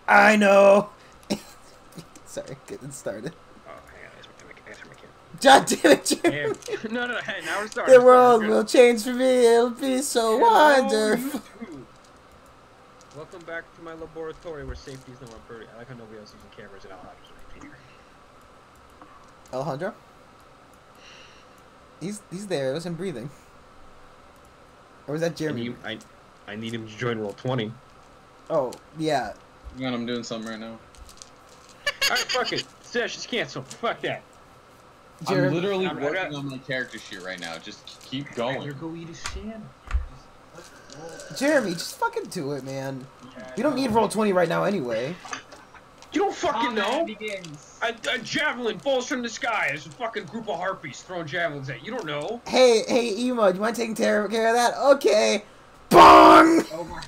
I know. Sorry, getting started. Oh, hang on, answer my camera. God damn it, Jeremy. No, hey, now we're starting. The world will change for me. It'll be so wonderful. YouTube. Welcome back to my laboratory where safety is no more priority. I like how nobody else is using cameras and Alejandro's right here. Alejandro? He's there. It was him breathing. Or was that Jeremy? I need him to join roll 20. Oh, yeah. Man, I'm doing something right now. Alright, fuck it. Session's canceled. Fuck that. Jeremy. I'm literally working on my character sheet right now. Just keep going. You're go eat a sand. Jeremy, just fucking do it, man. You don't need roll 20 right now anyway. You don't fucking know. Begins. A javelin falls from the sky. There's a fucking group of harpies throwing javelins at you. You don't know. Hey, Emo, do you mind taking care of that? Okay. Bong! Oh my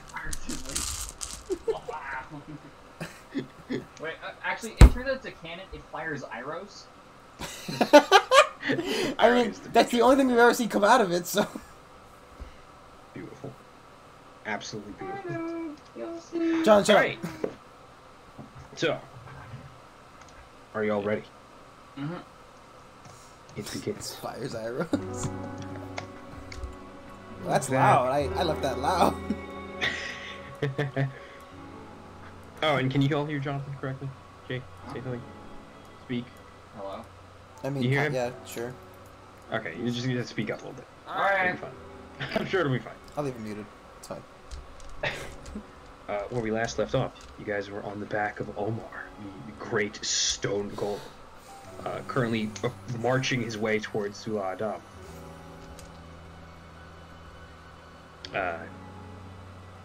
Wait, actually, it turns out it's a cannon. It fires arrows. I mean, that's the only thing we've ever seen come out of it, so. Beautiful. Absolutely beautiful. John, shut Alright. So, are you all ready? Mm-hmm. It begins. Fires arrows. Well, that's loud. I left that loud. Oh, and can you all hear Jonathan correctly? Jay, say something. Speak. Hello. I mean, You hear him? yeah, sure. Okay, you just need to speak up a little bit. Alright. It'll be fine. I'm sure it'll be fine. I'll leave it muted. It's fine. Where we last left off, you guys were on the back of Omar, the great stone golem, currently marching his way towards Sula Adam.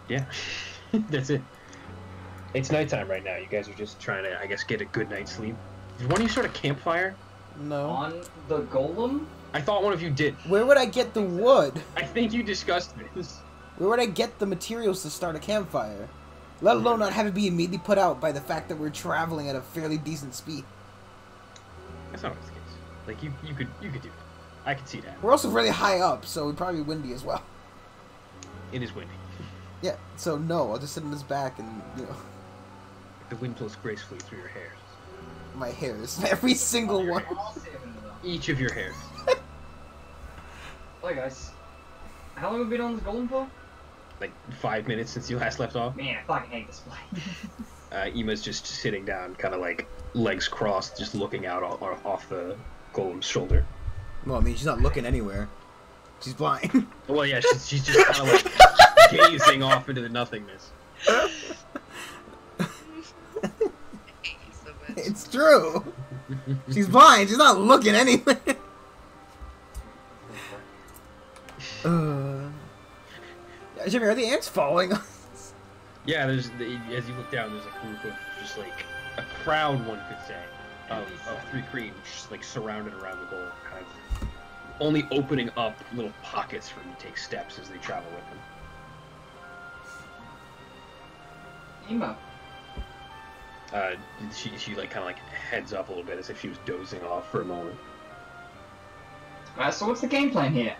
Yeah, that's it. It's nighttime right now. You guys are just trying to, I guess, get a good night's sleep. Did one of you start a campfire? No. On the golem? I thought one of you did. Where would I get the wood? I think you discussed this. Where would I get the materials to start a campfire? Let alone not have it be immediately put out by the fact that we're traveling at a fairly decent speed. That's not always the case. Like you could do that. I could see that. We're also really high up, so we're probably windy as well. It is windy. Yeah, so no, I'll just sit on his back and, you know, The wind blows gracefully through your hairs. my hairs. Every single one. Each of your hairs. Hi guys. How long have we been on this golem for? Like 5 minutes since you last left off. Man, I fucking hate this place. Ema's just sitting down, kind of like legs crossed, just looking out off the golem's shoulder. Well, I mean, she's not looking anywhere. She's blind. Well, yeah, she's just kind of like gazing off into the nothingness. It's true. She's blind. She's not looking anywhere. Jimmy, are the ants following us? Yeah, as you look down, there's a group of just like a crowd, one could say, of three creams just like surrounded around the golem, kind of only opening up little pockets for them to take steps as they travel with them. Emo. She like kind of like heads up a little bit as if she was dozing off for a moment. So what's the game plan here?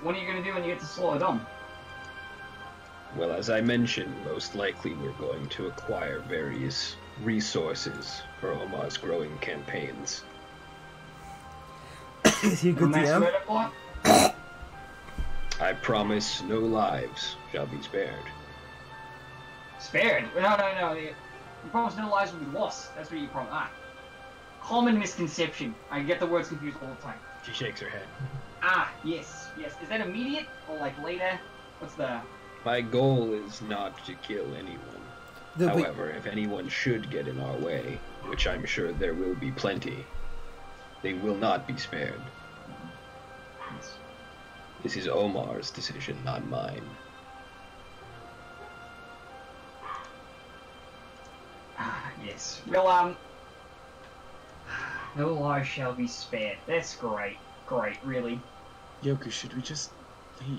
What are you gonna do when you get to Slaughter Dome? Well, as I mentioned, most likely we're going to acquire various resources for Omar's growing campaigns. Is he a good Mass DM? murder plot? I promise no lives shall be spared. Spared? No. You promise no lives will be lost. That's what you promise. Common misconception. I get the words confused all the time. She shakes her head. Yes. Is that immediate or like later? What's the... My goal is not to kill anyone. However, if anyone should get in our way, which I'm sure there will be plenty, they will not be spared. This is Omar's decision, not mine. Yes. Well, no lives shall be spared. That's great. Great, really. Yoku, should we just leave?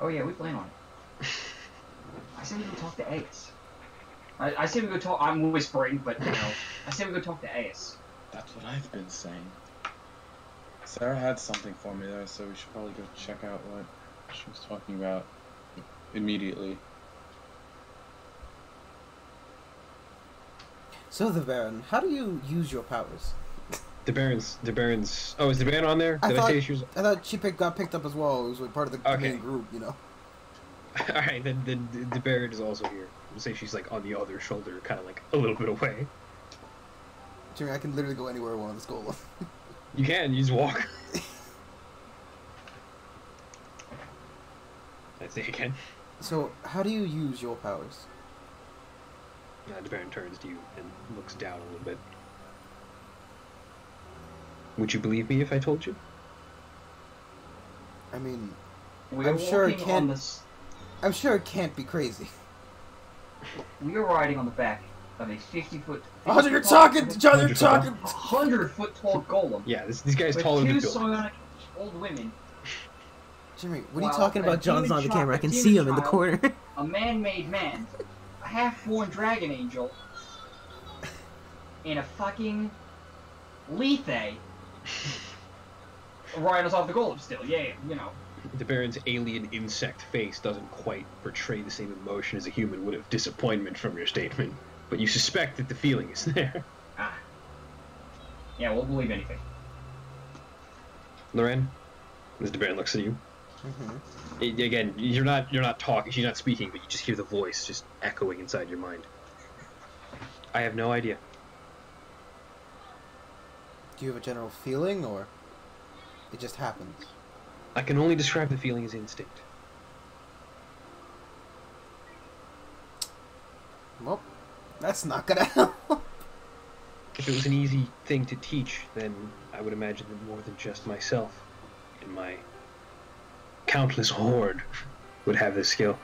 Oh yeah, we plan on it. I said we go talk to Ace. I said we go talk. I'm whispering, but you know, I said we go talk to Ace. That's what I've been saying. Sarah had something for me there, so we should probably go check out what she was talking about immediately. So the Baron, how do you use your powers? The Baron's. Oh, is the Baron on there? Did I say she was? I thought she got picked up as well. It was like part of the Okay. main group, you know. All right, then the Baron is also here. We'll say she's like on the other shoulder, kind of like a little bit away. Jimmy, I can literally go anywhere I want on this golem. You can. You just walk. I say again. So, how do you use your powers? The Baron turns to you and looks down a little bit. Would you believe me if I told you? I mean, We are I'm sure it walking can't- on this. I'm sure it can't be crazy. We are riding on the back of a 50-foot. Oh, you're talking! John, you're 100 talking! 100-foot tall golem. Yeah, these guy's With taller than two Bill. psionic old women, Jimmy, what are you Wow, talking a about? John's demon on the child- camera. I a can demon see him in the child. corner. a man-made man, a half-born dragon angel, and a fucking lethe riding us off the golem still. Yeah, you know. The Baron's alien insect face doesn't quite portray the same emotion as a human would of disappointment from your statement, but you suspect that the feeling is there. Ah. Yeah, we'll believe anything. Loren, as the Baron looks at you. Again, you're not talking, she's not speaking, but you just hear the voice just echoing inside your mind. I have no idea. Do you have a general feeling, or it just happens? I can only describe the feeling as instinct. Well, that's not gonna help. If it was an easy thing to teach, then I would imagine that more than just myself and my countless horde would have this skill.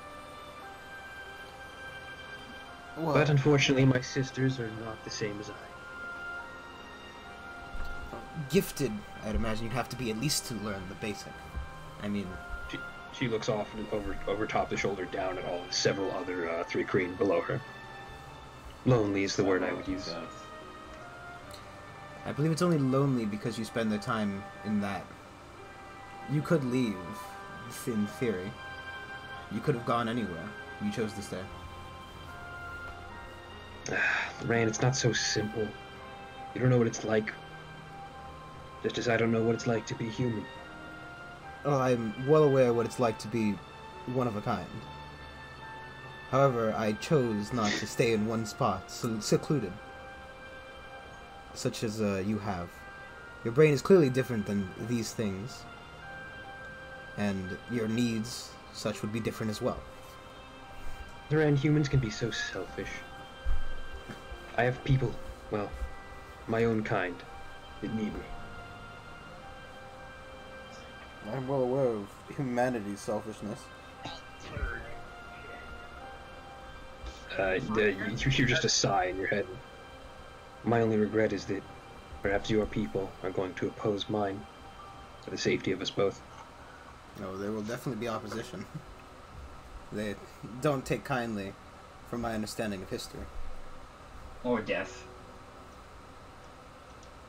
Well, But unfortunately, my sisters are not the same as I. gifted, I'd imagine you'd have to be at least to learn the basic. I mean, She looks off and over top the shoulder down at all several other three Kreen below her. Lonely is the word I would use. I believe it's only lonely because you spend the time in that. You could leave, in theory. You could have gone anywhere. You chose to stay. Rain, it's not so simple. You don't know what it's like. Just as I don't know what it's like to be human. Oh, I'm well aware what it's like to be one of a kind. However, I chose not to stay in one spot, secluded. Such as you have. Your brain is clearly different than these things. And your needs, such, would be different as well. Rain, humans can be so selfish. I have people, well, my own kind, that need me. I'm well aware of humanity's selfishness. You hear just a sigh in your head. My only regret is that perhaps your people are going to oppose mine for the safety of us both. No, there will definitely be opposition. They don't take kindly from my understanding of history. Or death.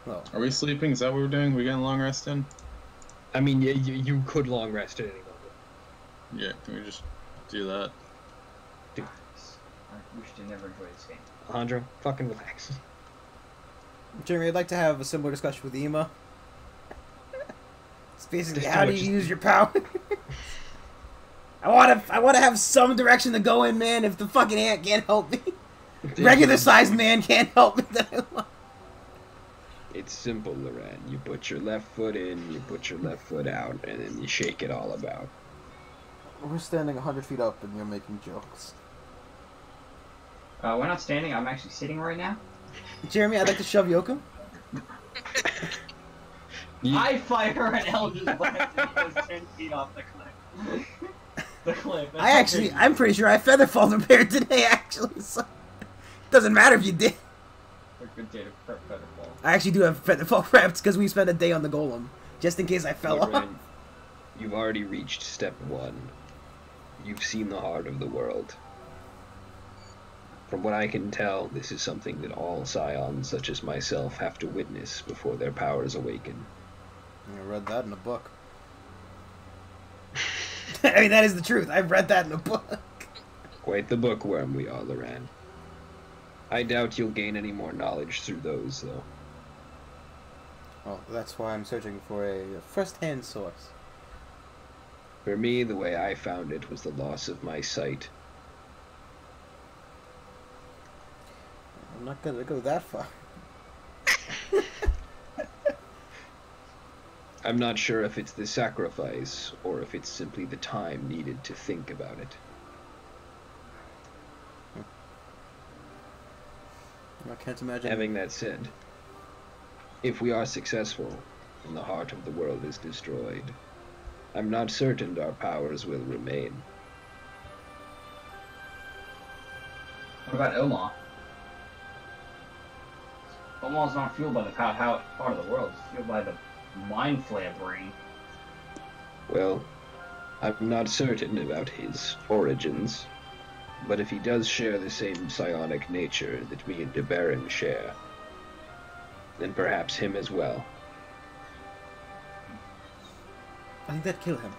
Well, Are we sleeping? Is that what we're doing? We getting a long rest in? I mean, you could long rest at any moment. Yeah, can we just do that? I wish to never enjoy this game. Alejandro, fucking relax. Jeremy, I'd like to have a similar discussion with Ema. It's basically, Just how do do it, you just- use your power? I wanna have some direction to go in, man. If the fucking ant can't help me, regular sized man can't help me. Then I want. It's simple, Loren. You put your left foot in, you put your left foot out, and then you shake it all about. We're standing 100 feet up, and you're making jokes. We're not standing. I'm actually sitting right now. Jeremy, I'd like to shove Yokum. I fire an Eldritch Blast and he goes 10 feet off the cliff. The cliff. I'm pretty sure I featherfall repaired today, actually. So doesn't matter if you did. A good day to prep Featherfall. I actually do have featherfall prepped because we spent a day on the golem, just in case I fell off. Loren, you've already reached step 1. You've seen the heart of the world. From what I can tell, this is something that all scions such as myself have to witness before their powers awaken. I read that in a book. I mean, that is the truth. I've read that in a book. Quite the bookworm we are, Loren. I doubt you'll gain any more knowledge through those, though. Well, that's why I'm searching for a first-hand source. For me, the way I found it was the loss of my sight. I'm not gonna go that far. I'm not sure if it's the sacrifice, or if it's simply the time needed to think about it. I can't imagine. Having that said, if we are successful, and the heart of the world is destroyed, I'm not certain our powers will remain. What about Omar? Omar's not fueled by the part of the world. It's fueled by the mind flare brain. Well, I'm not certain about his origins, but if he does share the same psionic nature that me and DeBaron share, then perhaps him as well. I think that'd kill him.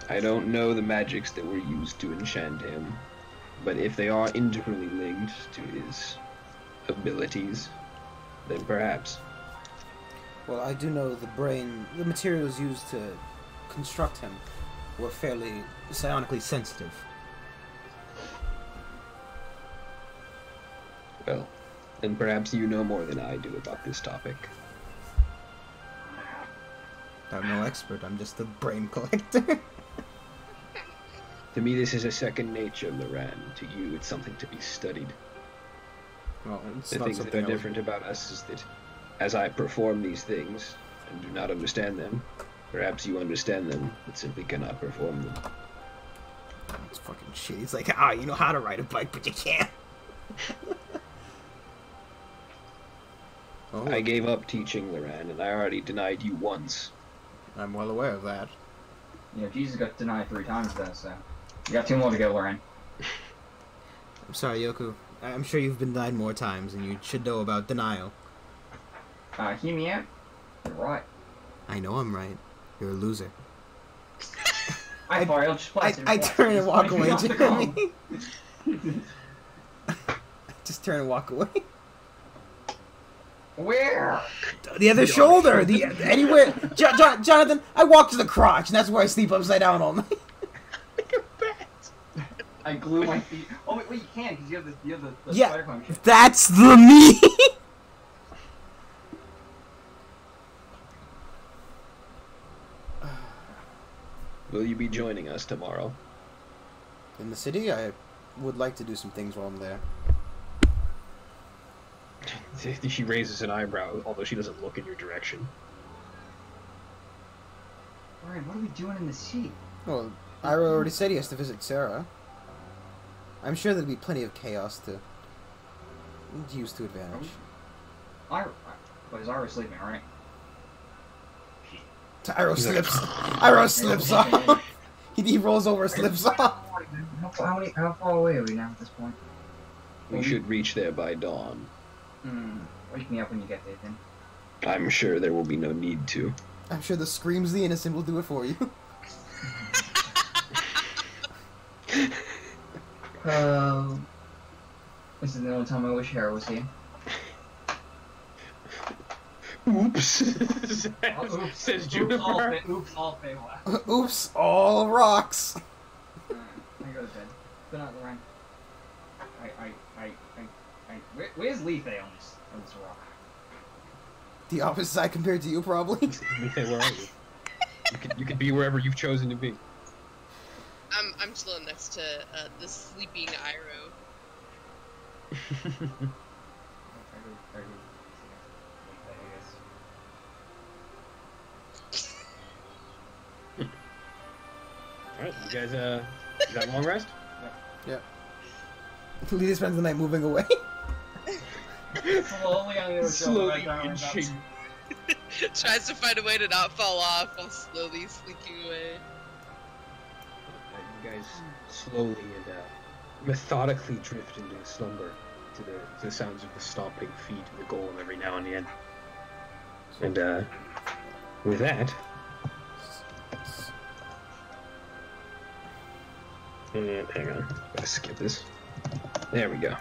I don't know the magics that were used to enchant him, but if they are integrally linked to his abilities, then perhaps. Well, I do know the materials used to construct him were fairly psionically sensitive. Well, then perhaps you know more than I do about this topic. I'm no expert, I'm just a brain collector. To me, this is a second nature, Loran. To you, it's something to be studied. Well, it's The not things that something are I would- different about us is that as I perform these things and do not understand them, perhaps you understand them, but simply cannot perform them. It's fucking shit. He's like, you know how to ride a bike, but you can't. Oh, I gave up teaching, Loran, and I already denied you once. I'm well aware of that. Yeah, Jesus got denied 3 times though, so you got 2 more to go, Lauren. I'm sorry, Yoku. I'm sure you've been denied more times, and you should know about denial. Hear me out. You're right. I know I'm right. You're a loser. I'll just place it I twice. turn and walk Just away, place it off the Jeremy. Just turn and walk away. Where? The other shoulder. Anywhere. Jonathan, I walk to the crotch, and that's where I sleep upside down all night. I glue my feet. Oh wait, you can because you have the Yeah. spider climb shit. That's the me. Will you be joining us tomorrow? In the city, I would like to do some things while I'm there. She raises an eyebrow, although she doesn't look in your direction. Lauren, what are we doing in the sea? Well, Ira already said he has to visit Sarah. I'm sure there'll be plenty of chaos to use to advantage. But is Ira sleeping, right? Iro slips. Iro slips off. He rolls over, slips off. How far away are we now at this point? We should reach there by dawn. Wake me up when you get there, then. I'm sure there will be no need to. I'm sure the screams the innocent will do it for you. This is the only time I wish Hera was here. Oops. Oops, Says all Juniper. oops, all Feywild. Oops, all rocks. I go to bed. Good night, Lorraine. Where's Lethe on this rock? The opposite side compared to you, probably. Okay, where are you? You could be wherever you've chosen to be. I'm chilling next to the sleeping Iroh. Alright, you guys, you got a long rest? Yeah. Lita spends the night moving away. Slowly on the other Slowly shoulder. inching. Tries to find a way to not fall off while slowly slinking away. You guys slowly and methodically drift into slumber to the sounds of the stomping feet of the golem every now and again. And with that, And hang on, gotta skip this. There we go.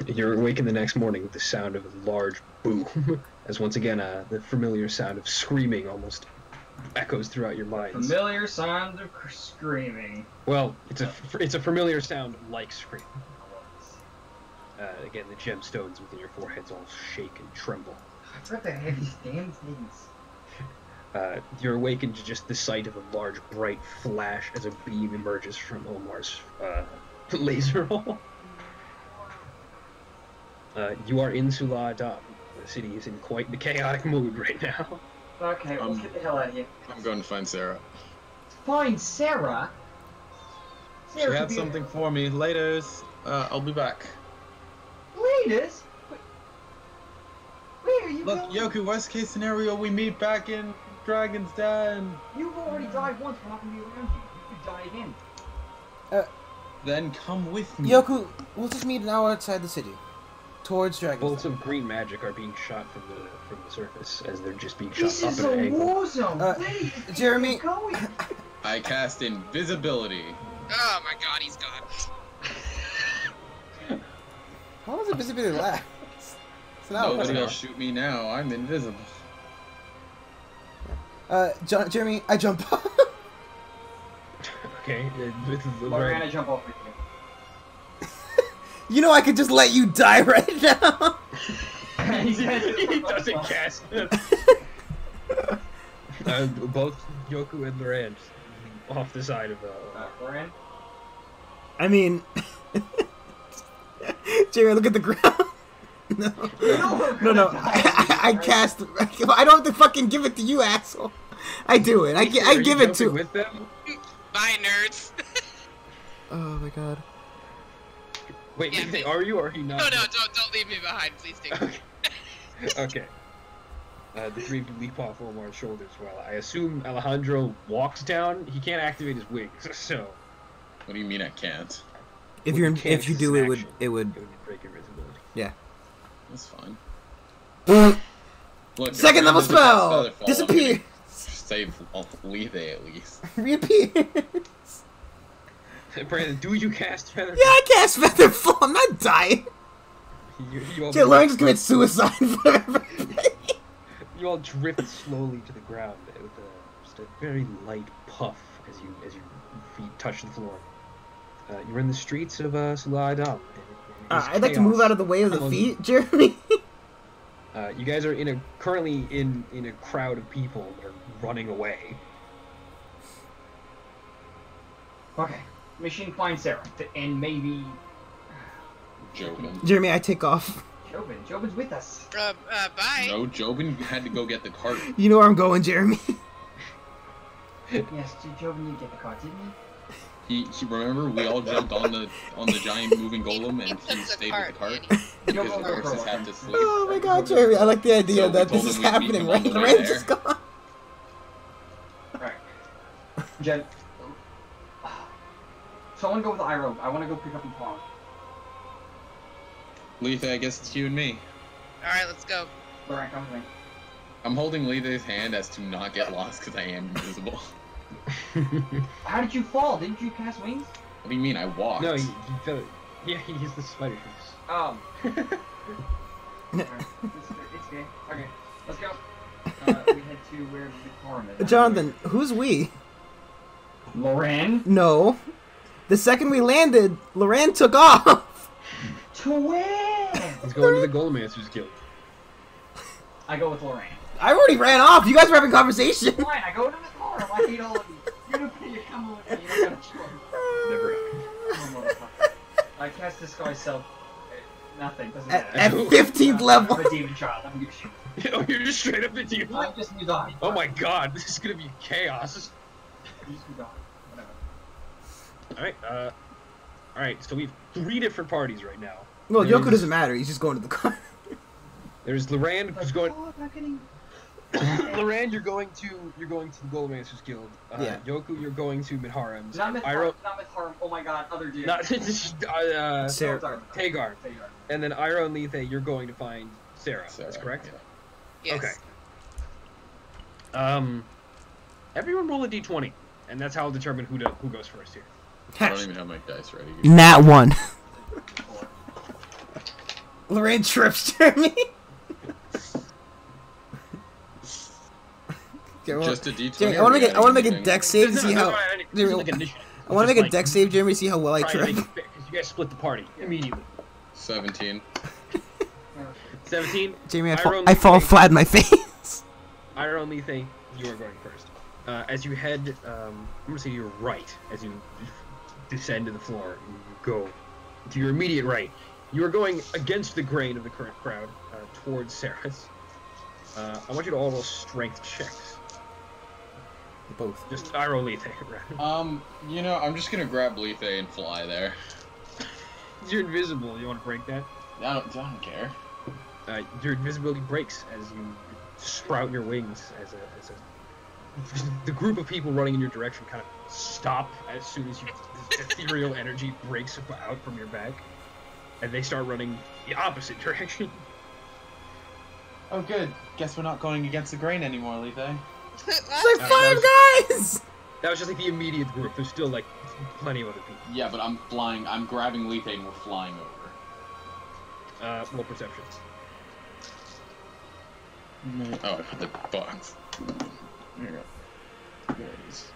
You're awakened the next morning with the sound of a large boom, as once again the familiar sound of screaming almost echoes throughout your minds. Familiar sound of screaming. Well, it's a familiar sound like screaming. Again, the gemstones within your foreheads all shake and tremble. I forgot to have these damn things. You're awakened to just the sight of a large, bright flash as a beam emerges from Omar's laser hole. You are in Sula Adam. The city is in quite the chaotic mood right now. Okay, let's get the hell out of here. I'm going to find Sarah. Find Sarah? She had something for me. Laters. I'll be back. Laters? Where are you Look, going? Yoku, worst case scenario, we meet back in Dragon's Den. You've already died once, we're not gonna be around you. You could die again. Then come with me. Yoku, we'll just meet an hour outside the city. Towards Dragon's Bolts Den. of green magic are being shot from the surface as they're just being shot This up is at an a angle. war zone. Where do you think Jeremy- you're going? I cast invisibility. Oh my god, he's gone. How long does invisibility last? It's an hour. Nobody will shoot me now. I'm invisible. Jeremy, I jump off. Okay, with the Lorana, red. jump off with you. You know I could just let you die right now. He doesn't cast it. Both Yoku and Loran off the side of Loran? I mean, Jeremy, look at the ground. No, no. I cast. I don't have to fucking give it to you, asshole. I do it. I give it to. With them? Bye, nerds. Oh my god. Wait, Yeah, wait, are you or are you not? No, don't leave me behind, please do. Okay. The three of you leap off Omar's shoulders while I assume Alejandro walks down. He can't activate his wings, so. What do you mean I can't? If Well, you can't if you do it would action. it would. It would break invisibility. Yeah. That's fine. Second Look, level if I cast spell. Featherfall, Disappear. I'm gonna Save Lethe at least. Reappear. Brandon, do you cast Feather? Yeah, I cast Featherfall. I'm not dying. You all Okay, Lauren just commit suicide for everything. You all drift slowly to the ground with just a very light puff as your feet touch the floor. You're in the streets of Sula Adam. I'd like to move out of the way of the feet, Jeremy. You guys are currently in a crowd of people that are running away. Okay. Mission find Sarah. And maybe... Jobin. Jeremy, I take off. Jobin. Jobin's with us. Bye. No, Jobin had to go get the cart. You know where I'm going, Jeremy. Yes, Jobin did get the card, didn't he? He remember we all jumped on the giant moving golem and he stayed with the cart because Jobin horses have to sleep. Oh my god, Jeremy, I like the idea So we that told this is him we'd meet happening, him on right? the way Loren's there. just gone. Alright. Jen. Someone go with the Iroh. I want to go pick up the pawn. Lethe, I guess it's you and me. Alright, let's go. Alright, come with me. I'm holding Lethe's hand as to not get lost because I am invisible. How did you fall? Didn't you cast wings? What do you mean? I walked. No, he fell. Yeah, he used the spider shoes. Alright, it's okay. Okay, let's go. We head to where the farm is. Jonathan, who's we? Loren? No. The second we landed, Loran took off. To where? He's going to the Golemancer's Guild. I go with Loren. I already ran off. You guys were having conversation. Fine, I go to the farm. I hate all of you. You're coming with me. You're gonna choice. Never. Oh, motherfucker. I cast Disguise Self. Nothing. Doesn't matter. At 15th level. I'm a demon child. I'm gonna shoot. Oh, you're just straight up into you. I'm just new die. Oh my god, this is gonna be chaos. Just new die. Whatever. Alright, so we've 3 different parties right now. Well, There's- Yoko doesn't matter. He's just going to the car. There's Loran who's going. Oh, I'm not getting. Loran, you're going to the Golemancer's Guild. Yeah. Yoku, you're going to Midharem's. Not with Iroh, harm. Oh my god, other dude. not Sarah. Sorry. Tagar, and then Iroh and Lethe, you're going to find Sarah. Sarah, That's correct. yeah. Yes. Okay. Everyone roll a d20. And that's how I'll determine who goes first here. I don't even have my dice ready. Nat 1. Lorraine trips Jeremy. Just a D20. Jeremy, I want to make a dex save to see how. I want to make a dex save, Jeremy, to see how well I trip. Because you guys split the party immediately. 17. 17. Jamie, I fall flat in my face. I only think you are going first. As you head, I'm gonna say to your right, as you descend to the floor, and you go to your immediate right. You are going against the grain of the current crowd towards Sarah's. I want you to all roll strength checks. Both. Just Iroh Lethe, right? You know, I'm just gonna grab Lethe and fly there. You're invisible. You want to break that? I don't care. Your invisibility breaks as you sprout your wings. The group of people running in your direction kind of stop as soon as this ethereal energy breaks out from your back, and they start running the opposite direction. Oh, good. Guess we're not going against the grain anymore, Lethe. It's like 5 guys! That was just like the immediate group. There's still like plenty of other people. Yeah, but I'm flying. I'm grabbing Lethe and we're flying over. Roll perception. Oh, I put the box. There you go. There it is.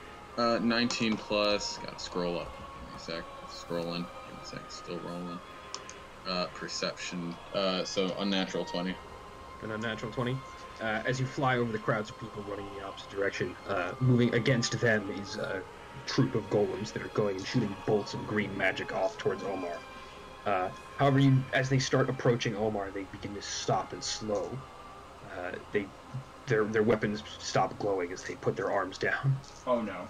19 plus. Gotta scroll up. Give me a sec. Scrolling. Give me a sec. Still rolling. Perception. So unnatural 20. An unnatural 20. As you fly over the crowds of people running in the opposite direction, moving against them is a troop of golems that are going and shooting bolts of green magic off towards Omar. However, as they start approaching Omar, they begin to stop and slow. Their weapons stop glowing as they put their arms down. Oh no.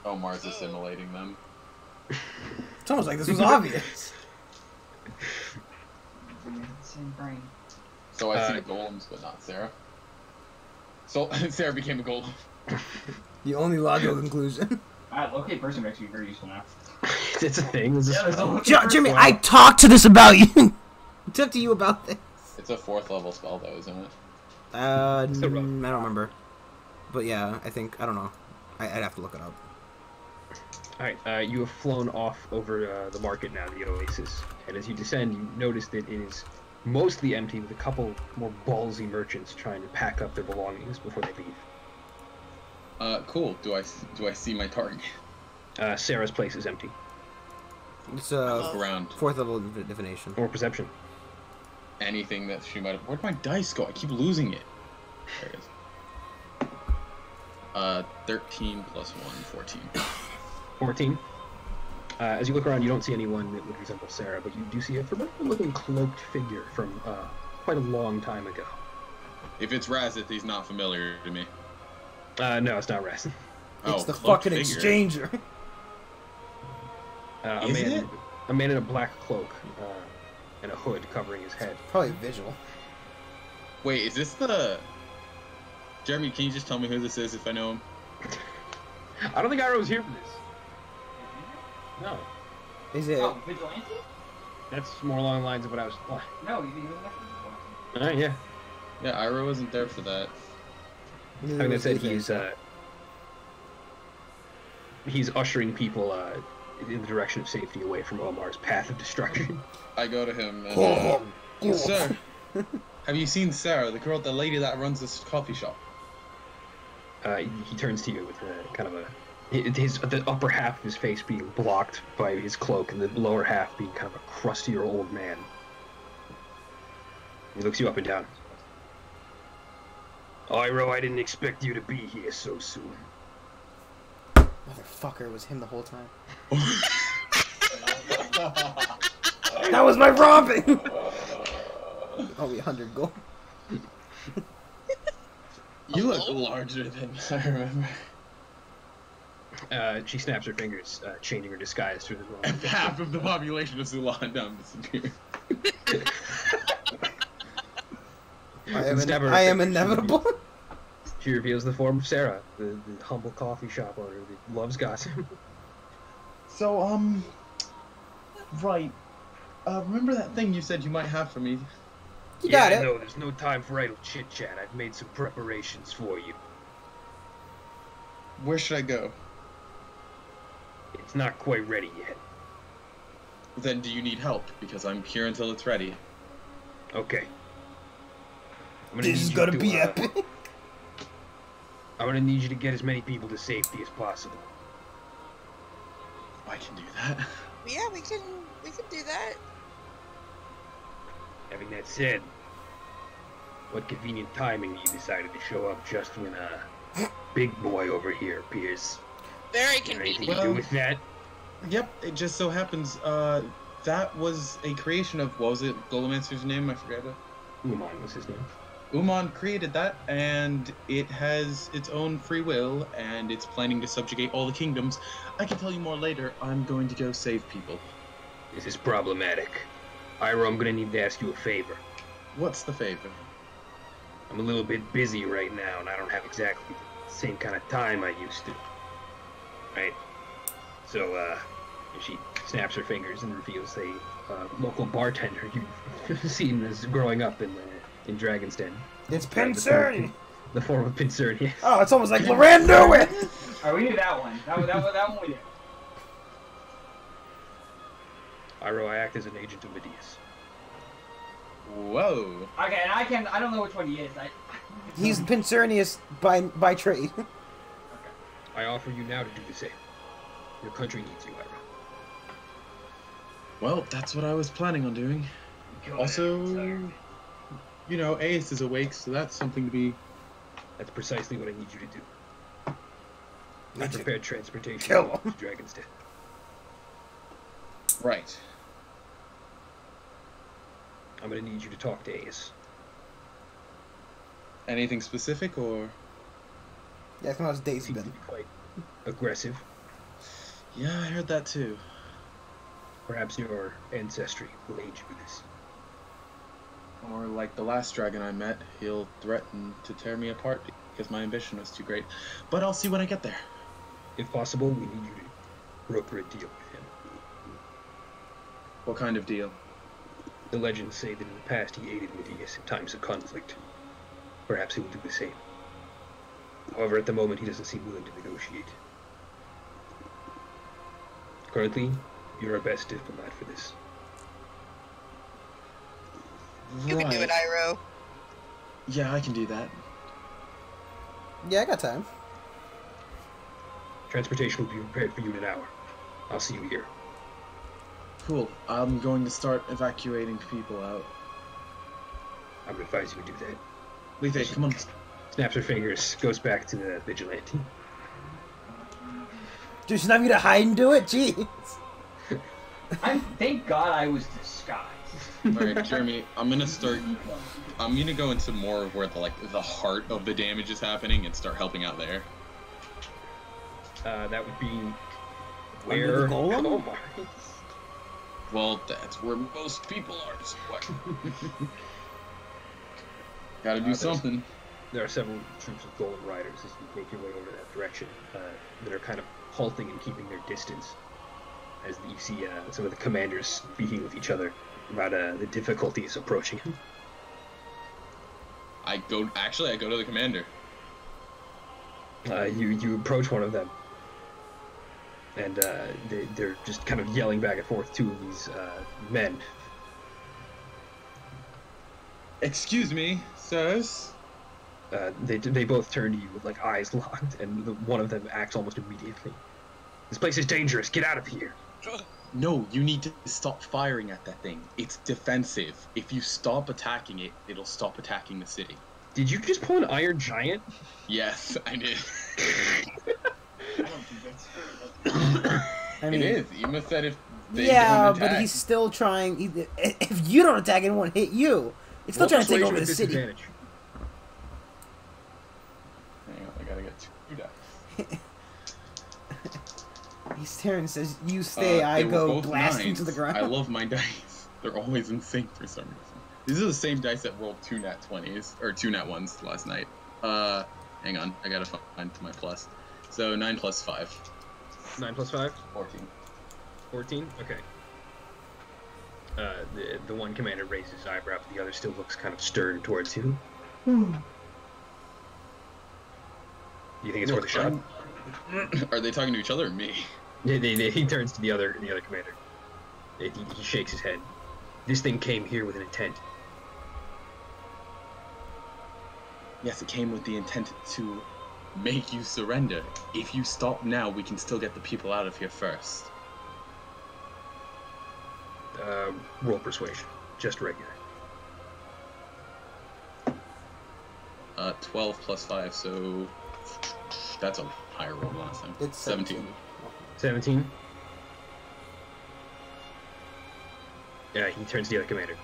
Omar's assimilating them. It's almost like this was obvious. Same brain. So I see golems, but not Sarah. So Sarah became a golem. The only logical conclusion. Locate person actually very useful now. It's a thing. It's a Jimmy, I talked to this about you. I talked to you about this. It's a 4th level spell, though, isn't it? I don't remember. But yeah, I don't know. I'd have to look it up. Alright, you have flown off over the market now, the Oasis. And as you descend, you notice that it is mostly empty, with a couple more ballsy merchants trying to pack up their belongings before they leave. Cool. Do I see my target? Sarah's place is empty. It's Look around. 4th level divination. Or perception. Anything that she might have... Where'd my dice go? I keep losing it. There it is. 13 plus 1, 14. 14. As you look around, you don't see anyone that would resemble Sarah, but you do see a familiar-looking cloaked figure from quite a long time ago. If it's Razith, he's not familiar to me. No, it's not Razith. It's the fucking exchanger. A man in a black cloak and a hood covering his head. Probably visual. Wait, is this the... Jeremy, can you just tell me who this is if I know him? I don't think Iroh's here for this. No. Is it? Oh, Vigilante? That's more along the lines of what I was implying. No, you didn't know that. Yeah. Yeah, Iroh wasn't there for that. I mean, that's it. He's ushering people in the direction of safety away from Omar's path of destruction. I go to him and, Sir, have you seen Sarah, the lady that runs this coffee shop? He turns to you with kind of the upper half of his face being blocked by his cloak, and the lower half being kind of a crustier old man. He looks you up and down. Iroh, I didn't expect you to be here so soon. Motherfucker, it was him the whole time. That was my robbing! Oh, 100 gold. You look larger than I remember. She snaps her fingers, changing her disguise through the room. And half of the population of Zulandan disappeared. I am inevitable. She reveals the form of Sarah, the humble coffee shop owner that loves gossip. So, right. Remember that thing you said you might have for me? You got it. No, there's no time for idle chit-chat. I've made some preparations for you. Where should I go? It's not quite ready yet. Then do you need help? Because I'm here until it's ready. Okay. This is need you gonna to, be epic. I'm gonna need you to get as many people to safety as possible. I can do that. Yeah, we can do that. Having that said, what convenient timing you decided to show up just when big boy over here appears. Very Got anything convenient. to do with that? Yep, it just so happens, that was a creation of, what was it, Golomancer's name? I forget it. Uman was his name. Uman created that, and it has its own free will, and it's planning to subjugate all the kingdoms. I can tell you more later. I'm going to go save people. This is problematic. Iroh, I'm gonna need to ask you a favor. What's the favor? I'm a little bit busy right now, and I don't have exactly the same kind of time I used to. Right? So, she snaps her fingers and reveals a local bartender you've seen as growing up in Dragon's Den. It's Pincern! The form of Pincern, yes. Oh, it's almost like Loran knew it! Oh, we knew that one. That one we knew. Iroh, I act as an agent of Medius. Whoa. Okay, and I don't know which one he is. He's Pincernius by trade. I offer you now to do the same. Your country needs you, Iroh. Well, that's what I was planning on doing. Also, you know, Ace is awake, so that's something to be... That's precisely what I need you to do. I prepared transportation Kill him. to Dragon's Den. Right. I'm gonna need you to talk to Ace. Anything specific, or...? That's how his days Seems to been. be quite aggressive. Yeah, I heard that too. Perhaps your ancestry will aid you with this. Or like the last dragon I met, he'll threaten to tear me apart because my ambition was too great. But I'll see when I get there. If possible, we need you to broker a deal with him. What kind of deal? The legends say that in the past he aided Medius in times of conflict. Perhaps he will do the same. However, at the moment he doesn't seem willing to negotiate. Currently, you're our best diplomat for this. You can do it, Iroh. Yeah, I can do that. Yeah, I got time. Transportation will be prepared for you in an hour. I'll see you here. Cool. I'm going to start evacuating people out. I would advise you to do that. Lethe, come on. Snaps her fingers, goes back to the vigilante. Dude, she's not gonna hide and do it? Jeez. Thank God I was disguised. Alright, Jeremy, I'm gonna go into more of where the heart of the damage is happening and start helping out there. That would be Under where the golem? Omar is. Well, that's where most people are, so what? Gotta do something. There are several troops of Golem Riders as you make your way over that direction that are kind of halting and keeping their distance as you see some of the commanders speaking with each other about the difficulties approaching him. I go to the commander. You approach one of them, and they're just kind of yelling back and forth, two of these men. Excuse me, sirs. They both turn to you with like eyes locked, and one of them acts almost immediately. This place is dangerous. Get out of here. No, you need to stop firing at that thing. It's defensive. If you stop attacking it, it'll stop attacking the city. Did you just pull an Iron Giant? Yes, I did. I mean, it is. Yuma said if they yeah, don't but attack. he's still trying. If you don't attack, it won't hit you. It's still trying to take over the city. Hang on, I gotta get 2 dice. His turn says, "You stay, I They were go both blasting nines. to the ground." I love my dice. They're always in sync for some reason. These are the same dice that rolled 2 nat 20s, or 2 nat 1s last night. Hang on, I gotta find my plus. So 9 plus 5. 9 plus 5? 14. 14? Okay. The one commander raises his eyebrow, but the other still looks kind of stern towards you. Do you think it's worth a shot? Are they talking to each other or me? He turns to the other commander. He shakes his head. This thing came here with an intent. Yes, it came with the intent to make you surrender. If you stop now, we can still get the people out of here first. Roll persuasion. Just regular. 12 plus 5, so that's a higher roll than last time. It's 17. 17. Yeah, he turns to the other commander.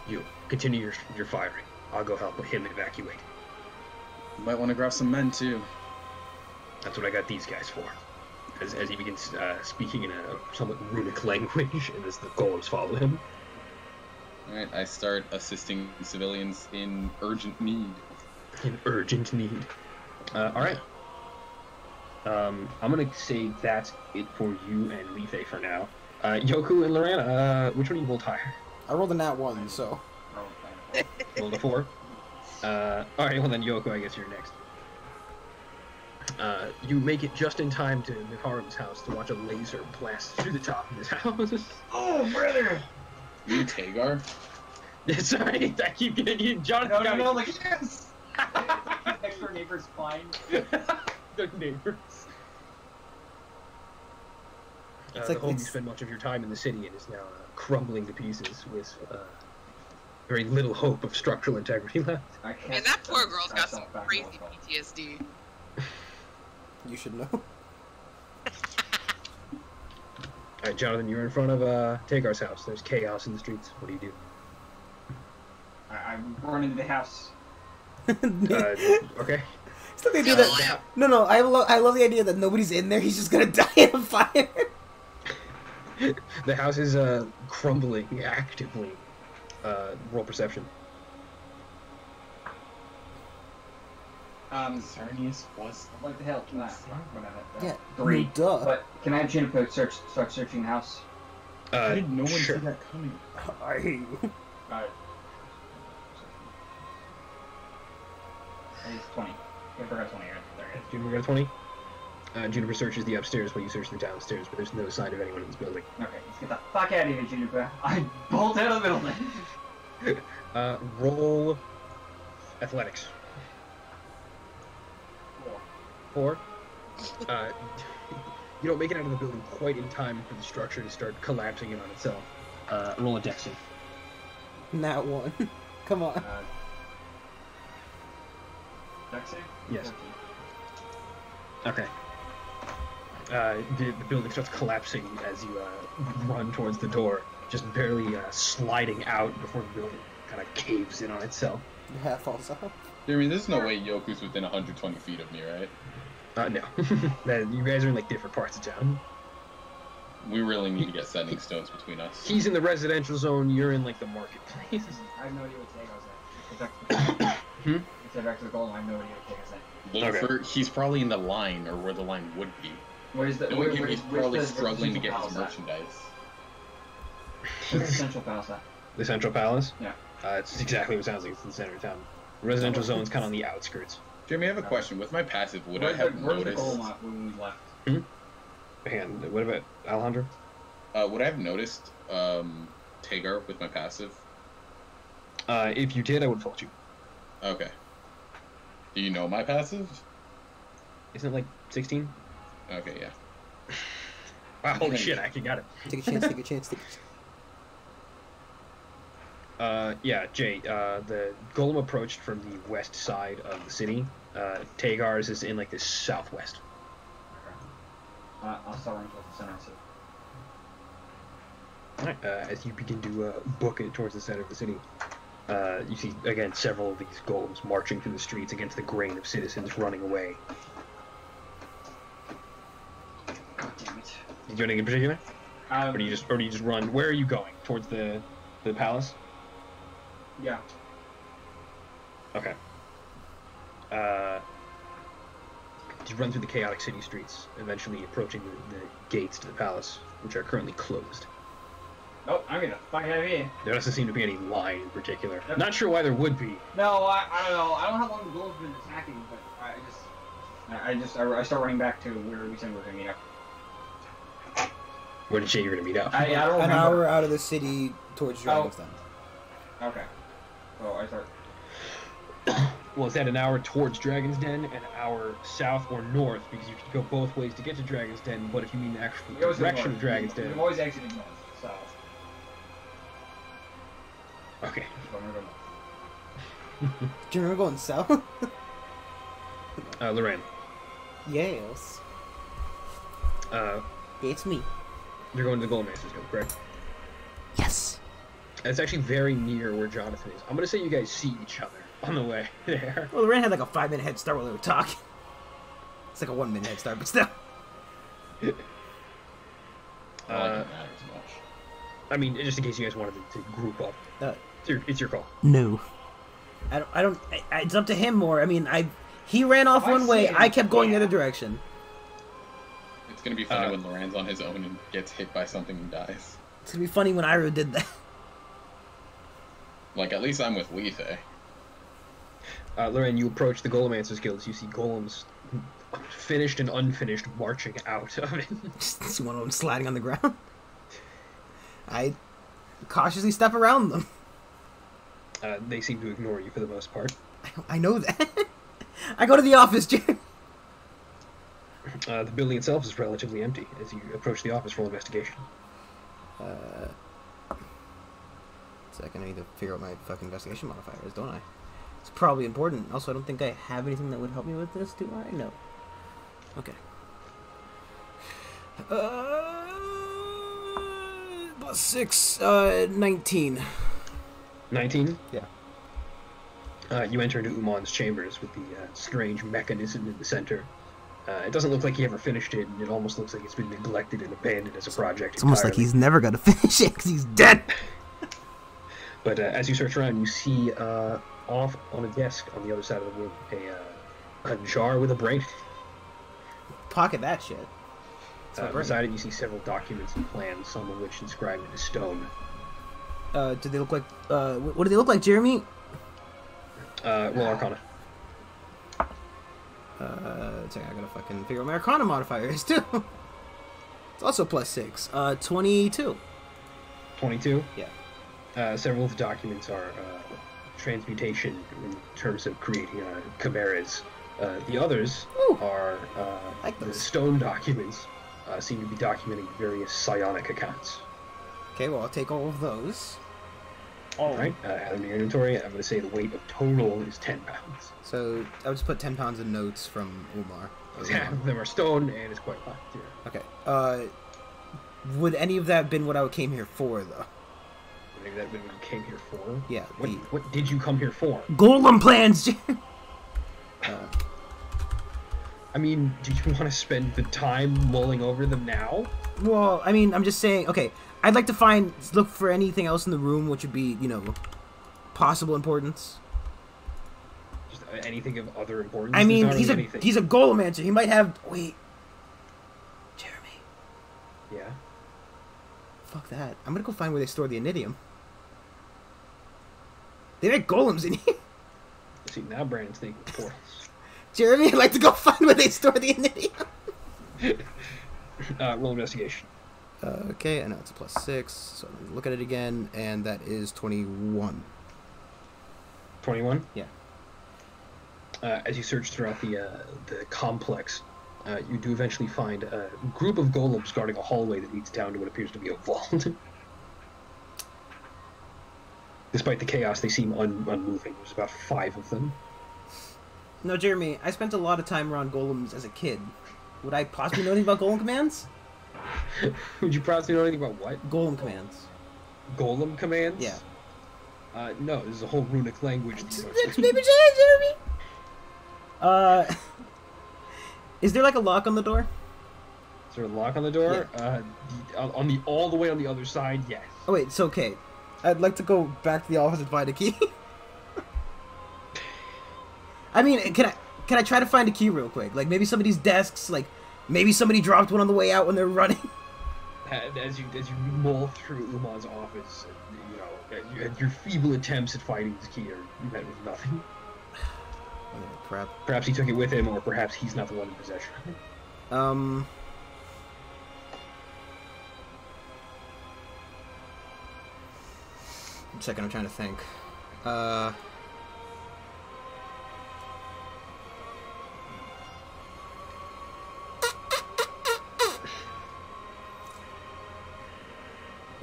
You continue your firing. I'll go help him evacuate. You might want to grab some men too. That's what I got these guys for. As he begins speaking in a somewhat runic language, and as the golems follow him. Alright, I start assisting civilians in urgent need. In urgent need. Alright. I'm gonna say that's it for you and Lethe for now. Yoku and Lorana, which one do you rolled higher? I rolled a nat 1, so. Rolled a 4. Alright, well then Yoku, I guess you're next. You make it just in time to Miharu's house to watch a laser blast through the top of his house. Oh, brother! You, Tagar? Sorry, I keep getting you, Jonathan. No, like, yes! Next door neighbor's fine. The neighbors. It's The like- home you it's- spend much of your time in the city and is now crumbling to pieces with very little hope of structural integrity left. Man, that poor girl's got some crazy PTSD. You should know. Alright, Jonathan, you're in front of Tagar's house. There's chaos in the streets. What do you do? I run into the house. Okay. Still they do Yeah, that. No, I love the idea that nobody's in there. He's just gonna die in a fire. The house is crumbling actively. Roll perception. Sarnius was... What the hell? Yeah, 3. duh. But can I have Juniper start searching the house? How did no one sure. see that coming? I hate you. It's 20. I forgot 20 right there. It is. Juniper got a 20. Juniper searches the upstairs while you search the downstairs, but there's no sign of anyone in this building. Okay, let's get the fuck out of here, Juniper. I bolt out of the building. Roll athletics. 4. You don't make it out of the building quite in time for the structure to start collapsing in on itself. Roll a dex save. Nat 1. Come on. Dex save? Yes. 14. Okay. The building starts collapsing as you run towards the door, just barely sliding out before the building kind of caves in on itself. Your hat falls off. I mean, there's no way Yoku's within 120 feet of me, right? No. You guys are in like different parts of town. We really need to get sending stones between us. He's in the residential zone, you're in like the marketplace. I have no idea what Tago's at. Hmm? It's back to the goal, I have no idea what Tago's at. Look Okay. he's probably in the line, or where the line would be. Where's the... Knowing him, he's probably where's the struggling to get Central his Palace at? merchandise. Where's the Central Palace at? The Central Palace? Yeah. It's exactly what it sounds like. It's in the center of town. The residential zone's kind of on the outskirts. Jeremy, I have a question. With my passive, would I have Where's the noticed... goal at when we left? And what about Alejandro? would I have noticed Tagar with my passive? If you did, I would fault you. Okay. Do you know my passive? Isn't it like 16? Okay, yeah. Wow, holy shit, I actually got it. Take a chance, take a chance, take a chance. Yeah, Jay, the golem approached from the west side of the city. Tagar's is in like the southwest. I'll start running towards the center, so... Alright, as you begin to book it towards the center of the city, you see, again, several of these golems marching through the streets against the grain of citizens running away. God damn it. Did you do anything in particular? Or do you just run? Where are you going? Towards the palace? Yeah. Okay. You run through the chaotic city streets, eventually approaching the gates to the palace, which are currently closed. Oh, I'm gonna fuck out of here. There doesn't seem to be any line in particular. Yep. Not sure why there would be. No, I don't know. I don't know how long the goal's been attacking, but I start running back to where we said we were gonna meet up. Where did you say you were gonna meet up? I don't An remember. hour out of the city towards Dragon's Den. Okay. Oh, I thought. Well, is that an hour towards Dragon's Den, an hour south or north? Because you can go both ways to get to Dragon's Den, but if you mean the actual It goes to direction north. of Dragon's Den... I'm always exiting north, south. Okay. So I'm gonna go north. Do you remember going south? Lorraine, Yes. It's me. you're going to the Goldmasters Guild, correct? Yes. It's actually very near where Jonathan is. I'm gonna say you guys see each other on the way there. Well, Lorraine had like a 5-minute head start while they were talking. It's like a 1-minute head start, but still. I don't like it matters much. I mean, just in case you guys wanted to group up. It's your call. No. It's up to him more. I mean, he ran off I one way, see it. I kept going the Yeah. other direction. It's gonna be funny when Loren's on his own and gets hit by something and dies. It's gonna be funny when Iroh did that. Like, at least I'm with Lethe. Lorraine, you approach the Golemancer's Guilds. You see golems, finished and unfinished, marching out of it. Just see one of them sliding on the ground. I cautiously step around them. They seem to ignore you for the most part. I know that. I go to the office, Jim. The building itself is relatively empty as you approach the office. Roll investigation. Second, I need to figure out my fucking investigation modifiers, don't I? It's probably important. Also, I don't think I have anything that would help me with this, do I? No. Okay. Plus 6, 19. 19. Yeah. You enter into Uman's chambers with the strange mechanism in the center. It doesn't look like he ever finished it, and it almost looks like it's been neglected and abandoned as a project. It's almost like entirely. he's never gonna finish it because he's dead. But as you search around, you see off on a desk on the other side of the room a jar with a brain. Pocket that shit. It's my brain. Beside it, you see several documents and plans, some of which inscribed into stone. Do they look like? What do they look like, Jeremy? Roll Arcana. I gotta fucking figure out my Arcana modifier is too. It's also plus 6. 22. 22. Yeah. Several of the documents are transmutation in terms of creating chimeras. The others Ooh, are like the those. stone documents. Seem to be documenting various psionic accounts. Okay, well I'll take all of those. All right. Add them to your inventory. I'm going to say the weight of total is 10 pounds. So I'll just put 10 pounds of notes from Umar. Half of them are stone, and it's quite light. Yeah. Okay. Would any of that have been what I came here for, though? Maybe that what you came here for. Yeah. What did you come here for? Golem plans. I mean, do you want to spend the time mulling over them now? Well, I mean, I'm just saying. Okay, I'd like to look for anything else in the room, which would be, possible importance. Just anything of other importance? I mean, There's not really anything. he's a Golemancer. He might have. Wait, Jeremy. Yeah. Fuck that. I'm gonna go find where they store the Anidium. They make golems in here. See, now Brandon's thinking of portals. Jeremy, I'd like to go find where they store the Anidium. Roll investigation. Okay, I know it's a plus 6, so I'm gonna look at it again, and that is 21. 21? Yeah. As you search throughout the complex, you do eventually find a group of golems guarding a hallway that leads down to what appears to be a vault. Despite the chaos, they seem unmoving. There's about 5 of them. No, Jeremy, I spent a lot of time around golems as a kid. Would I possibly know anything about golem commands? Would you possibly know anything about what? Golem commands. Golem commands? Yeah. No, there's a whole runic language. Is there like a lock on the door? Is there a lock on the door? All the way on the other side, yes. Oh wait, it's okay. I'd like to go back to the office and find a key. I mean, can I try to find a key real quick? Like maybe somebody's desks, like maybe somebody dropped one on the way out when they're running. As you mull through Uman's office, your feeble attempts at finding his key are met with nothing. Oh, crap. Perhaps he took it with him, or perhaps he's not the one in possession. second, I'm trying to think.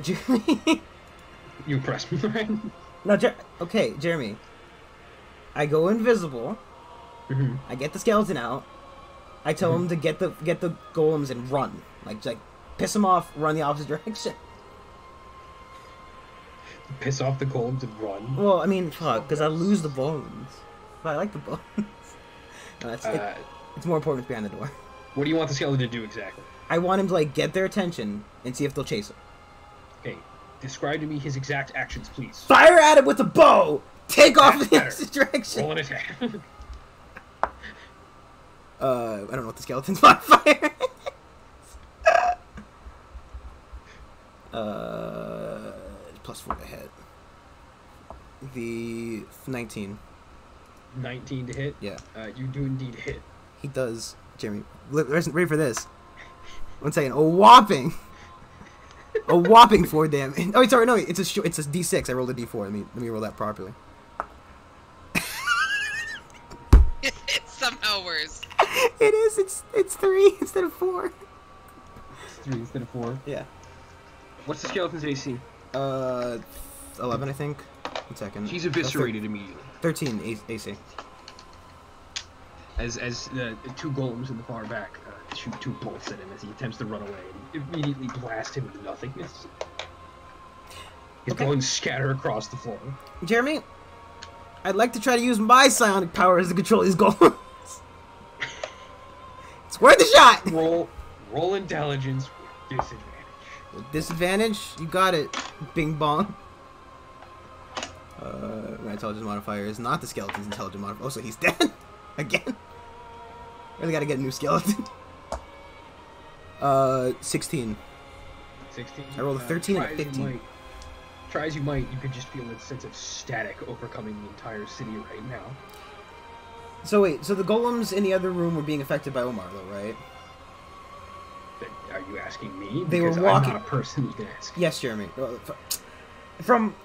Jeremy? You impressed me, right? No, okay, Jeremy. I go invisible. Mm-hmm. I get the skeleton out. I tell him to get the golems and run. Like piss them off, run the opposite direction. Piss off the golems and run. Well, I mean, fuck, because I lose the bones. But I like the bones. No, it's more important behind the door. What do you want the skeleton to do exactly? I want him to, like, get their attention and see if they'll chase him. Okay, describe to me his exact actions, please. Fire at him with a bow! Take off in the Better. opposite direction! Roll an attack. I don't know what the skeleton's modifier +4 to hit. The 19. 19 to hit? Yeah. You do indeed hit. He does, Jeremy. Ready for this. 1 second. A whopping 4 damage. Oh, sorry, no, it's a D6. I rolled a D4. Let me roll that properly. It's somehow worse. It is. It's 3 instead of 4. It's 3 instead of 4. Yeah. What's the skeleton's AC? 11, I think. 1 second. He's eviscerated immediately. 13 AC. As the 2 golems in the far back shoot 2 bolts at him as he attempts to run away and immediately blast him into nothingness. His bones scatter across the floor. Jeremy, I'd like to try to use my psionic powers to control these golems. It's worth a shot! Roll intelligence with disadvantage. With disadvantage? You got it. Bing bong. My intelligence modifier is not the skeleton's intelligence modifier. Oh, so he's dead? Again? Really gotta get a new skeleton. 16. 16? I rolled a 13 and a 15. Try as you might, you could just feel a sense of static overcoming the entire city right now. So wait, so the golems in the other room were being affected by Omar, though, right? Are you asking me? They were Because walking- I'm not a person who can ask. Yes, Jeremy. From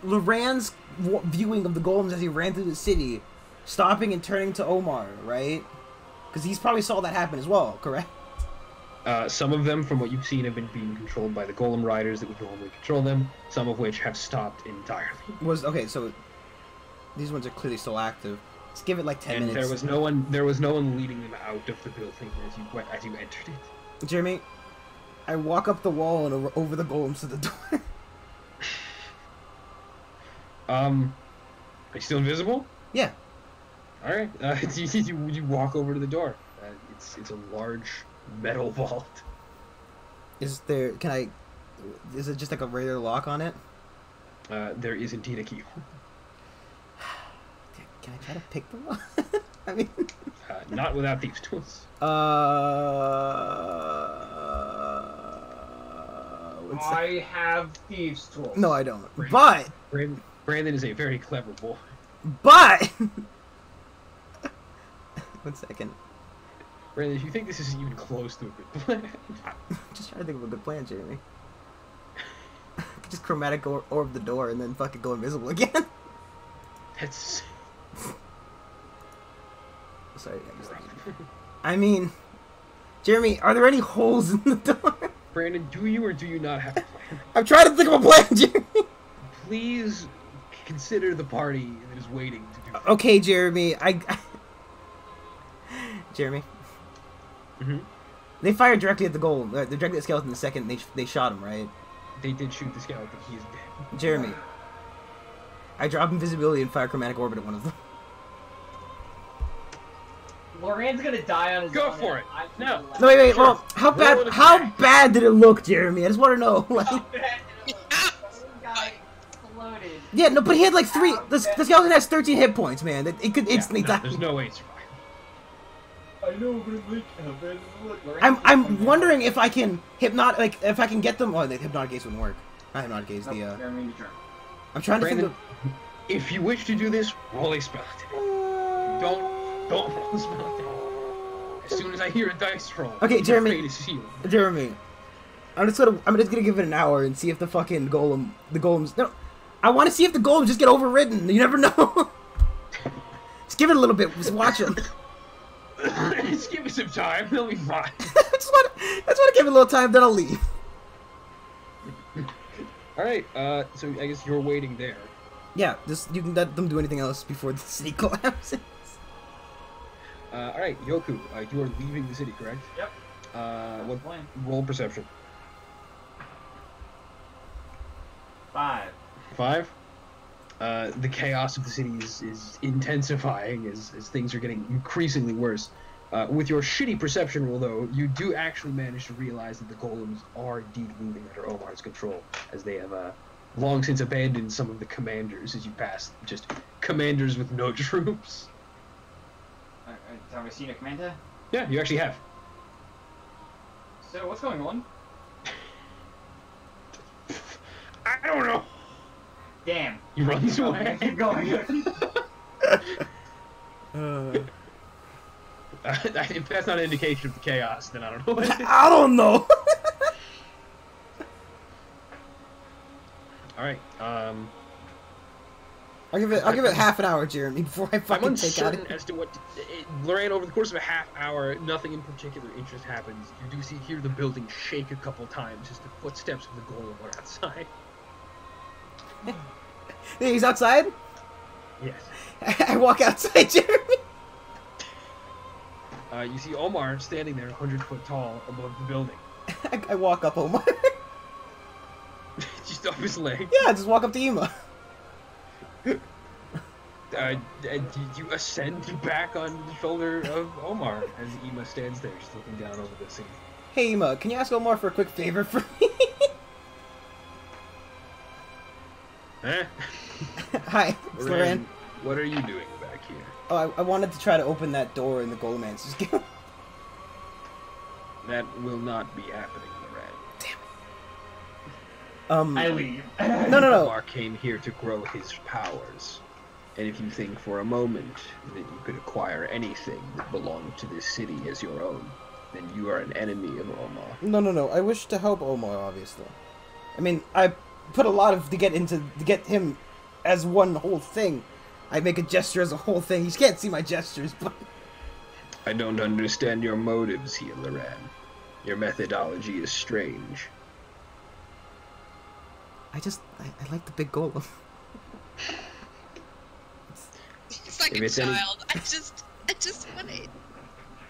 Loran's viewing of the golems as he ran through the city, stopping and turning to Omar, right? Because he's probably saw that happen as well, correct? Some of them, from what you've seen, have been being controlled by the golem riders that would normally control them, some of which have stopped entirely. Okay, so these ones are clearly still active. Let's give it like 10 And minutes. there was no one leading them out of the building as you entered it. Jeremy, I walk up the wall and over the golems to the door. Are you still invisible? Yeah. All right. You walk over to the door. It's a large metal vault. Is it just like a regular lock on it? There is indeed a key. Can I try to pick the lock? I mean... Not without these tools. I have thieves' tools. No, I don't. But... Brandon is a very clever boy. But... 1 second. Brandon, if you think this is even close to a good plan... I'm just trying to think of a good plan, Jeremy. Just chromatic orb the door and then fucking go invisible again. That's... Sorry, I mean... Jeremy, are there any holes in the door? Brandon, do you or do you not have a plan? I'm trying to think of a plan, Jeremy. Please consider the party that is waiting to do that. Okay, Jeremy, Jeremy? Mm-hmm. They fired directly at the golem. Directly at the skeleton the second they shot him, right? They did shoot the skeleton. He is dead. Jeremy. I drop invisibility and fire chromatic orbit at one of them. Loran's gonna die on his Go own. for it. No. No, wait. Sure. Well, how Roll an attack. bad did it look, Jeremy? I just want to know. Like, Guy exploded. yeah, no, but he had like 3. The skeleton has 13 hit points, man. It could Yeah, instantly no, die. there's no way to survive. I know, but it look. I'm wondering if I can if I can get them. Oh, the hypnotic gaze wouldn't work. Not hypnotic gaze. I'm trying to think Brandon, of. if you wish to do this, roll a spell attack. Don't roll a spell attack. As soon as I hear a dice roll, Okay, your Jeremy. fate is sealed. Jeremy, I'm just gonna give it an hour and see if the fucking golems. No, I want to see if the golems just get overridden. You never know. Just give it a little bit. Just watch them. Just give me some time. They'll be fine. I just want to give it a little time, then I'll leave. All right. So I guess you're waiting there. Yeah, just you can let them do anything else before the city collapses. All right, Yoku. You are leaving the city, correct? Yep. What Plan. roll perception? 5. 5. The chaos of the city is intensifying as things are getting increasingly worse. With your shitty perception roll, though, you do actually manage to realize that the golems are indeed moving under Omar's control, as they have long since abandoned some of the commanders as you pass. Just commanders with no troops. Have we seen a commander? Yeah, you actually have. So, what's going on? I don't know. Damn. He runs away. Keep going. If that's not an indication of the chaos, then I don't know what it is. I don't know. All right. I'll give it half an hour, Jeremy, before I I'm fucking take out uncertain as to what. Lorraine, over the course of a half hour, nothing in particular interest happens. You do hear the building shake a couple times as the footsteps of the golem are outside. He's outside? Yes. I walk outside, Jeremy. You see Omar standing there, 100 foot tall, above the building. I walk up Omar. Just up his leg. Yeah, just walk up to Ema. And you ascend back on the shoulder of Omar as Ema stands there, just looking down over the city. Hey, Ema, can you ask Omar for a quick favor for me? Huh? Hi, it's Loran. What are you doing back here? Oh, I wanted to try to open that door in the Golemans. Just give... That will not be happening, Loran. I leave. No. Omar came here to grow his powers. And if you think for a moment that you could acquire anything that belonged to this city as your own, then you are an enemy of Omar. No. I wish to help Omar, obviously. I mean, I put a lot of to get him as one whole thing. I make a gesture as a whole thing. You can't see my gestures, but... I don't understand your motives here, Loran. Your methodology is strange. I like the big golem. He's like If a it's any- child. I just want it.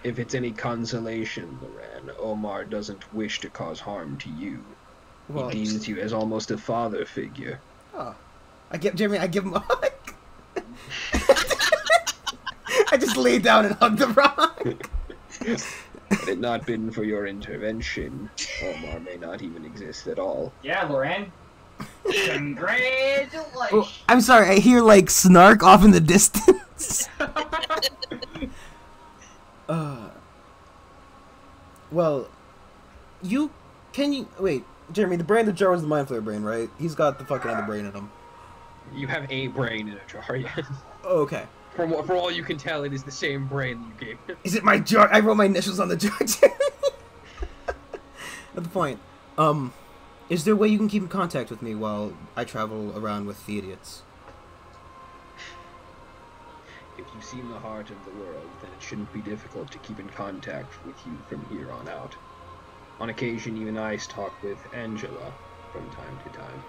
If it's any consolation, Loran, Omar doesn't wish to cause harm to you. Well, He deems you as almost a father figure. oh. I give him a hug. I just lay down and hug the rock. Had it not been for your intervention, Omar may not even exist at all. Yeah, Loran. Congratulations. Oh, I'm sorry, I hear like snark off in the distance. Well, wait, Jeremy, the brain in the jar was the mind flayer brain, right? He's got the fucking other brain in him. You have a brain in a jar, yes. Oh, okay. For all you can tell, it is the same brain that you gave him. Is it my jar? I wrote my initials on the jar, Jeremy. At the point, is there a way you can keep in contact with me while I travel around with the idiots? If you seem the heart of the world, then it shouldn't be difficult to keep in contact with you from here on out. On occasion, even I talk with Angela from time to time.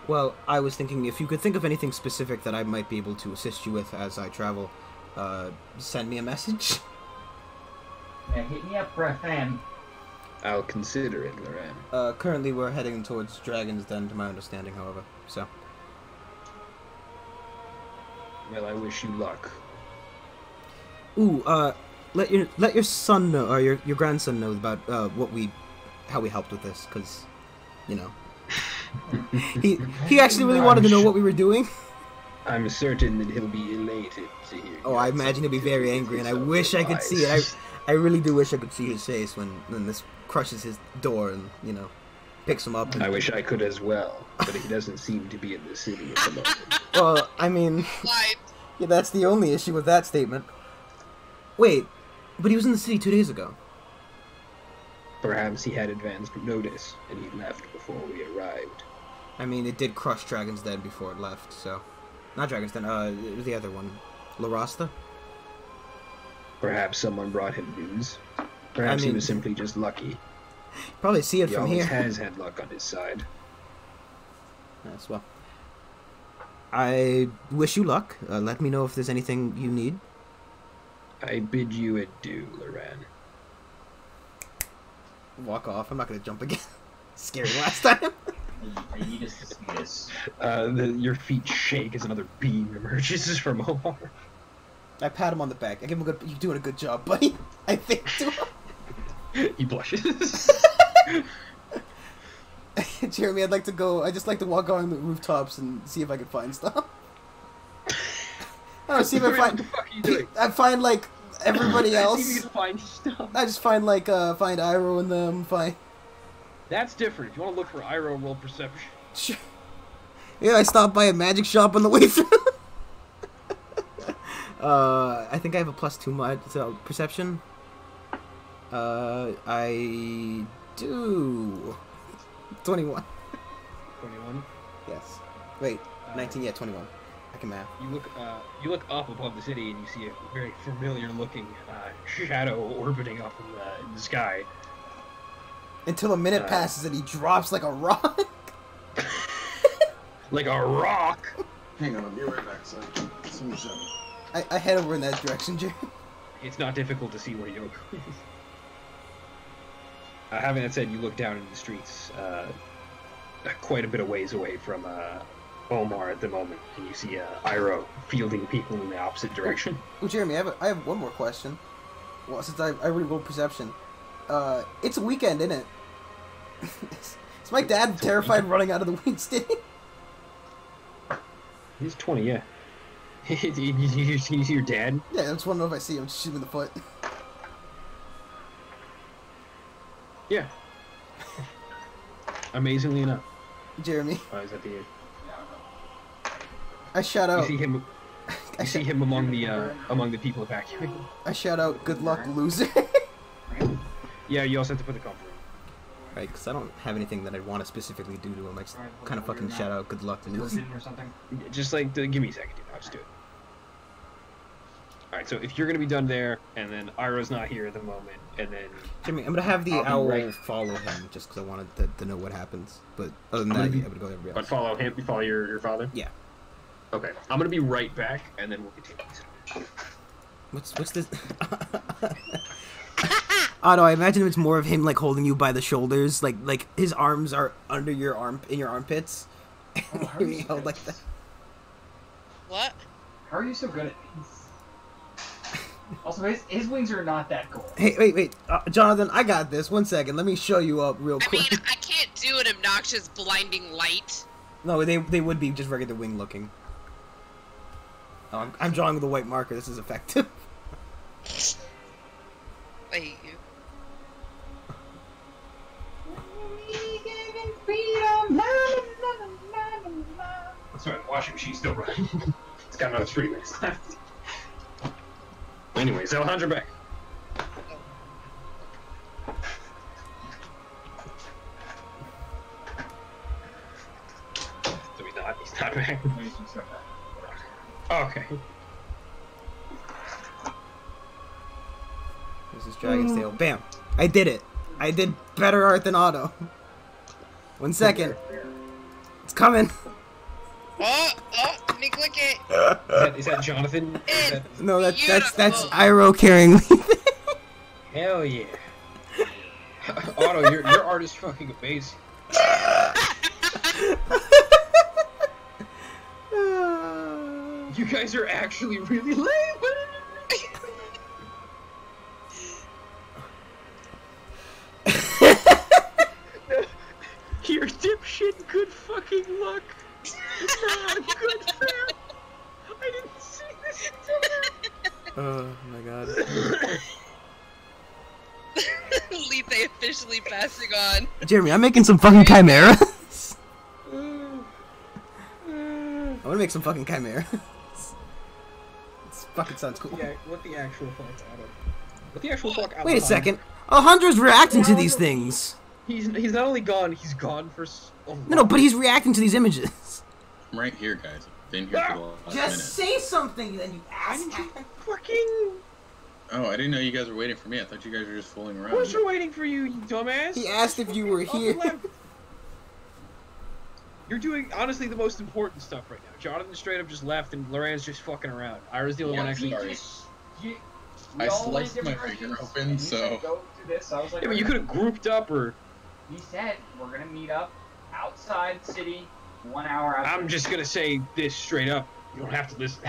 Well, I was thinking if you could think of anything specific that I might be able to assist you with as I travel, send me a message. Yeah, hit me up for a fan. I'll consider it, Loran. Currently we're heading towards Dragon's Den, to my understanding, however, so. Well, I wish you luck. Ooh, let your son know, or your grandson know about, how we helped with this, because, you know. he actually really wanted to know what we were doing. I'm certain that he'll be elated to hear. Oh, I imagine he'll be very angry, and I wish I could see it. I really do wish I could see his face when this crushes his door and, you know, picks him up. And... I wish I could as well, but he doesn't seem to be in the city at the moment. Well, I mean, Lied. yeah, that's the only issue with that statement. Wait, but he was in the city 2 days ago. Perhaps he had advanced notice, and he left before we arrived. I mean, it did crush Dragon's Den before it left, so... Not Dragon's Den, the other one. La Rasta? Perhaps someone brought him news. Perhaps I mean- he was simply just lucky. Probably see it He from always here. has had luck on his side. Yes, well. I wish you luck. Let me know if there's anything you need. I bid you adieu, Loran. Walk off. I'm not gonna jump again. Scary last time. Aedes. Your feet shake as another beam emerges from Omar. I pat him on the back. I give him a good. You're doing a good job, buddy. I think to him. He blushes. Jeremy, I'd like to go. I just like to walk on the rooftops and see if I can find stuff. I don't know, see if I What find. the fuck are you doing? I find like everybody See if else. you can find stuff. I just find like find Iroh and them. Find. That's different. If you want to look for Iroh, roll perception. Sure. Yeah, I stopped by a magic shop on the way through. I think I have a +2 so perception. I do 21. 21. Yes. Wait, 19. Yeah, 21. I can math. You look up above the city and you see a very familiar-looking shadow orbiting up in the sky. Until a minute passes and he drops like a rock. Like a rock. Hang on, I'll be right back, son. I head over in that direction, Jerry. It's not difficult to see where you're going. Having that said, you look down into the streets, quite a bit of ways away from Omar at the moment, and you see Iroh fielding people in the opposite direction. Oh, Jeremy, I have one more question. Well, since I already rolled perception, it's a weekend, isn't it? Is my dad terrified running out of the wings? He's 20, yeah. You see your dad? Yeah, I just want to know if I see him. Shoot him in the foot. Yeah. Amazingly enough. Jeremy, Oh, is that the? I shout You out. see him. You see him among the people evacuating. I shout out. Good luck, loser. Yeah, you also have to put the comfort. Right, because I don't have anything that I want to specifically do to him. I just kind of fucking shout out. Good luck, loser. Or something. Just like, give me a second, dude. I'll just do it. Alright, so if you're gonna be done there, and then Iroh's not here at the moment, and then Jimmy, I'm gonna have the I'll be owl right- follow him just because I wanted to know what happens. But other than I'm that, gonna yeah, I would go with everybody but else. follow him. You follow your father. Yeah. Okay, I'm gonna be right back, and then we'll continue. What's this? Oh no, I imagine it's more of him like holding you by the shoulders, like his arms are under your in your armpits. Oh, how are You're you so held good? like that. What? How are you so good at these? Also, his wings are not that cool. Hey, wait, Jonathan, I got this. 1 second, let me show you up real I quick. mean, I can't do an obnoxious blinding light. No, they would be just regular wing looking. Oh, I'm drawing with a white marker. This is effective. I hate you. Sorry, the washing machine's still running. It's got another 3 minutes left. Anyways, Alejandro back. So he's not back. Okay. This is Dragon's Tail. Bam! I did it. I did better art than Otto. 1 second. It's coming. Oh, let me click it. Is that Jonathan? Is that... No, that's Beautiful. Iroh carrying me. Hell yeah. Otto, your art is fucking amazing. You guys are actually really lame. Your dipshit good fucking luck. Not good fair. I didn't see this until Oh my god. Lethe officially passing on. Jeremy, I'm making some fucking chimeras. I want to make some fucking chimeras. This fucking sounds cool. Yeah, what the actual fuck, Otto? What the actual fuck? Wait a second. Alejandra's reacting to these things. He's not only gone, he's gone for a No, but he's reacting to these images. I'm right here, guys. I've been here for the last minute. Just say something, then you Why ass. didn't you fucking... Oh, I didn't know you guys were waiting for me. I thought you guys were just fooling around. Who's waiting for you, you dumbass? He asked if you were here. You're doing, honestly, the most important stuff right now. Jonathan straight up just left, and Loren's just fucking around. Ira's the only one actually... sorry. We I all went sliced different my finger directions, open, and he so- said, go to this. I was like, Yeah, but you could have grouped up, or... He said we're gonna meet up outside the city, 1 hour outside. I'm just gonna say this straight up. You don't have to listen.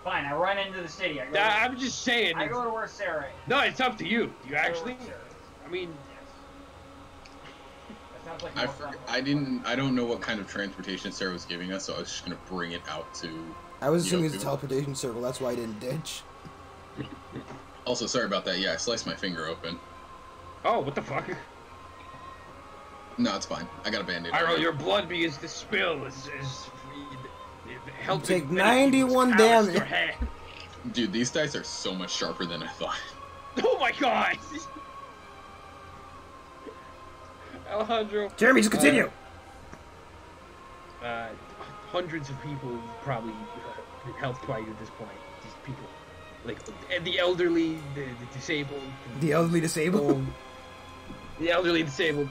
Fine. I run into the city. I'm just saying. I go to where Sarah is. No, it's up to you. You I go to actually... where Sarah is. I mean... That sounds like I more fun. I don't know what kind of transportation Sarah was giving us, so I was just gonna bring it out to. I was assuming Yo, it's a dude. teleportation circle. That's why I didn't ditch. Also, sorry about that. Yeah, I sliced my finger open. Oh, what the fuck? No, it's fine. I got a band-aid. Iro, your blood begins to spill. Is helping Take 91 Alice, damage. your hand. Dude, these dice are so much sharper than I thought. Oh my god! Alejandro. Jeremy, just continue. Hundreds of people probably helped by you at this point. These people, like the elderly, the disabled, The elderly disabled. old- the elderly disabled.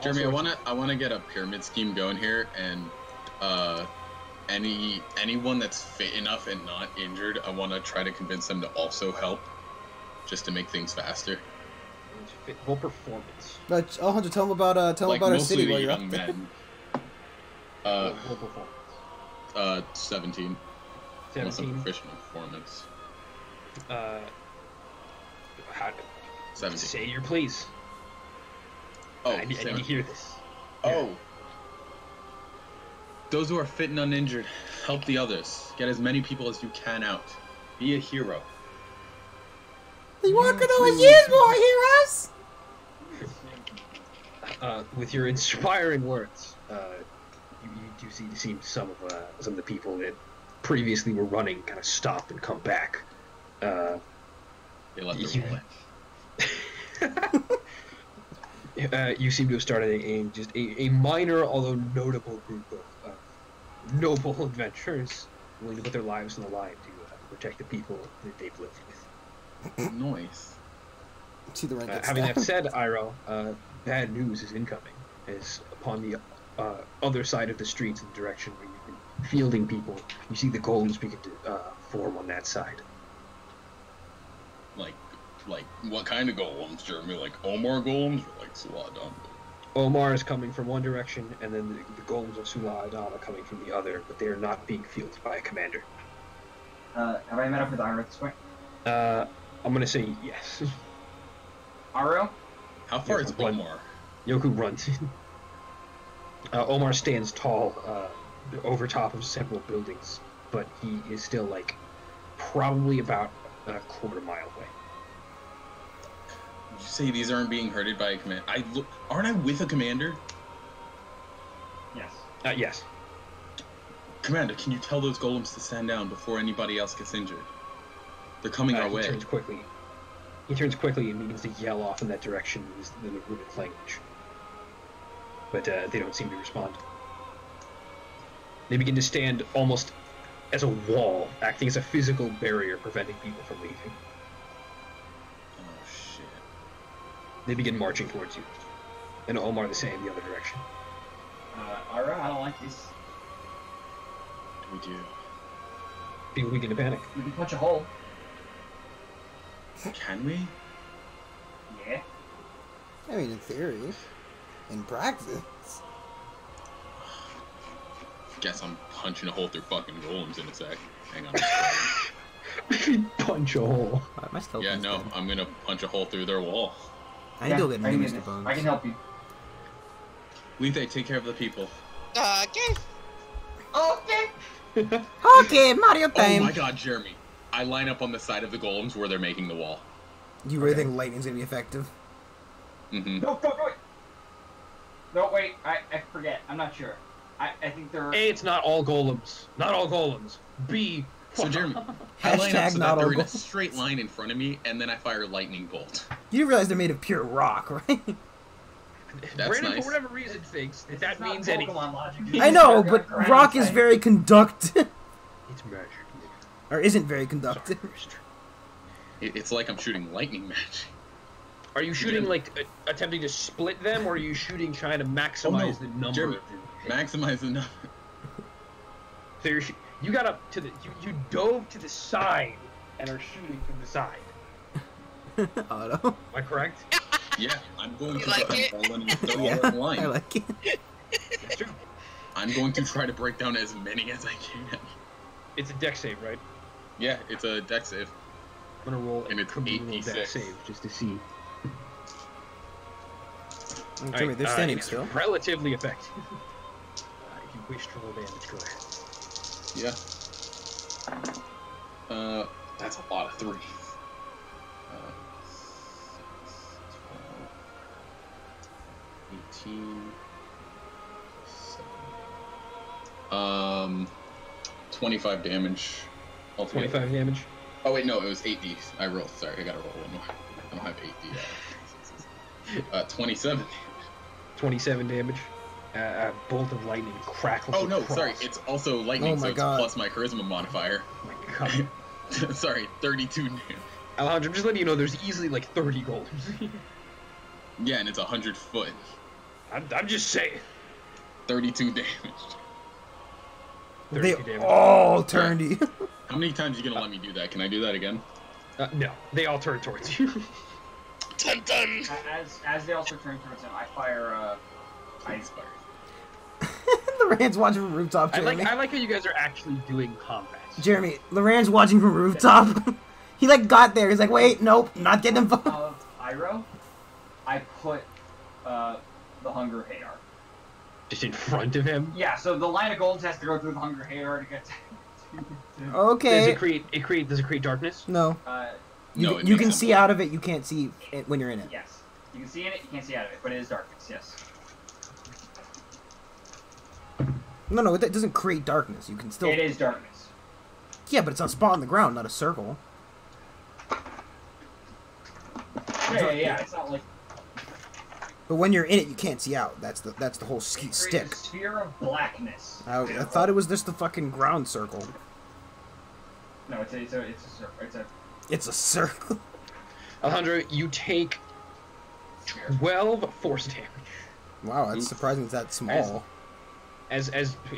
Jeremy, also- I wanna get a pyramid scheme going here, and anyone that's fit enough and not injured, I wanna try to convince them to also help, just to make things faster. Full performance. But Alejandro, tell him about Like our mostly city the while you're young up there. men. Full performance. 17. Unless I'm 17. proficient in performance. How, 17. say your please. Oh, I need to 17. hear this. Oh. Those who are fit and uninjured, help the others. Get as many people as you can out. Be a hero. You want to know what years more heroes? With your inspiring words, you do seem some of the people that previously were running kind of stop and come back. They let You- their roll You seem to have started a minor, although notable group of noble adventurers willing to put their lives on the line to protect the people that they've lived with. Noise. See the rank. Having that said, Iro, bad news is incoming. As upon the other side of the streets in the direction where you've been fielding people, you see the golems begin to form on that side. Like, what kind of golems, Jeremy? Like Omar golems or like Suladam? Omar is coming from one direction, and then the golems of Sula Adam are coming from the other, but they are not being fielded by a commander. Have I met up with Aro at this point? I'm gonna say yes. Aro? How far Yeah, is but- Omar? Yoku runs in. Omar stands tall over top of several buildings, but he is still like probably about a quarter mile away. Did you say these aren't being herded by a commander? Aren't I with a commander? Yes. Yes. Commander, can you tell those golems to stand down before anybody else gets injured? They're coming our He way. turns quickly. He turns quickly and begins to yell off in that direction in the runic language. But they don't seem to respond. They begin to stand almost as a wall, acting as a physical barrier preventing people from leaving. Oh shit. They begin marching towards you. And Omar the same, the other direction. Aro, I don't like this. What do we do? People begin to panic. We can punch a hole. Can we? Yeah. I mean, in theory, in practice. Guess I'm punching a hole through fucking golems in a sec. Hang on. Punch a hole. My skeleton's Yeah, no, dead. I'm gonna punch a hole through their wall. I need to go get I can new get Mr. this. Bones. I can help you. Lethe, take care of the people. Okay. Okay. Okay, Mario Oh time. my god, Jeremy. I line up on the side of the golems where they're making the wall. You really think lightning's gonna be effective? Mm-hmm. No, wait. No, wait. I forget. I'm not sure. I think there are... A, it's not all golems. Not all golems. B, So Jeremy, I line up Hashtag so not that all they're in a gold. straight line in front of me, and then I fire lightning bolt. You didn't realize they're made of pure rock, right? That's Brandon, nice. for whatever reason, thinks This that is not means anything. Pokemon logic. I know, They're but ground rock is type. very conductive. It's magic. Or isn't very Sorry, conductive. Mr. It's like I'm shooting lightning magic. Are you shooting Yeah. like attempting to split them, or are you shooting trying to maximize the number? Jeremy, of the hits? maximize the number. So you got up to the you dove to the side and are shooting from the side. Auto. Am I correct? Yeah, I'm going You to like go it? all in the Yeah, all in line. I like it. That's true. I'm going to try to break down as many as I can. It's a deck save, right? Yeah, it's a deck save. I'm gonna roll And a it's communal 8d6. deck save just to see. Jimmy, they're standing it's still. relatively effective. If you wish to roll damage, go ahead. Yeah. That's a lot of threes. 6, 12, 18. 25 damage. Altogether. 25 damage. Oh wait, no, it was 8d. I rolled. Sorry, I gotta roll one more. I don't have 8d. 27. 27 damage. A bolt of lightning crackles. Oh no, across. sorry. It's also lightning, Oh so my it's God. plus my charisma modifier. Oh my god. Sorry, 32 damage. Alejandro, I'm just letting you know there's easily like 30 golems. Yeah, and it's 100 foot. I'm just saying. 32 damage. They 32 damage. all turned you. How many times are you gonna let me do that? Can I do that again? No, they all turn towards you. Dun dun. As they also turn towards him, I fire ice fire. Loren's watching from rooftop, I Jeremy. like how you guys are actually doing combat. Jeremy, Loren's watching from rooftop. He like got there. He's like, wait, nope, not getting involved. Of Iroh, I put the Hunger Hadar. Just in front of him. Yeah, so the line of golds has to go through the Hunger Hadar to get to Does Okay. does it create darkness? No. No, it You makes can it see blue. out of it. You can't see it when you're in it. Yes. You can see in it, you can't see out of it, but it is darkness, yes. No, it doesn't create darkness. You can still. It is darkness. Yeah, but it's a spot on the ground, not a circle. Yeah, it's not like But when you're in it, you can't see out. That's the whole it creates stick. a sphere of blackness. I thought it was just the fucking ground circle. No, it's a circle. It's a circle. Alejandro, you take 12 force damage Wow, that's surprising it's that small. as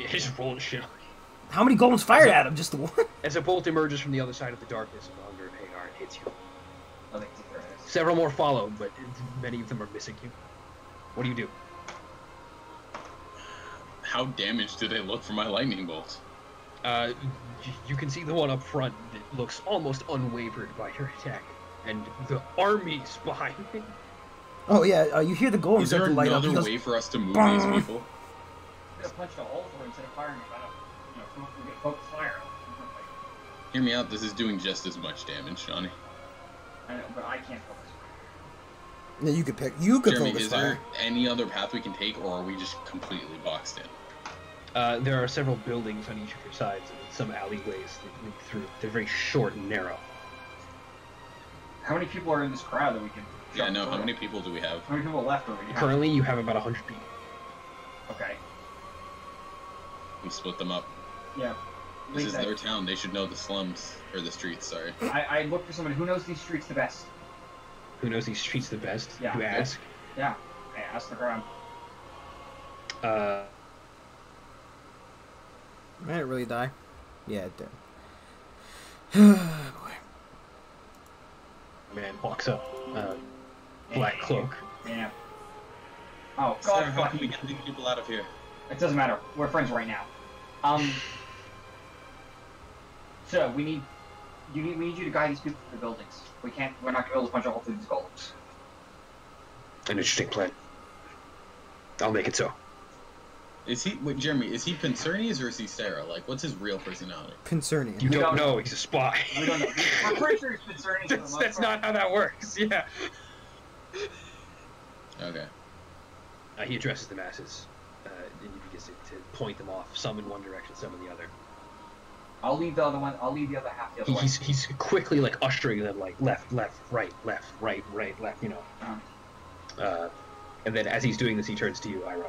just rolling shit. How many golems fired at him? Just the one? As a bolt emerges from the other side of the darkness of the Hunger of Hagar and hits you. I think it's a Several more follow, but many of them are missing you. What do you do? How damaged do they look from my lightning bolt? You can see the one up front that looks almost unwavered by your attack, and the armies behind it. Oh yeah, you hear the golems Is there start to light up. another He goes, way for us to move "Bong." these people? I'm gonna punch the hole for it instead of firing it. Come up and get focus fire. Hear me out. This is doing just as much damage, Johnny. I know, but I can't focus fire. No, you could pick. You could Jeremy, focus is fire. there any other path we can take, or are we just completely boxed in? There are several buildings on each of your sides and some alleyways that lead through. They're very short and narrow. How many people are in this crowd that we can? Yeah, jump no. How through? many people do we have? How many people left are we? Currently, you have about 100 people. Okay. We split them up. Yeah. This is Leave their town. They should know the slums or the streets. Sorry. I look for someone who knows these streets the best. Who knows these streets the best? Yeah. You ask. Yeah. I ask the crowd. Might it really die? Yeah, it did. Boy. Man walks up. Black cloak. Yeah. Oh Sir, God, how fuck can we you. get these people out of here? It doesn't matter. We're friends right now. So we need you to guide these people to the buildings. We're not gonna be able to punch a hole through these golems. An interesting plan. I'll make it so. Is he? Wait, Jeremy, is he Pincernes or is he Sarah? Like, what's his real personality? Concerning. You We don't don't know. know. He's a spy. We don't know. I'm pretty sure he's concerning for the most That's part. not how that works. Yeah. Okay. He addresses the masses, and he begins to point them off, some in one direction, some in the other. I'll leave the other one. I'll leave the other half the other way. He's quickly like ushering them like left, right, left. You know. And then as he's doing this, he turns to you, Iroh.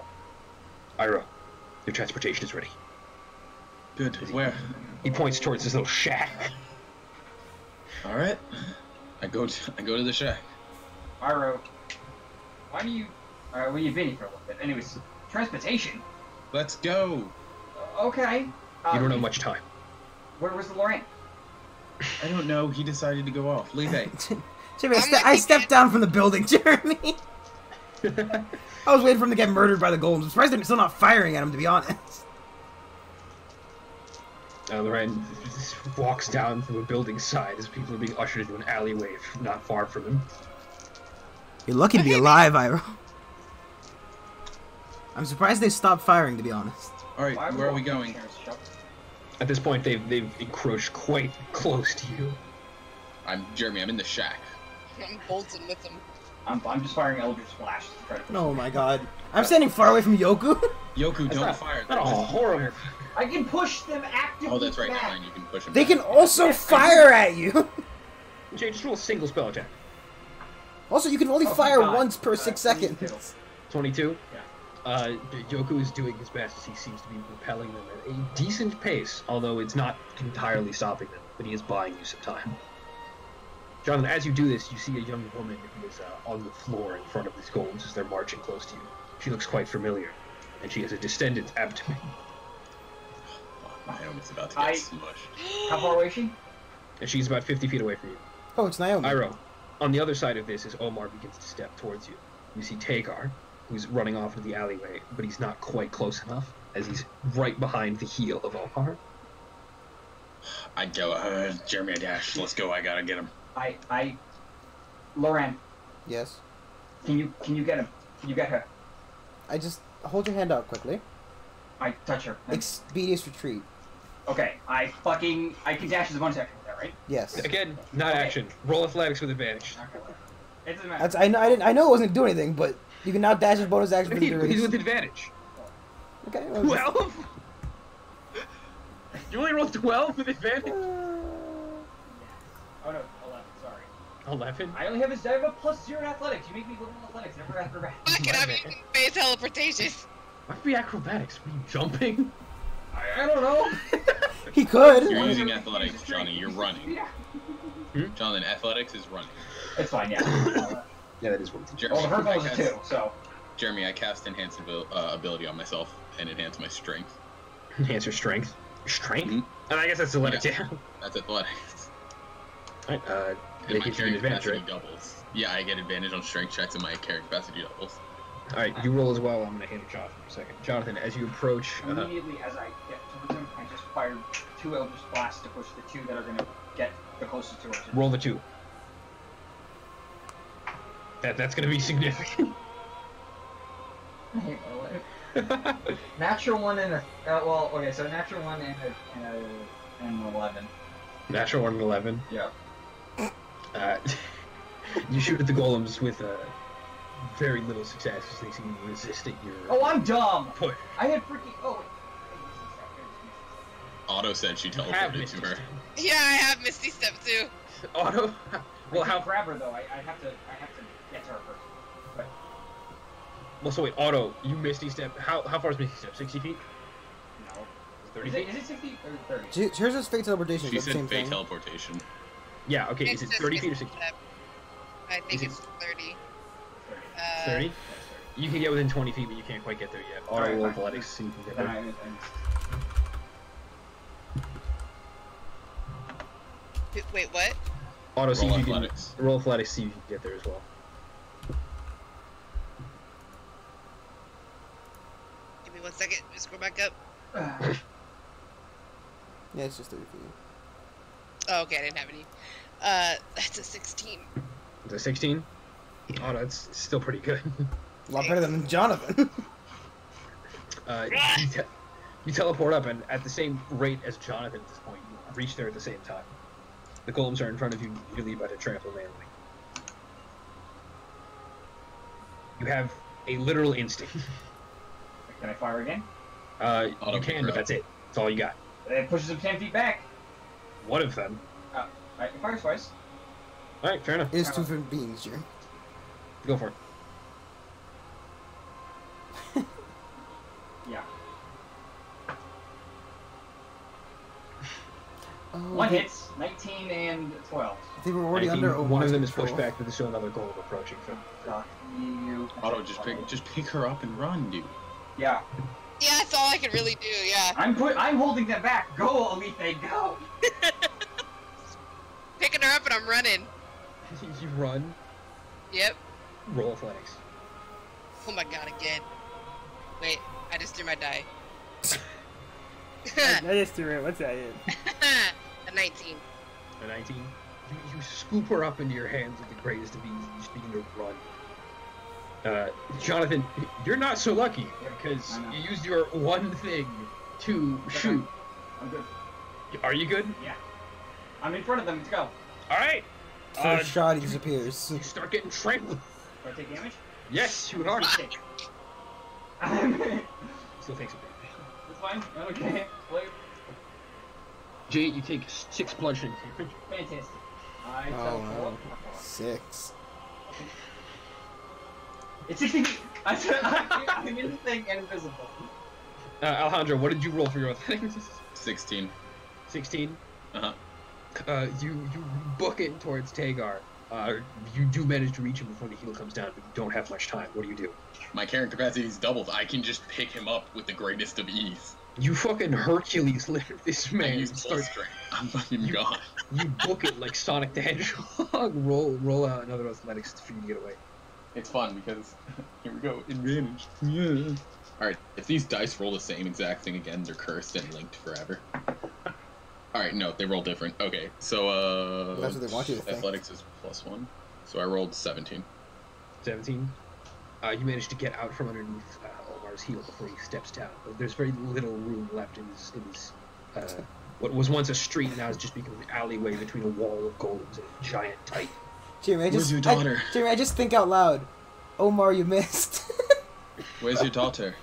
Iroh, your transportation is ready. Good. Where? He points towards this little shack. All right. I go to the shack. Iroh, why do you? Well, you've been here for a little bit. Anyways, transportation. Let's go. Okay. You don't have much time. Where was the Lorraine? I don't know. He decided to go off. Leave it. Jeremy, I stepped down from the building, Jeremy. I was waiting for him to get murdered by the golems. I'm surprised they're still not firing at him, to be honest. Lorraine walks down from the building side as people are being ushered into an alleyway not far from him. You're lucky to be alive, Iroh. I'm surprised they stopped firing, to be honest. All right, where are we going? At this point, they've encroached quite close to you. Jeremy. I'm in the shack. I'm bolting with him. I'm just firing Eldritch Splash to try to push Oh them. my god. I'm standing far away from Yoku. Yoku, don't fire. Not a horrible. I can push them actively. Oh, that's right. back. Never mind. You can push him. They back. can also fire at you. Jay, just roll a single spell attack. Also, you can only Oh, fire God. once per 6 seconds. 22. Yeah. Yoku is doing his best as he seems to be repelling them at a decent pace, although it's not entirely stopping them, but he is buying you some time. Jonathan, as you do this, you see a young woman who is on the floor in front of these golems as they're marching close to you. She looks quite familiar, and she has a distended abdomen. My helmet's about to get smushed. How far away is she? And she's about 50 feet away from you. Oh, it's Naomi. Iroh, on the other side of this, as Omar begins to step towards you, you see Tagar, who's running off into the alleyway, but he's not quite close enough, as he's right behind the heel of Omar. I go, Jeremy, I dash. Let's go. I gotta get him. Loran, Yes. can you get him? Can you get her? I just hold your hand out quickly. I touch her. Expeditious retreat. Okay, I can dash as a bonus action with that, right? Yes. Again, not action. Roll athletics with advantage. Okay. It doesn't matter. That's, I know it wasn't doing anything, but you can now dash his bonus action for the He's duration. with advantage. Okay. 12? You only rolled 12 with advantage? Oh no, 11. Sorry. 11? I only have a +0 in athletics. You make me good in athletics, never acrobatics. I can have you pay teleportation. Why be acrobatics? Are you jumping? I don't know. He could. You're using athletics, Johnny. You're running. Yeah. Jonathan, athletics is running. It's fine, yeah. Yeah, that is what it's Jeremy, Well, her I goes cast, too, so. Jeremy, I cast enhance ability on myself and enhance my strength. Enhance your strength. Strength? Mhm. And I guess that's to let it Yeah. down. That's athletics. Right, And they my give you carrying an advantage, capacity right? doubles. Yeah, I get advantage on strength checks and my carrying capacity doubles. Alright, you roll as well. I'm gonna hand it to Jonathan for a second. Jonathan, as you approach... Immediately as I get towards him, I just fire 2 Eldritch Blasts to push the 2 that are gonna get the closest to her. roll the 2. That's gonna be significant. I hate my life. Natural 1 and a. Well, okay, so natural 1 and an 11. Natural 1 and 11. Yeah. You shoot at the golems with very little success as they seem resisting your Oh, I'm dumb! push. I had freaking. Oh, wait. Otto said she You have teleported Misty to her. Step. Yeah, I have Misty Step too. Auto? Well, I how... can't grab her though. I have to get to her first. But Well, so wait, Auto, you Misty Step. How far is Misty Step? 60 feet? no. 30 Is feet? it 60 or 30? Here's his fate teleportation. She Is that the said same fey thing? teleportation. Yeah, okay, is it It's 30 just feet or Misty 60? Step. I think Is it- it's 30. 30? Yeah, You can get within 20 feet, but you can't quite get there yet. Auto Alright, roll fine. athletics, see if you can get Then there. Wait, what? Auto, see Roll if you can... athletics. Roll athletics, see if you can get there as well. Give me 1 second. Just go back up. Yeah, it's just 30 feet. Oh, okay, I didn't have any. That's a 16. Is it 16? Oh, that's still pretty good. A lot better than Jonathan. You teleport up, and at the same rate as Jonathan at this point, you reach there at the same time. The golems are in front of you, really about to trample manly. You have a literal instinct. Can I fire again? You can, but that's it. That's all you got. It pushes him 10 feet back. One of them. Alright, fire twice. All right, fair enough. It is two different beings, Jeremy. Go for it. Yeah. Oh, One hits, 19 and 12. They were already I think under one Omar's of them is control. pushed back, but there's still another goal approaching. Fuck you. Otto, just pick her up and run, dude. Yeah. Yeah, that's all I can really do, yeah. I'm holding them back. Go, Alite, go! Picking her up and I'm running. You run. Yep. Roll athletics. Oh my god, again. Wait, I just threw my die. I just threw it. What's that? A 19. A 19. You scoop her up into your hands with the greatest of ease and you just begin to run. Jonathan, you're not so lucky because I know. you used your one thing to shoot. I'm good. Are you good? Yeah. I'm in front of them. Let's go. All right. First shot, he disappears. You start getting trampled. Do I take damage? Yes, you are. It's Still takes a bit. fine. Okay. Play. Jay, you take 6 bludgeoning damage. Fantastic. I Oh, fell wow. for 6. It's 16. I'm in the thing and invisible. Alejandro, what did you roll for your athletics? 16. 16. Uh-huh. You book it towards Tagar. You do manage to reach him before the heal comes down, but you don't have much time. What do? My character capacity is doubled. I can just pick him up with the greatest of ease. You fucking Hercules lift this I man use and full start. strength. I'm fucking You- gone. You book it like Sonic the Hedgehog. roll out another athletics for you to get away. It's fun because here we go. Advantage. Yeah. Alright, if these dice roll the same exact thing again, they're cursed and linked forever. Alright, no, they roll different. Okay, so That's what they want you to think. athletics is +1. So I rolled 17. 17. You manage to get out from underneath Omar's heel before he steps down. But there's very little room left in his what was once a street now has just become an alleyway between a wall of golems and a giant titan. Jeremy, Where's your daughter? Jeremy, I just think out loud. Omar, you missed. Where's your daughter?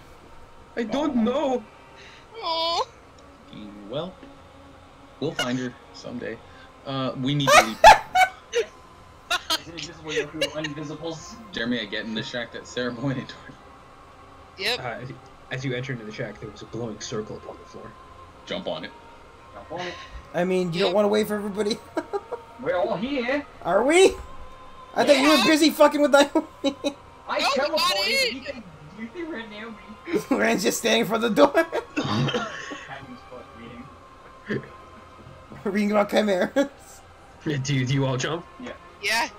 I don't know. Oh. Well, we'll find her someday. We need to leave. Is it invisible Yoku Invisibles? Jeremy, I get in the shack that Sarah pointed toward. Yep. As you enter into the shack, there was a glowing circle upon the floor. Jump on it. Jump on it. I mean, you don't want to wait for everybody. We're all here. Are we? I thought you were Yeah. busy fucking with Naomi. I No, we got teleported. it. You think we're Naomi? Rand's just standing for the door. Patton's foot reading. Reading about chimeras. Do you all jump? Yeah.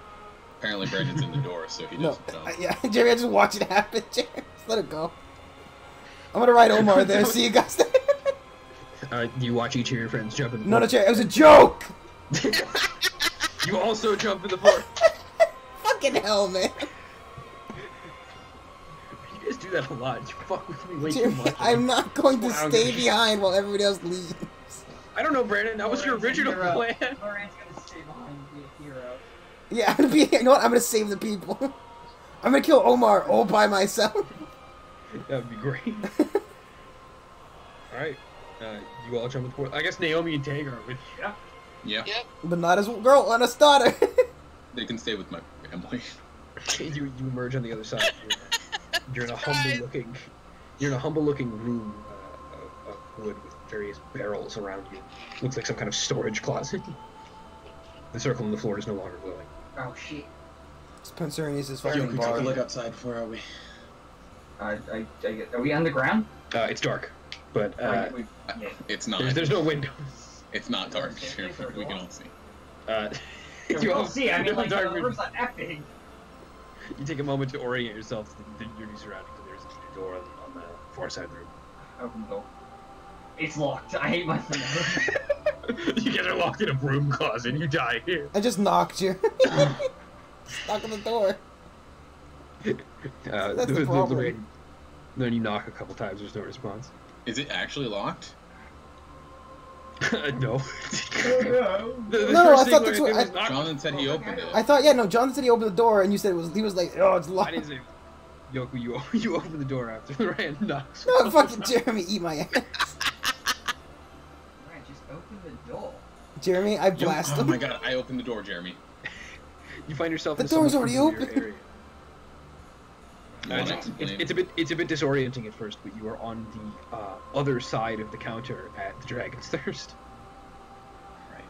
Apparently Brandon's in the door, so he No, doesn't jump. yeah, Jeremy, I just watch it happen. Jeremy, just let it go. I'm gonna ride Omar there. See you guys there. You watch each of your friends jump in the No, floor. Jeremy, it was a joke. You also jump in the floor. Fucking hell, man. You guys do that a lot. You fuck with me way too Jeremy, much. I'm not going to Wow, stay guys. behind while everybody else leaves. I don't know, Brandon. That was your original plan. Loren's gonna stay behind and be a hero. Yeah, I'm gonna be. You know what? I'm gonna save the people. I'm gonna kill Omar all by myself. That would be great. Alright. You all jump in the floor. I guess Naomi and Tag are with you. Yeah, Yep. But not as girl and a daughter. they can stay with my family. You emerge on the other side. You're in a humble looking room of wood with various barrels around you. Looks like some kind of storage closet. The circle on the floor is no longer glowing. Oh shit. Spencer and his Yo, fucking we bar. gotta look outside. Where are we? Are we underground? It's dark, but Yeah. It's not. there's no windows. It's not dark. We can all see. We You all all- see. I mean, like, dark the windows. room's not that big. You take a moment to orient yourself to your new surroundings, and there's a door on the far side of the room. Open the door. It's locked. I hate myself. You guys are locked in a broom closet. You die here. I just knocked you. Knock on the door. That's the problem. Then you knock a couple times. There's no response. Is it actually locked? No. No, I thought that's what- Jonathan said he opened it. I thought, yeah, no. John said he opened the door, and you said it was. He was like, oh, it's I locked. didn't say. Yoku, you open the door after the Rand knocks. No, fucking Jeremy, eat my ass. Jeremy, I blast Oh him. my god, I opened the door, Jeremy. You find yourself The in a somewhat door's already familiar open. area. You wanna It's, explain? it's a bit disorienting at first, but you are on the other side of the counter at the Dragon's Thirst. Right.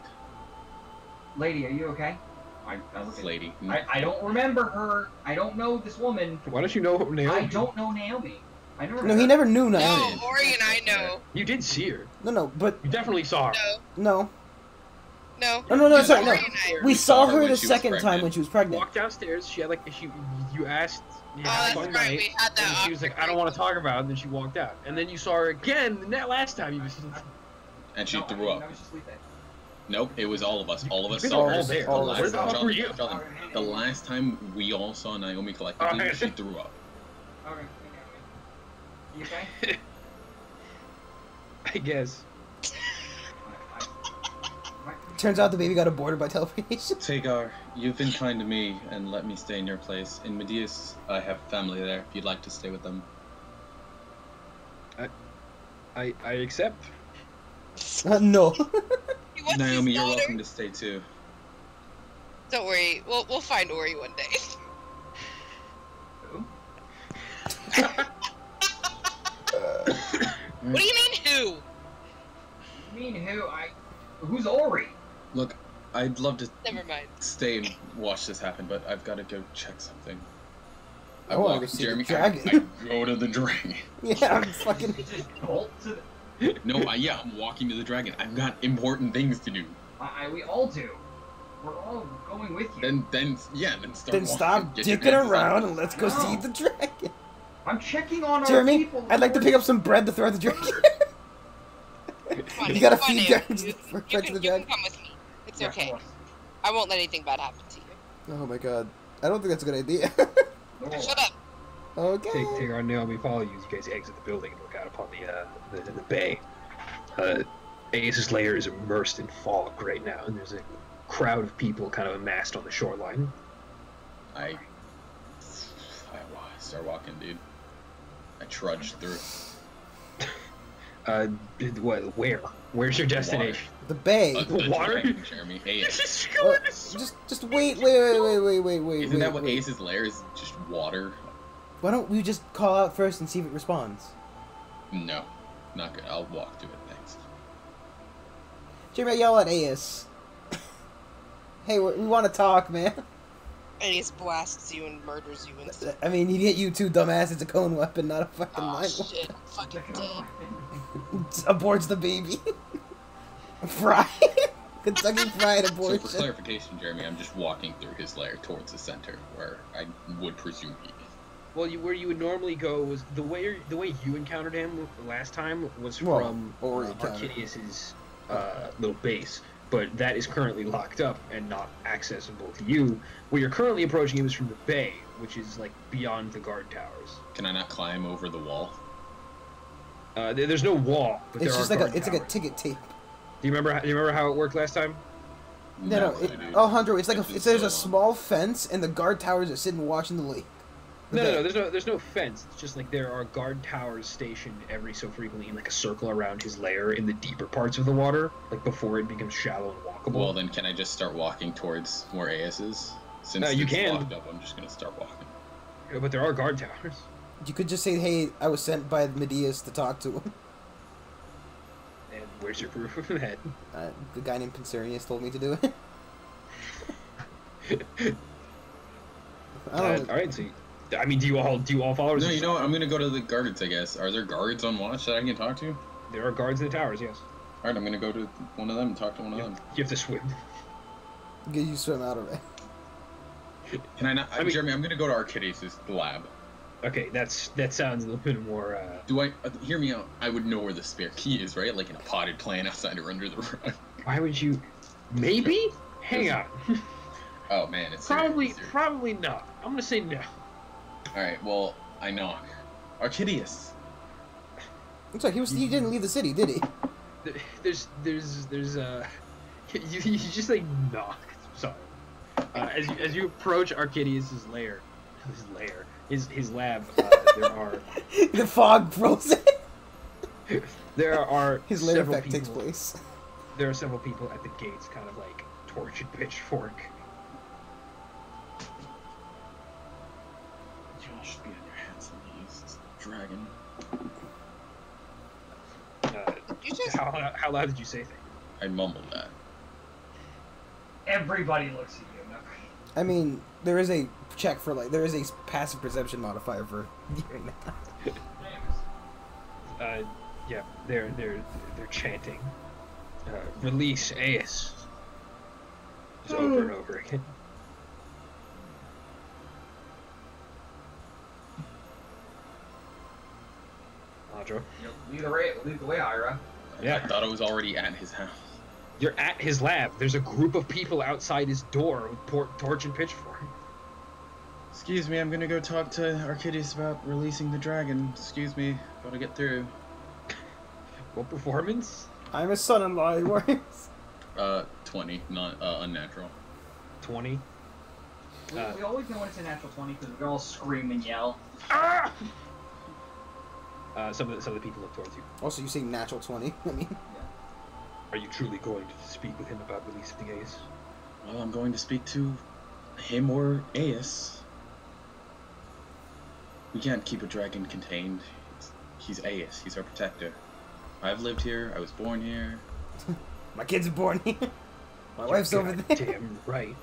Lady, are you okay? I look This at lady. I don't remember her. I don't know this woman. Why don't you know Naomi? I don't know Naomi. I never. No, he never knew No, Naomi. Ori and I know. You did see her. No, but You definitely saw her. No, no. no. No, Yeah, sorry, no. Ori and I. We saw her when the she was second time pregnant. when she was pregnant. Walked downstairs. She had like you asked. You Oh, had a that's fun right. night, We had that. and she was like, I don't want to talk about it. And then she walked out. And then you saw her again. That last time you was. And she No, threw I up. was just sleeping. Nope, it was all of us. All of us You saw guys her. all there. All The of Where us. the fuck were you? Sheldon, the last time we all saw Naomi collectively, Okay. she threw up. Okay. You okay? I guess. Turns out the baby got aborted by teleportation. Tagar, you've been kind to me and let me stay in your place. In Medius, I have family there if you'd like to stay with them. I accept. No. He wants Naomi, his you're daughter. welcome to stay too. Don't worry. We'll find Ori one day. Who? What do you mean who? You mean who? Who's Ori? Look, I'd love to Never mind. stay and watch this happen, but I've got to go check something. I wanna go see the Jeremy, dragon. I go to the dragon. Yeah, I'm fucking. It's just bolt to the. No, I'm walking to the dragon. I've got important things to do. We all do. We're all going with you. Then start Then walking. stop Get your dicking hands around up. and let's go see the dragon. I'm checking on our Jeremy, people. I'd like to pick up some bread to throw at the dragon. Come on, You gotta come on, feed Naomi. dragons You, for you, bread to can, the you can dragon. come with me. It's Yeah, of okay. course. I won't let anything bad happen to you. Oh my god. I don't think that's a good idea. No. Shut up. Okay. Take our Naomi follow you. You guys exit the building and look out upon the bay. Aes's lair is immersed in fog right now, and there's a crowd of people kind of amassed on the shoreline. I start walking, dude. I trudge through. What? Where? Where's your destination? The bay. The Water? dragon, Jeremy. Ace. Just wait. Wait. Isn't that what wait. Ace's lair is? Just water? Why don't we just call out first and see if it responds? No, not good. I'll walk to it. Thanks. Jeremy, yell at Ace. Hey, we want to talk, man. Ace blasts you and murders you instantly. I mean, he'd hit you too, dumbass. It's a cone weapon, not a fucking Oh line. shit. Fucking dead. Aborts the baby. Fried. Kentucky Fried So abortion. for clarification, Jeremy, I'm just walking through his lair towards the center, where I would presume he is. Well, where you would normally go was the way you encountered him last time was Well, from or encountered. Arcadius's little base, but that is currently locked up and not accessible to you. Where you're currently approaching him is from the bay, which is like beyond the guard towers. Can I not climb over the wall? There's no wall, but It's there just are like guard it's like a towers. ticket tape. Do you remember how it worked last time? No. clue, dude. Oh, Hunter, it's like It's been there's so a long. small fence, and the guard towers are sitting watching the lake. The No, bay. there's no fence. It's just like there are guard towers stationed every so frequently in like a circle around his lair in the deeper parts of the water, like before it becomes shallow and walkable. Well, then can I just start walking towards where AS is? Since You it's can. locked up, I'm just gonna start walking. Yeah, but there are guard towers. You could just say, "Hey, I was sent by Medius to talk to him." And where's your proof of that? The guy named Pincerius told me to do it. I don't know. All right, so I mean, do you all follow? No, you know what? I'm gonna go to the guards, I guess. Are there guards on watch that I can talk to? There are guards in the towers. Yes. Alright, I'm gonna go to one of them and talk to one of them. You have to swim. Get you swim out of it. Can I not? I mean- Jeremy, I'm gonna go to Arcadius' lab. Okay, that sounds a little bit more. Do I hear me out? I would know where the spare key is, right? Like in a potted plant outside or under the rug. Why would you? Maybe. Hang on. Oh man, it's Probably not. I'm gonna say no. All right, well, I knock. Arcadius. It's like he didn't leave the city, did he? There's you just like knock. Sorry. As you approach Arcadius's lair, his lab, there are The fog froze it. there are His lair several effect takes people place. there are several people at the gates, kind of like torch and pitchfork. You all should be on your hands and knees. It's a dragon. You just How loud did you say things? I mumbled that. Everybody looks at you. No. I mean, there is a check for like there is a passive perception modifier for hearing that. Yeah, they're chanting. Release Ace. Just over and over again. Audra. Lead the way, Ira. Yeah. I thought I was already at his house. You're at his lab. There's a group of people outside his door with torch and pitchfork. Excuse me, I'm gonna go talk to Arcadius about releasing the dragon. Excuse me, gotta get through. What performance? I'm his son-in-law. He works. 20, not unnatural. 20. We always know when it's a natural 20 because we all scream and yell. Ah! Some of the people look towards you. Also, you say natural 20. I mean, Are you truly going to speak with him about releasing the Ace? Well, I'm going to speak to him or Aeus. We can't keep a dragon contained. He's Aeus. He's our protector. I've lived here. I was born here. my kids are born here. My wife's over there. Damn right.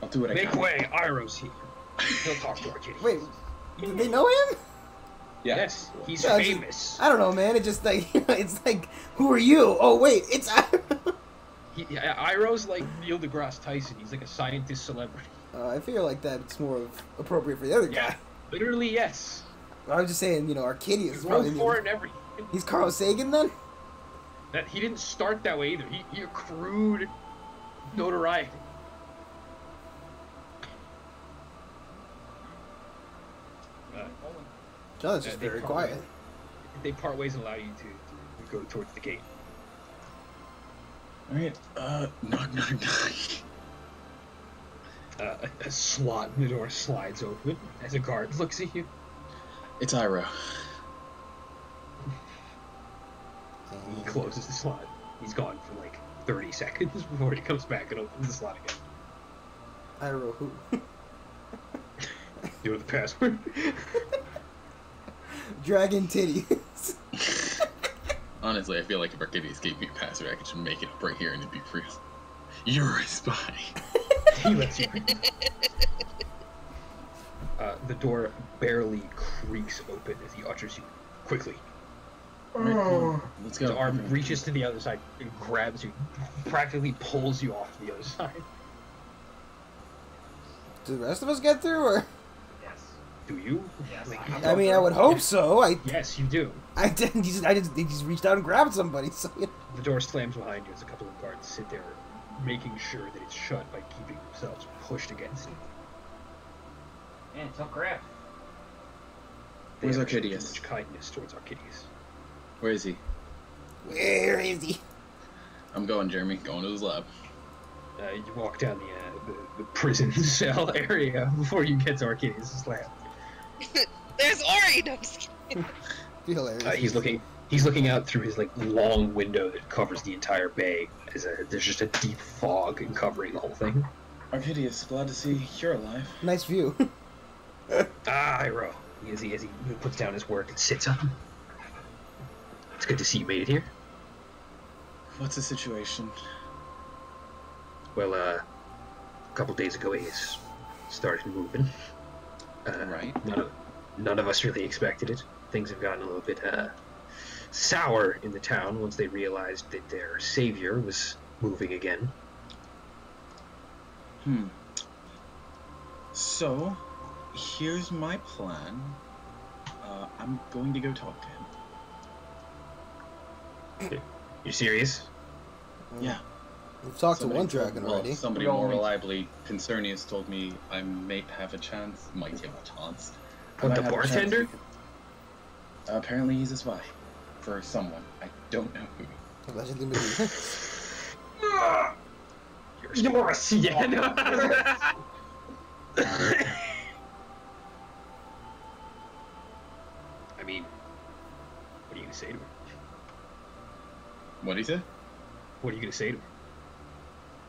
I'll do what I Make can. way, Iroh's here. He'll talk to our kitty. Wait, do they know him? Yeah. Yes, he's Yeah, famous. I don't know, man. It's just like it's like, who are you? Oh wait, it's Iroh's like Neil deGrasse Tyson. He's like a scientist celebrity. I feel like that's more appropriate for the other guy. Yeah, literally yes. I was just saying, Arcadius is He's probably wrote for it and everything. He's Carl Sagan then? That he didn't start that way either. He accrued notoriety. John's just they very part quiet. ways- They part ways and allow you to go towards the gate. Alright, knock, knock, knock. A slot in the door slides open as a guard looks at you. It's Iroh. He closes the slot. He's gone for like 30 seconds before he comes back and opens the slot again. I wrote who? You know the password? Dragon titties. Honestly, I feel like if Arcadius gave me a password, I could just make it up right here and it'd be free. You're a spy. He lets you read. The door barely creaks open as he ushers you quickly. Let's go. His arm reaches to the other side and grabs you, practically pulls you off to the other side. Do the rest of us get through, or? Yes. Do you? Yes, Like, I mean, I would hope so. Yes, you do. I didn't. They just reached out and grabbed somebody. So The door slams behind you as a couple of guards sit there, making sure that it's shut by keeping themselves pushed against it. Man, tough crap. They Where's have too Arcadius? much kindness towards Arcadius. Where is he? where is he? I'm going, Jeremy. Going to his lab. You walk down the prison cell area before you get to Arcadius' lab. There's Ori. No, I'm just kidding. Be hilarious. He's looking out through his like long window that covers the entire bay. There's just a deep fog covering the whole thing. Arcadius, glad to see you're alive. Nice view. Iroh. As he puts down his work and sits up. It's good to see you made it here. What's the situation? Well, a couple days ago, Ace started moving. Right. None of us really expected it. Things have gotten a little bit sour in the town once they realized that their savior was moving again. So, here's my plan. I'm going to go talk to him. You serious? Yeah. We've talked to Somebody one told- dragon well, already. Somebody We all more meet. reliably, Concernius, told me I might have a chance. Might have a chance. I What, might the have a chance. bartender? Apparently he's a spy. For someone. I don't know who. Allegedly Medina. You're a Sienna! I mean, what are you gonna say to her? What'd he say? What are you gonna say to him?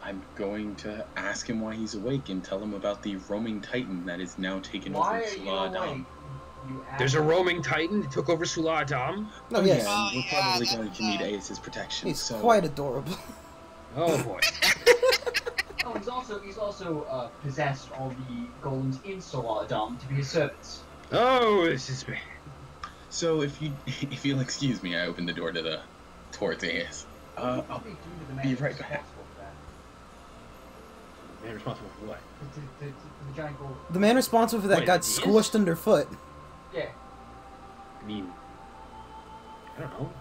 I'm going to ask him why he's awake and tell him about the roaming titan that is now taken Why over are you Suladam. awake? You There's a asshole. roaming titan that took over Suladam. No, yes. Oh, we're yeah, probably that's going to need Aes's protection. He's so quite adorable. Oh boy. Oh, he's also possessed all the golems in Solardom to be his servants. Oh, this is bad. So if you'll excuse me, I open the door towards Aes. I'll Probably due to the man be right back. responsible for that. Man responsible for what? The giant golem. The man responsible for that Wait, got he is? squished underfoot. Yeah. I mean, I don't know.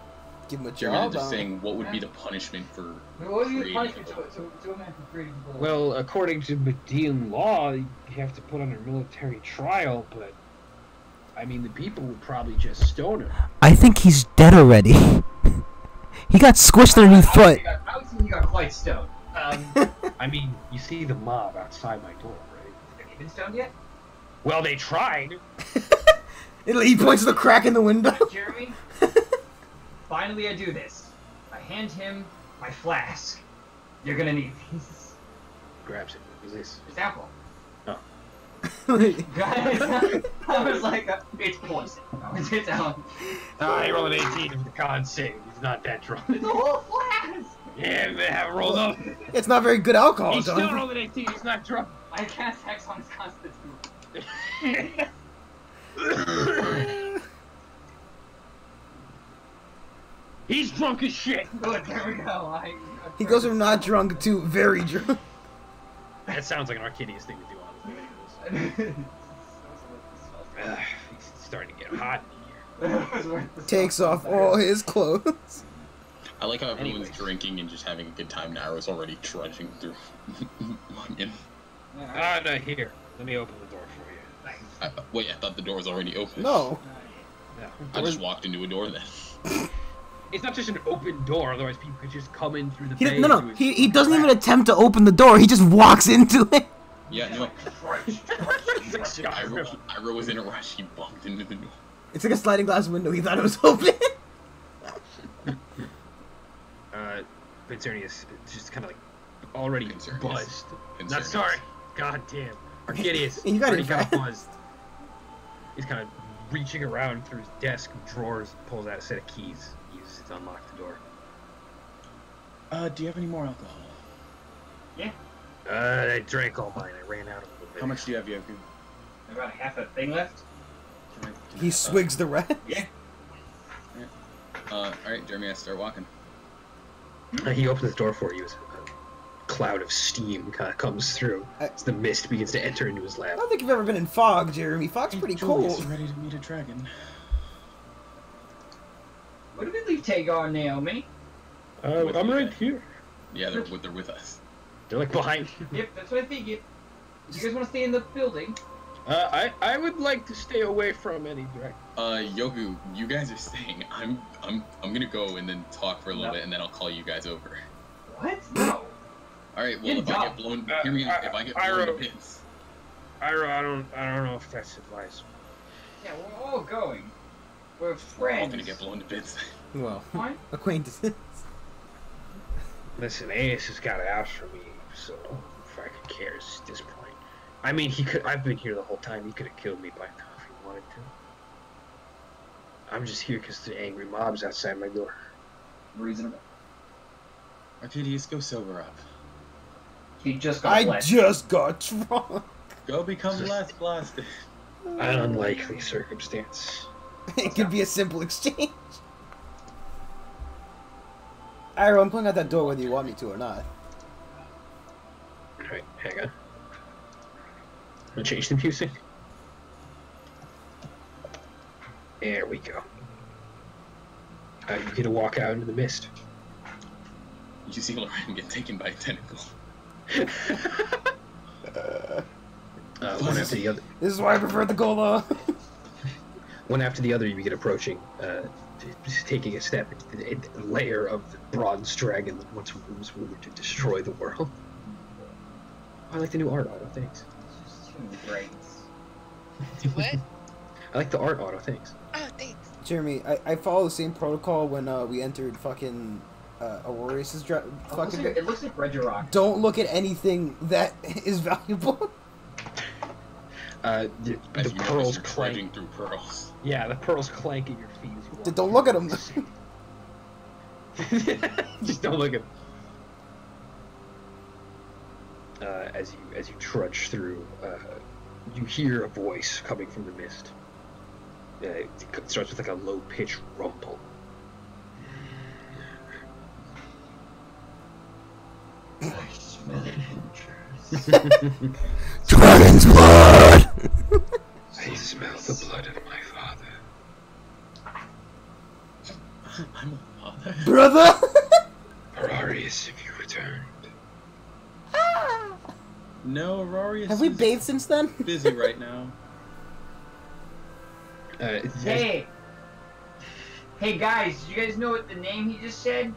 Give him a Jeremy, I'm job. just saying, what would be the punishment for What would be the creating punishment a golem? to a man for creating the golem? Well, according to Median law, you have to put under military trial, but I mean, the people would probably just stone him. I think he's dead already. He got squished underneath foot. I would say he got quite stoned. I mean, you see the mob outside my door, right? Have you been stoned yet? Well, they tried. He points to the crack in the window. Jeremy? Finally, I do this. I hand him my flask. You're gonna need these. Grabs it. What is this? It's alcohol. He I was like, it's poison. It's out. Ah, he rolled an 18 with the con save. He's not that drunk. It's a whole flask! Yeah, they have it rolled up. It's not very good alcohol, He's still Jonathan. rolled an 18. He's not drunk. I cast Hex on his constitution. He's drunk as shit. Good, there we go. He goes from not drunk to very drunk. That sounds like an Arcadius thing to do, honestly. It's starting to get hot in here. Takes off all his clothes. I like how everyone's Anyways. drinking and just having a good time. Naro's already trudging through London. Ah, no, here. Let me open the door for you. Wait, I thought the door was already open. No. No. I just walked into a door then. It's not just an open door, otherwise people could just come in through the He, bay. no, no. through his- He doesn't even attempt to open the door. He just walks into it. Yeah, no. It's like Skyrim. Ira was in a rush. He bumped into the door. It's like a sliding glass window. He thought it was open. Vincernius is just kind of like already Vincernius. buzzed. Vincernius. Not sorry. God damn. Arcadius You got already it, got Brad. buzzed. He's kind of reaching around through his desk drawers, pulls out a set of keys, uses it to unlock the door. Do you have any more alcohol? I drank all mine. I ran out of a little bit. How much do you have, Yoku? About half a thing left. He swigs the rest. Alright, Jeremy, I start walking. He opens the door for you as a cloud of steam kind of comes through. As the mist begins to enter into his I lab. don't think you've ever been in fog, Jeremy. Fog's pretty Julius, cold. ready to meet a dragon. Where did we leave Tagar and Naomi? I'm right here. Yeah, they're with us. They're like behind you. Yep, that's what I figured. You guys want to stay in the building? I would like to stay away from any direct. Yoku, you guys are staying. I'm gonna go and then talk for a little No. bit, and then I'll call you guys over. What? No. All right. Well, Good if I job. get blown, hear me out. If I get blown to bits, Ira, I don't know if that's advice. Yeah, we're all going. We're we're friends. all gonna get blown to bits. Well, Fine. acquaintances. Listen, Ace has got to ask for me, so if I could care at this point. I mean, he could. I've been here the whole time. He could have killed me by now if he wanted to. I'm just here because the angry mob's outside my door. Reasonable. Arcadius, go sober up. He just got I blessed. just got drunk. Go become less blasted. An unlikely circumstance. It could be a simple exchange. Ira, I'm pulling out that door whether you want me to or not. Alright, hang on. I'm gonna change the music. There we go. You get to walk out into the mist. You see Lorraine get taken by a tentacle. One after the other. This is why I prefer the Gola. One after the other, you begin approaching, just taking a step into the lair of the bronze dragon that once was rumored to destroy the world. I like the new art auto, thanks. It's just too great. Do what? I like the art auto, thanks. Oh, thanks. Jeremy, I follow the same protocol when we entered fucking Aurorius is fucking. It looks like Regirock. Don't look at anything that is valuable. The As you pearls notice, you're clank. trudging through pearls. Yeah, the pearls clank at your feet. As you walk Don't look at 'em. Just don't look at them. As you trudge through, you hear a voice coming from the mist. It starts with like a low pitched rumble. Dragon's blood. I smell the blood of my father. I'm a father. Brother. Ararius, if you returned. No, Aurorius Have we is bathed since then? busy right now. Hey! Hey guys, did you guys know what the name he just said?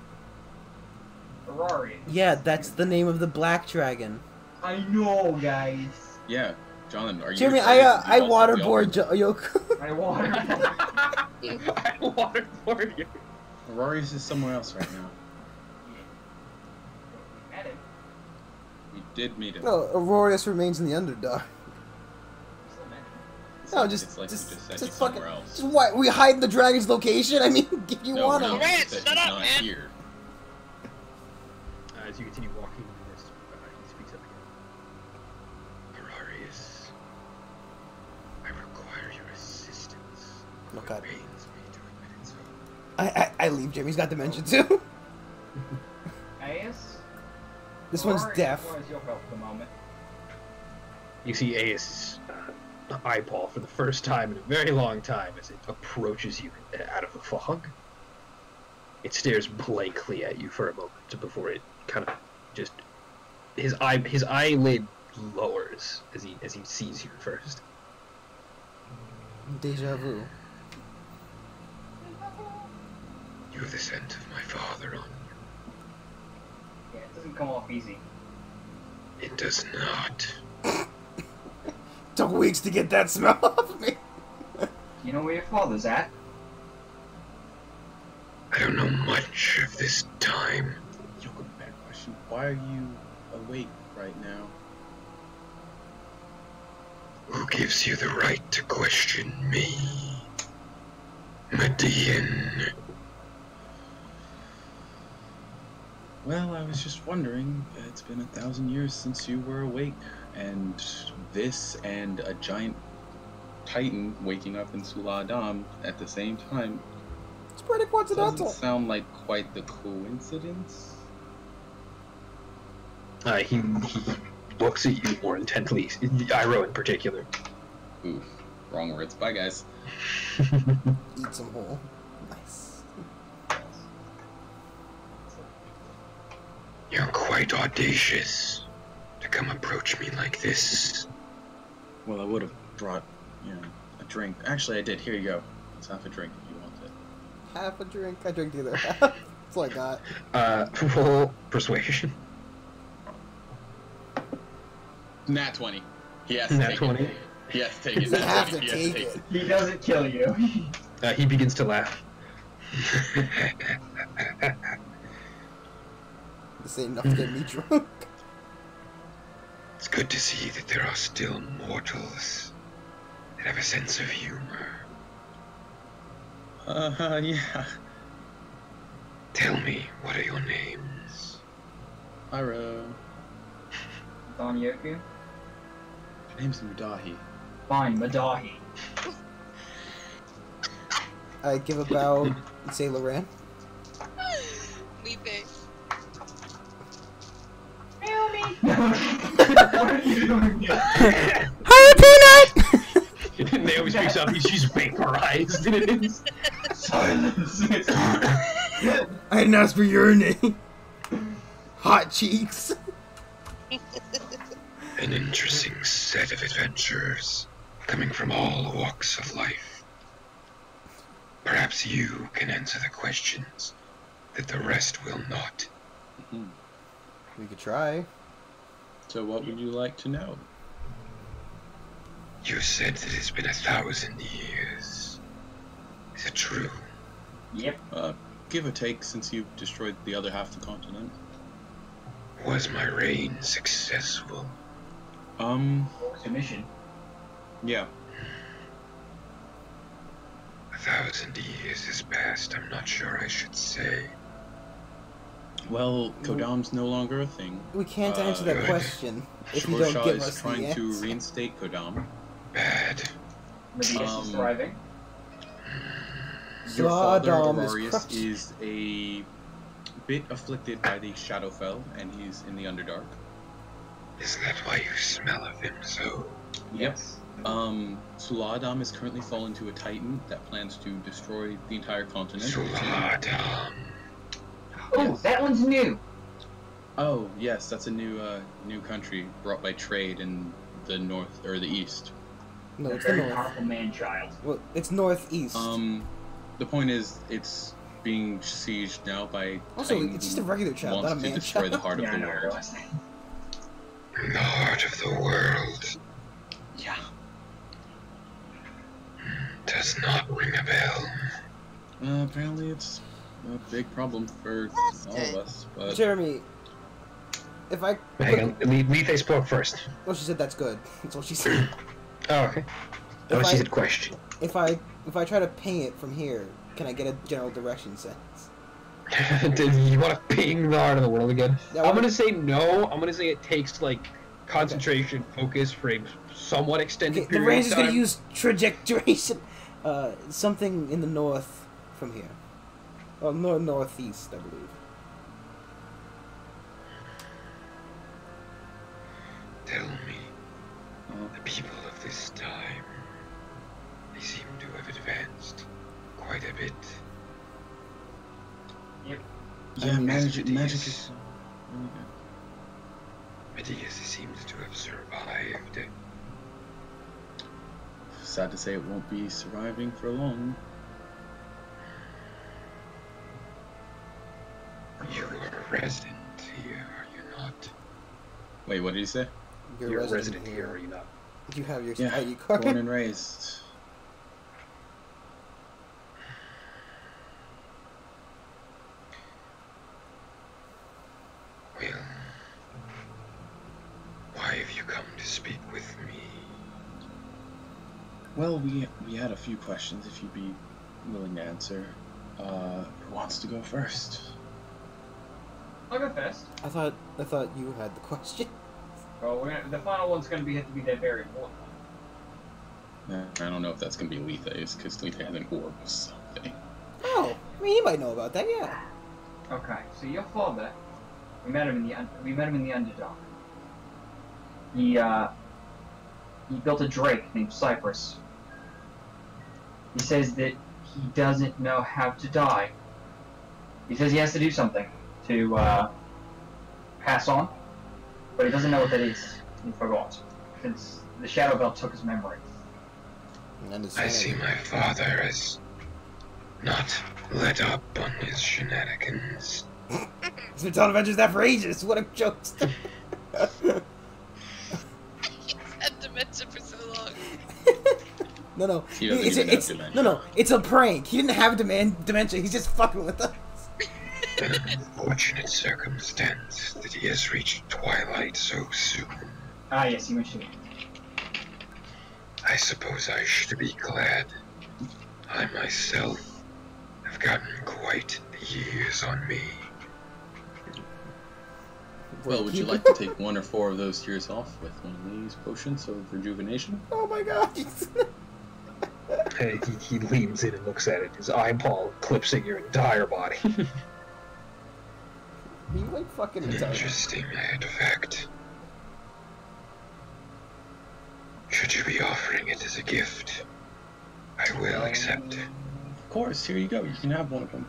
Aurorius. Yeah, that's the name of the black dragon. I know, guys. Yeah, Jonathan, are you? Jeremy, excited to I do all the waterboard Yoku. I water. I waterboard you. Aurorius is somewhere else right now. Met him. We did meet him. No, Aurorius remains in the Underdark. Still met him. It's No, like- just, it's like just, you just said just he's fucking, somewhere else. just what? We hide the dragon's location? I mean, if you No, want no, to. he Alright, said shut he's up, not man. here. As you continue walking in this, he speaks up again. Ararius, I require your assistance. Oh, God. It pains me to admit it so. I leave. Jimmy's got dementia too. Aeus? This one's Aurorius deaf. requires your help at the moment. You see Aeus' eyeball for the first time in a very long time as it approaches you out of the fog. It stares blankly at you for a moment before it kind of just his eyelid lowers as he sees you first. Deja vu. You have the scent of my father on you. Yeah, it doesn't come off easy. It does not. Took weeks to get that smell off of me. You know where your father's at? I don't know much of this time. Yoko, bad question. Why are you awake right now? Who gives you the right to question me? Median. Well, I was just wondering. It's been 1,000 years since you were awake, and this and a giant titan waking up in Sula Adam at the same time It's pretty coincidental. doesn't sound like quite the coincidence. He looks at you more intently, Iroh in particular. Oof, wrong words. Bye, guys. Eat some whole. Nice. You're quite audacious to come approach me like this. Well, I would have brought, a drink. Actually, I did. Here you go. It's half a drink if you want it. Half a drink. I drink either half. That's all I got. Roll persuasion. Nat 20. He has to Nat take 20. it. He has to take it. He Nat has 20. to He has take it. He doesn't kill you. He begins to laugh. This ain't enough to get me drunk. It's good to see that there are still mortals that have a sense of humor. Yeah. Tell me, what are your names? Pyro. Don Yoku? My name's Mudahi. Fine, Madahi. I give a bow and say Loran. Weeping. What are you doing here? Hi, Peanut! Naomi speaks up, she's vaporized. Silence. I didn't ask for your name. Hot cheeks. An interesting set of adventurers, coming from all walks of life. Perhaps you can answer the questions that the rest will not. We could try. So what would you like to know? You said that it's been 1,000 years. Is it true? Yep. give or take, since you've destroyed the other half of the continent. Was my reign successful? What was your mission? Yeah. 1,000 years has passed. I'm not sure I should say. Well, Kodam's no longer a thing. We can't answer that good. question if you Shah don't give is us the trying to answer. reinstate Kodam. Bad. Medius is thriving. Your father, Sladom is Aurarius, crushed. is a bit afflicted by the Shadowfell, and he's in the Underdark. Is that why you smell of him so? Yes. Suladam is currently fallen to a Titan that plans to destroy the entire continent. Suladam. Oh, that one's new. Oh, yes, that's a new country brought by trade in the north or the east. No, A it's the very north. powerful man-child. Well, it's northeast. The point is, it's being sieged now by Also, Titan it's who just a regular child, wants not a to man destroy child. the heart Yeah, I of know, the I world. realized that. In the heart of the world. Yeah. Does not ring a bell. Apparently, it's a big problem for all of us. But Jeremy, if I... Hang on, Lethe spoke first. Well, she said that's good. That's all she said. Oh, okay. If That was I- just a question. If I try to ping it from here, can I get a general direction sense? Do you want to ping the heart of the world again? Yeah, I'm what- gonna say no. I'm gonna say it takes like concentration, focus for a somewhat extended Okay, the period range of is gonna time. use trajectory. Something in the north from here. Well, northeast, I believe. Tell me, the people of this time, they seem to have advanced quite a bit. yeah, magic Medius. is. Medius seems to have survived. Sad to say, it won't be surviving for long. You are a resident here, are you not? Wait, what did you say? You're a resident here, are you not? You have your Yeah, ID card. born and raised. Well, why have you come to speak with me? Well, we had a few questions. If you'd be willing to answer, who wants to go first? I'll go first. I thought you had the question. Well, the final one's gonna have to be that very important one. I don't know if that's gonna be Lethe's, because Lethe has an orb or something. Oh, I mean, he might know about that. Yeah. Okay, so your father, we met him in the Underdark. He built a drake named Cypress. He says that he doesn't know how to die. He says he has to do something to pass on, but he doesn't know what that is. He forgot, since the Shadow Belt took his memory. I see my father as not let up on his shenanigans. He's been telling Avengers that for ages. What a jokester. Had dementia for so long. No. He doesn't even have dementia. No. It's a prank. He didn't have dementia. He's just fucking with us. An unfortunate circumstance that he has reached twilight so soon. Ah, yes, he mentioned it. I suppose I should be glad. I myself have gotten quite the years on me. Well, would you like to take 1 or 4 of those years off with one of these potions of rejuvenation? Oh my god. He leans in and looks at it. His eyeball eclipsing your entire body. You like fucking retarded. Interesting artifact. Should you be offering it as a gift, I will accept. Of course, here you go. You can have one of them.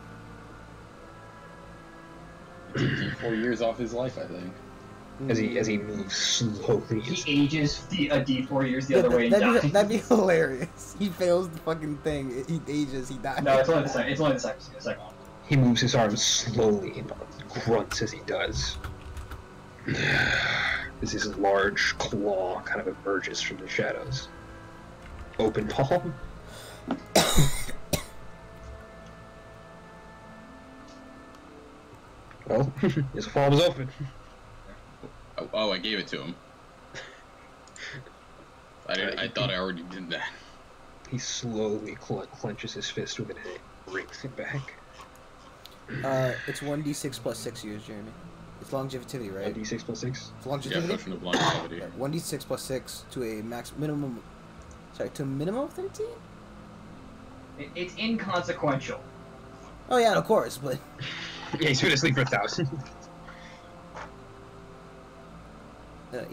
It's 4 years off his life, I think. as he moves slowly. He ages a D4 years the other way and dies. That'd be hilarious. He fails the fucking thing. He ages. He dies. No, it's only the second. It's only the second one. He moves his arms slowly and grunts as he does. As his large claw kind of emerges from the shadows. Open palm. Well, his fall was open. Oh, I gave it to him. I thought I already did that. He slowly clenches his fist with it and brings it back. It's 1d6 plus 6 years, Jeremy. It's longevity, right? 1d6 plus 6? It's Yeah, longevity? potion of longevity. Yeah, 1d6 plus 6 to a minimum of 13? It's inconsequential. Oh yeah, of course, but Yeah, he's been asleep for 1,000.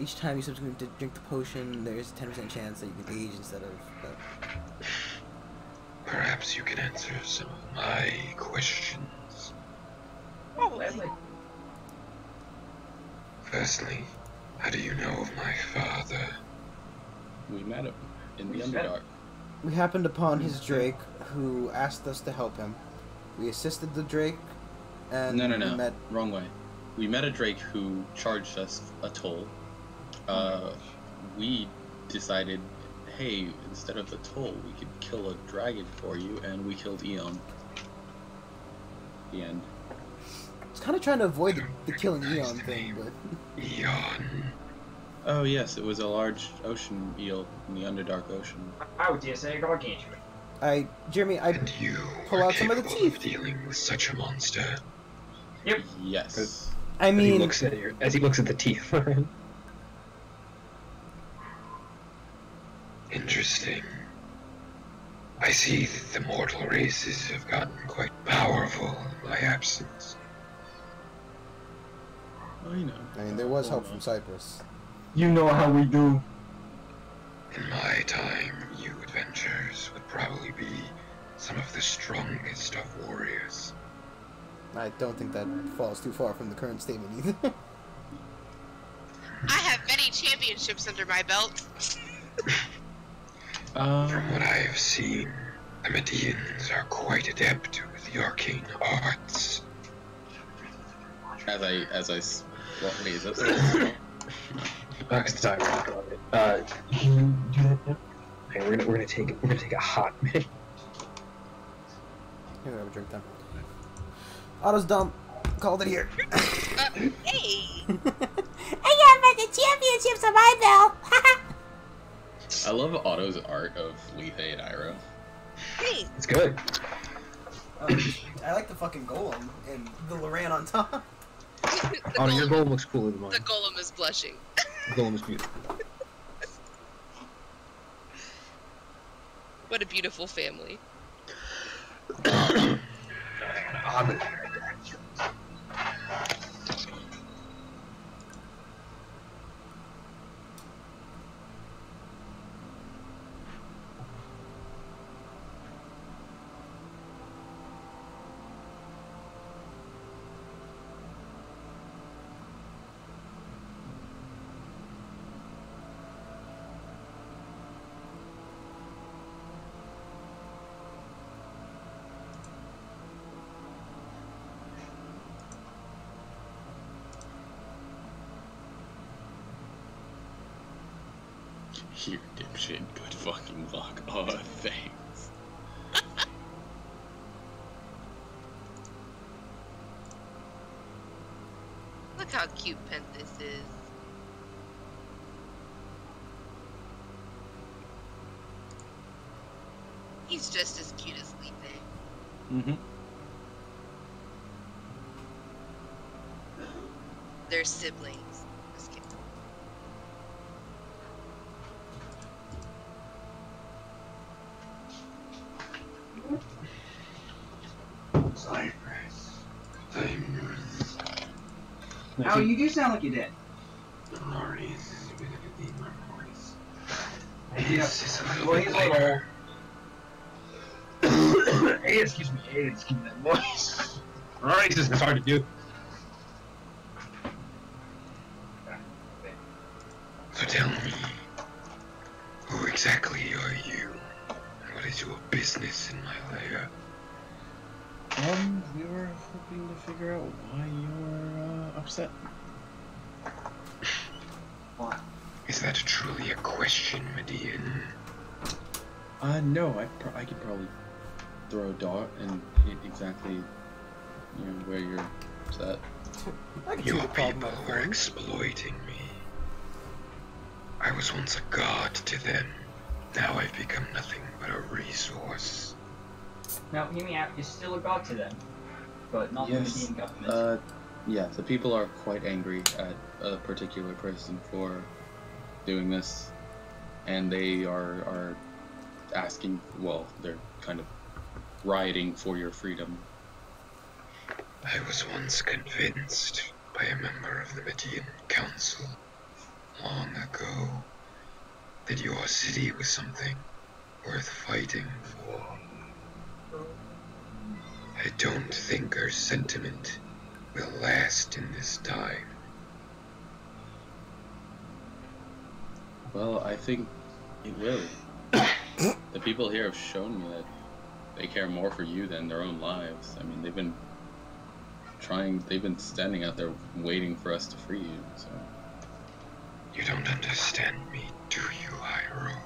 each time you subsequently drink the potion, there's a 10% chance that you can age instead of... Perhaps you can answer some of my questions. Leslie. Firstly, how do you know of my father? We met him in the We met him. Underdark. We happened upon his Drake, who asked us to help him. We assisted the Drake, and No. we met... Wrong way. We met a Drake who charged us a toll. We decided, hey, instead of the toll, we could kill a dragon for you, and we killed Eon. The end. I was kind of trying to avoid the killing Eon thing, but... Eon. Oh yes, it was a large ocean eel in the Underdark Ocean. I would just say gargantuan. Jeremy, And you pull were out some of the capable of teeth. dealing with such a monster. Yep. Yes. I As he mean... looks at the teeth. Interesting. I see that the mortal races have gotten quite powerful in my absence. I know. I mean, there was help from Cyprus. You know how we do. In my time, you adventurers would probably be some of the strongest of warriors. I don't think that falls too far from the current statement either. I have many championships under my belt. From what I have seen, the Medians are quite adept with the arcane arts. What, wait, is that the It's time. Can you do that now? Okay, we're gonna take a hot minute. Here, have a drink then. Otto's dumb. Called it here. Hey! I got the championships on my belt. I love Otto's art of Lethe and Iroh. Hey! It's good. I like the fucking golem and the Loran on top. The Oh, your golem, golem looks cooler than mine. the golem is blushing. The golem is beautiful. What a beautiful family. I'm gonna You dipshit, good fucking luck. Oh, thanks. Look how cute Penthus is. He's just as cute as Lethe. Mm-hmm. They're siblings. Just kidding. Cypress. I'm Oh, you do sound like you did. sorry, this is going to be my voice. Yeah. This is a Well, little he's a little- later. Hey, excuse me. Hey, excuse me. That voice. Alright, this is hard to do. So tell me, who exactly are you? And what is your business in my lair? We were hoping to figure out why you're upset. Is that truly a question, Median? No, I could probably throw a dart and hit exactly, where you're upset. I can see Your the problem people at were home. exploiting me. I was once a god to them. Now I've become nothing but a resource. Now, hear me out. You're still a god to them, but not the Yes. Median government. Yeah, the people are quite angry at a particular person for doing this, and they are asking, well, they're kind of rioting for your freedom. I was once convinced by a member of the Median Council long ago that your city was something worth fighting for. I don't think our sentiment will last in this time. Well, I think it will. The people here have shown me that they care more for you than their own lives. I mean, they've been standing out there waiting for us to free you, so. You don't understand me, do you, Hyro?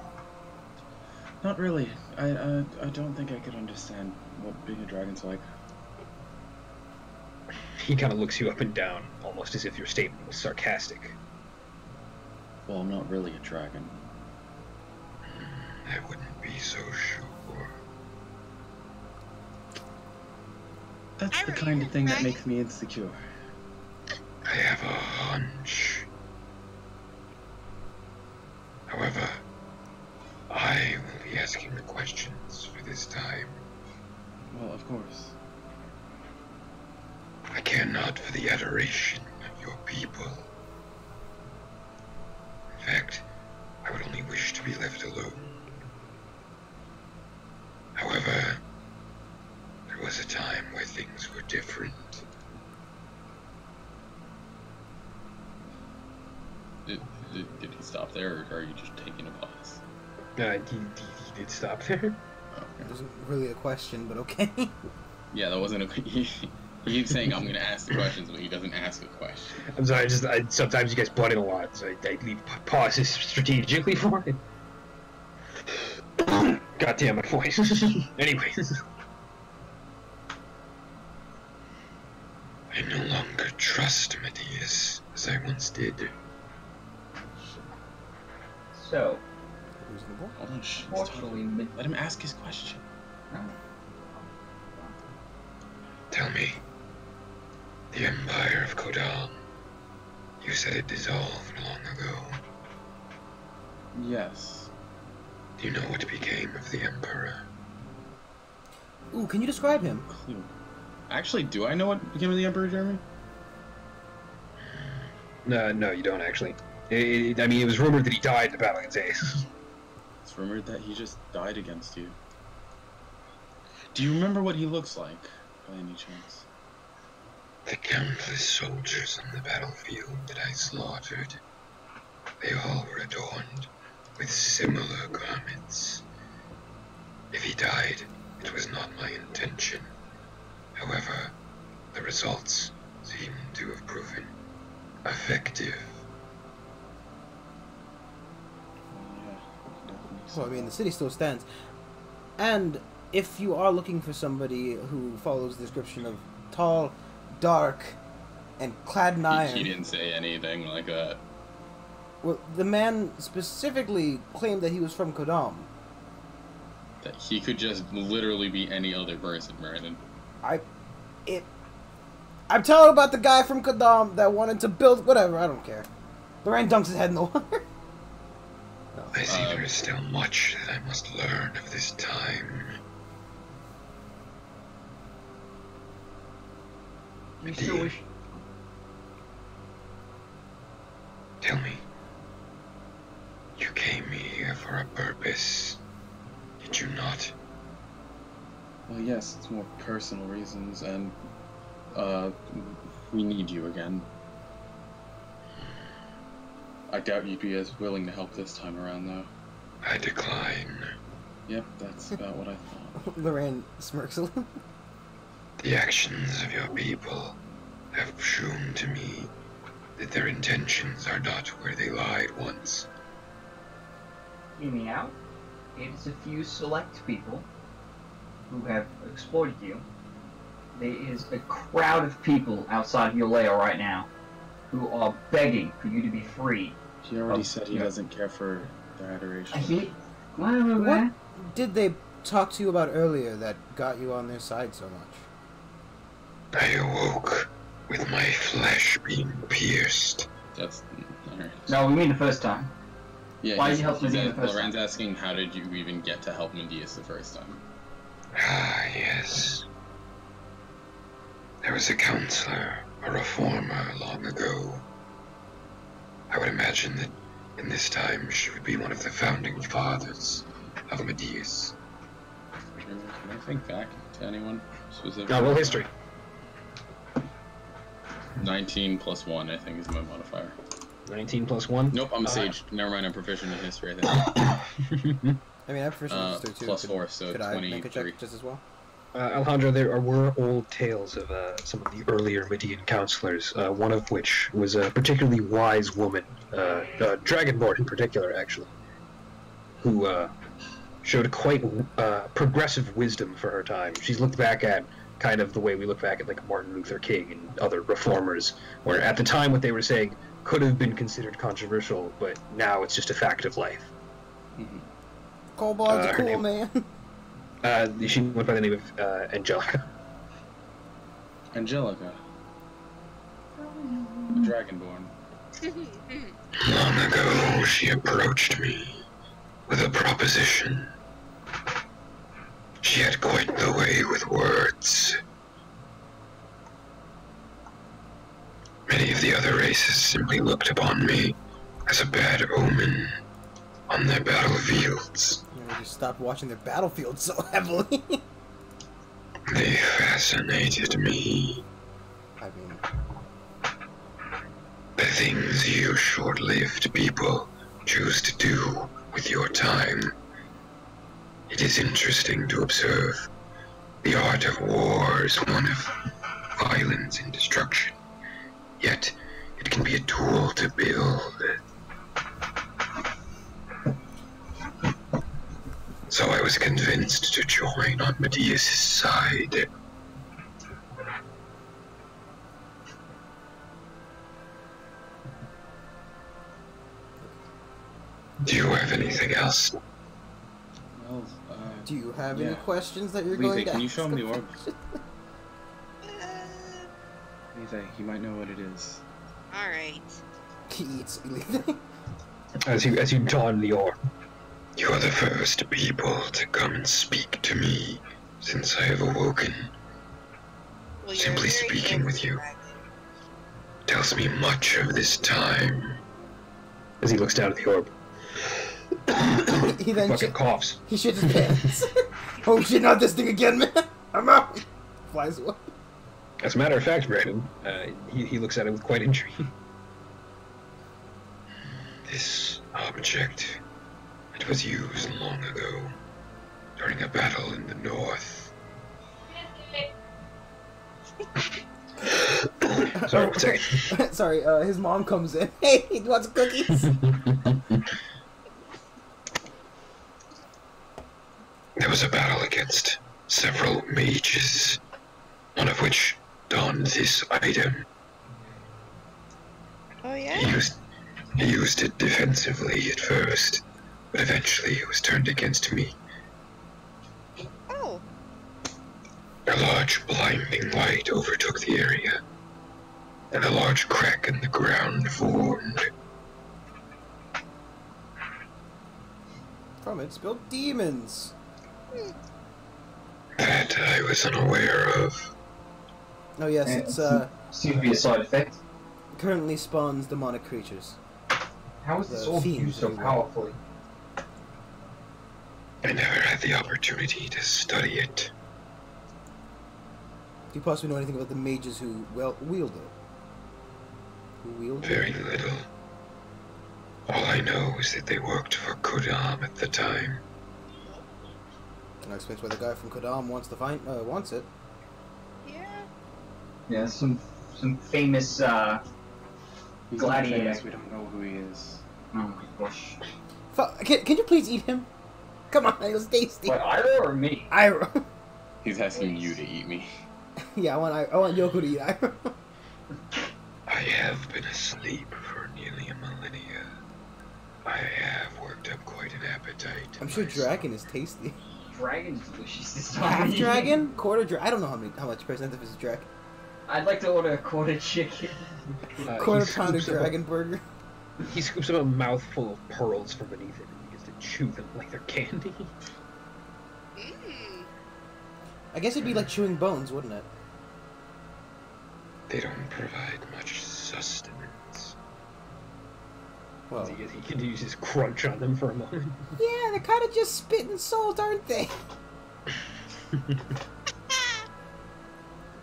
Not really. I don't think I could understand what being a dragon's like. He kind of looks you up and down, almost as if your statement was sarcastic. Well, I'm not really a dragon. I wouldn't be so sure. That's the Hyro, kind you're of thing a that dragon? makes me insecure. I have a hunch. However, I will be asking the questions for this time. Well, of course. I care not for the adoration of your people. In fact, I would only wish to be left alone. However, there was a time where things were different. Did he stop there, or are you just taking a pause? He did stop there. Okay. It wasn't really a question, but okay. Yeah, that wasn't a. He keeps saying I'm gonna ask the questions, but he doesn't ask a question. I'm sorry, sometimes you guys butt in a lot, so I leave pauses strategically for it. God damn my voice. Anyway. I no longer trust Matthias as I once did. So, Reasonable. Hold on, shh. fortunately, Let him ask his question. Tell me, the Empire of Kodal, you said it dissolved long ago. Yes. Do you know what became of the Emperor? Ooh, can you describe him? Clue. Actually, do I know what became of the Emperor, Jeremy? No, you don't actually. I mean, it was rumored that he died in the battle against Ace. It's rumored that he just died against you. Do you remember what he looks like, by any chance? The countless soldiers on the battlefield that I slaughtered, they all were adorned with similar garments. If he died, it was not my intention. However, the results seem to have proven effective. Yeah, definitely. Well, I mean, the city still stands. And if you are looking for somebody who follows the description of tall, dark, and clad in iron, He didn't say anything like that. well, the man specifically claimed that he was from Kodam. That he could just literally be any other person, Brandon. I'm telling about the guy from Kodam that wanted to build whatever. I don't care. Loran dunks his head in the water. I see there is still much that I must learn of this time. you still wish. Tell me, you came here for a purpose, did you not? Well, yes, it's more personal reasons, and, we need you again. I doubt you'd be as willing to help this time around, though. I decline. Yep, that's about what I thought. Loran smirks a little. The actions of your people have shown to me that their intentions are not where they lied once. Hear me out. It is a few select people who have exploited you there is a crowd of people outside of Yolea right now who are begging for you to be free. He already said he doesn't care for their adoration. What did they talk to you about earlier that got you on their side so much? I awoke with my flesh being pierced. That's alright. No, we mean the first time. Yeah, Why did you help Medea the first Loren's asking, how did you even get to help Medeus the first time? Ah, yes. There was a counselor, a reformer, long ago. I would imagine that in this time she would be one of the founding fathers of Medeus. Can I think back to anyone specific? Roll history. 19 plus 1, I think, is my modifier. 19 plus 1? Nope, I'm a sage. Never mind, I'm proficient in history, I think. I mean, I'm proficient in history too. Plus 4, so could 23. I make a check just as well? Alejandro, there were old tales of some of the earlier Median counselors, one of which was a particularly wise woman, Dragonborn in particular, actually, who showed quite progressive wisdom for her time. She's looked back at kind of the way we look back at like Martin Luther King and other reformers, where at the time what they were saying could have been considered controversial, but now it's just a fact of life. Mm-hmm. Kobold's her cool, name- man. She went by the name of Angelica. Angelica. The Dragonborn. Long ago, she approached me with a proposition. She had quite the way with words. Many of the other races simply looked upon me as a bad omen on their battlefields. They just stopped watching their battlefield so heavily. They fascinated me. I mean, The things you short-lived people choose to do with your time. It is interesting to observe. The art of war is one of violence and destruction. Yet, it can be a tool to build. So I was convinced to join on Medeus' side. Do you have anything else? Well, do you have any yeah. questions that you're Lethe, going to can you ask show him the about? orb? Lethe, he might know what it is. Alright. He eats Lethe. As you don the orb. You are the first people to come and speak to me since I have awoken. Well, you're Simply very speaking with handsome, you dragon. tells me much of this time. As he looks down at the orb. He then Fucking coughs. he shits his pants. Oh shit, not this thing again, man. I'm out. Flies away. As a matter of fact, Brandon, he looks at it with quite intrigue. This object, it was used long ago during a battle in the north. Sorry, one second. Sorry, his mom comes in. Hey, he wants cookies. There was a battle against several mages, one of which donned this item. Oh, yeah? He used it defensively at first, but eventually it was turned against me. Oh. A large blinding light overtook the area, and a large crack in the ground formed. From it spilled demons. That I was unaware of. Oh yes, Yeah, it's seems to be a side effect. currently spawns demonic creatures. How is this The orb fiends, used so if you will. powerfully? I never had the opportunity to study it. Do you possibly know anything about the mages who wield it? Who wield it? Very little. All I know is that they worked for Kodam at the time. That explains why the guy from Kodam wants to wants it. Yeah. Yeah, some famous He's Gladiator. famous, we don't know who he is. oh my gosh. Can you please eat him? Come on, it was tasty. What, Ira or me? Ira. He's asking you to eat me. Yeah, I want Yoko to eat Iroh. I have been asleep for nearly a millennia. I have worked up quite an appetite. I'm sure dragon is tasty. Dragon's delicious this Half time. dragon, quarter dragon. I don't know how much percent of his dragon. I'd like to order a quarter chicken. Quarter He pounder scoops up dragon burger. He scoops up a mouthful of pearls from beneath it and begins to chew them like they're candy. Mm. I guess it'd be like chewing bones, wouldn't it? They don't provide much sustenance. Well, He can use his crunch on them for a moment. yeah, they're kind of just spitting salt, aren't they?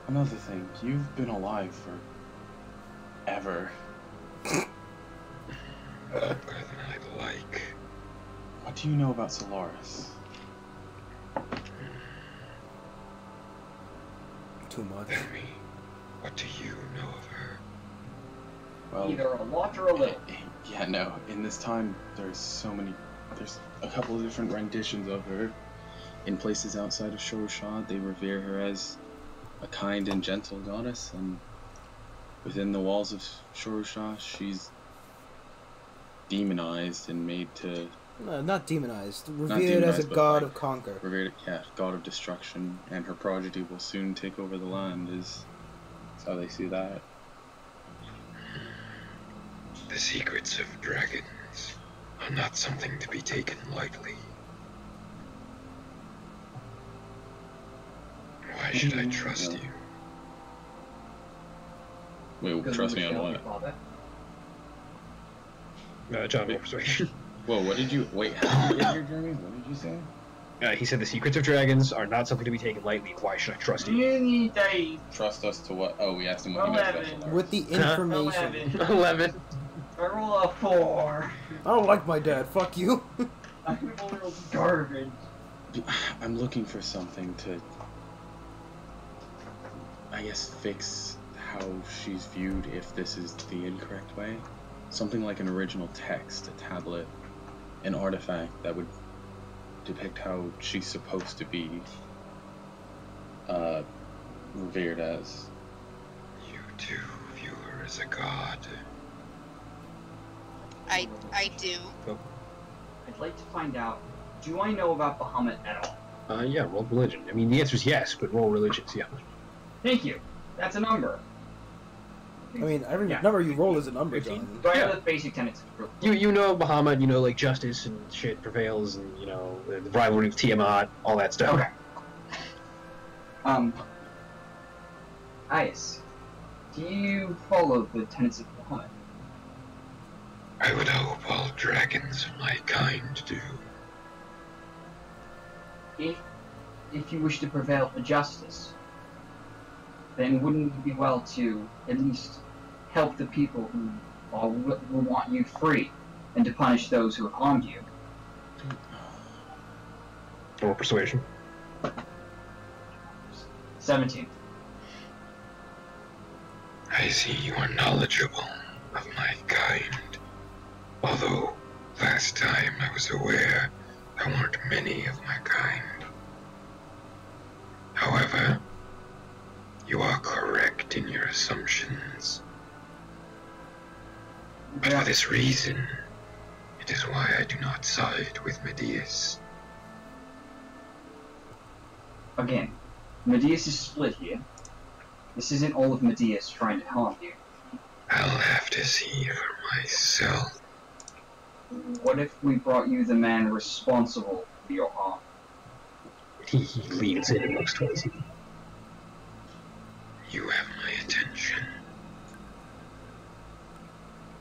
Another thing, you've been alive for ever. Longer than I'd like. What do you know about Solaris? Too much. Tell me, what do you know of her? Well, Either a lot or a little. yeah, no. In this time, there's a couple of different renditions of her. In places outside of Shorusha, they revere her as a kind and gentle goddess, and within the walls of Shorusha, she's demonized and made to No, not demonized. Not Revered as a demonized, but god like- of conquer. revered, yeah, god of destruction, and her progeny will soon take over the land. Is how they see that. The secrets of dragons are not something to be taken lightly. Why should I trust No. you? Wait, Because trust we me on failed what? your father. John, roll persuasion. Whoa, what did you? Wait, how did you get here, Jeremy? What did you say? He said the secrets of dragons are not something to be taken lightly. Why should I trust you? Many days. Trust us to what? Oh, we asked him what he knows about 11. Solaris. With the information. 11. 11. I roll a 4. I don't like my dad. Fuck you. I roll garbage. I'm looking for something to, I guess, fix how she's viewed if this is the incorrect way. Something like an original text, a tablet, an artifact that would depict how she's supposed to be revered as. You too view her as a god. I do. I'd like to find out, do I know about Bahamut at all? Yeah, roll religion. I mean, the answer is yes, but roll religions, yeah. Thank you. That's a number. I mean, every Yeah. number you roll is a number, 15? John. Do I Yeah. know the basic tenets of proof? You know Bahamut, you know, like, justice and shit prevails, and, you know, the rivalry of Tiamat, all that stuff. Okay. Ice, do you follow the tenets of Bahamut? I would hope all dragons of my kind do. If you wish to prevail for justice, then wouldn't it be well to at least help the people who want you free, and to punish those who have harmed you? Roll persuasion. 17. I see you are knowledgeable of my kind. Although, last time I was aware there weren't many of my kind. However, you are correct in your assumptions. But for this reason, it is why I do not side with Medius. Again, Medius is split here. This isn't all of Medius trying to harm you. I'll have to see for myself. What if we brought you the man responsible for your harm? He leans in and looks towards you. You have my attention.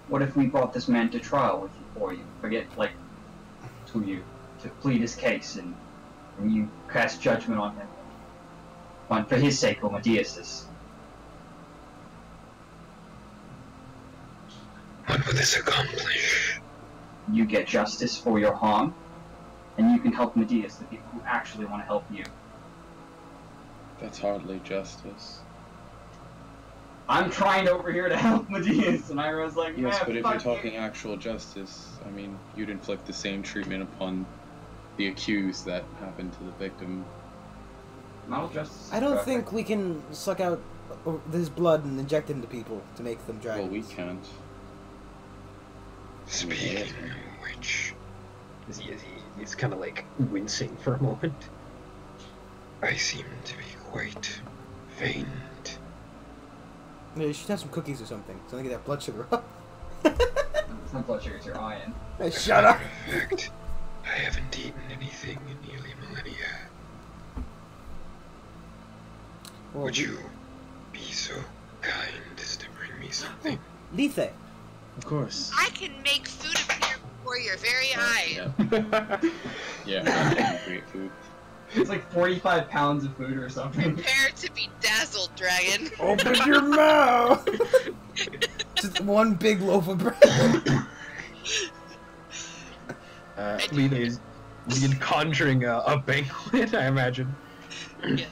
What if we brought this man to trial with you, for you? To you, to plead his case, and you cast judgment on him. For his sake, or Medius's. What will this accomplish? You get justice for your harm, and you can help Medius, the people who actually want to help you. That's hardly justice. I'm trying over here to help Medius, and Iroh's like, Yes, "Man, but if fuck you're talking you." actual justice, I mean, you'd inflict the same treatment upon the accused that happened to the victim. Model justice. I don't think we can suck out this blood and inject it into people to make them Well, dragons. we can't. Speaking of which, He's kind of like wincing for a moment. I seem to be quite faint. Yeah, you should have some cookies or something, so I can get that blood sugar up. It's not blood sugar, it's your iron. Hey, shut up! Matter of fact, I haven't eaten anything in nearly a millennia. Well, Would you be so kind as to bring me something? Lethe. Of course. I can make food appear before your very eyes. Yeah, great food. It's like 45 pounds of food or something. Prepare to be dazzled, dragon. Open your mouth! Just one big loaf of bread. Lethe is conjuring a banquet, I imagine. Yeah.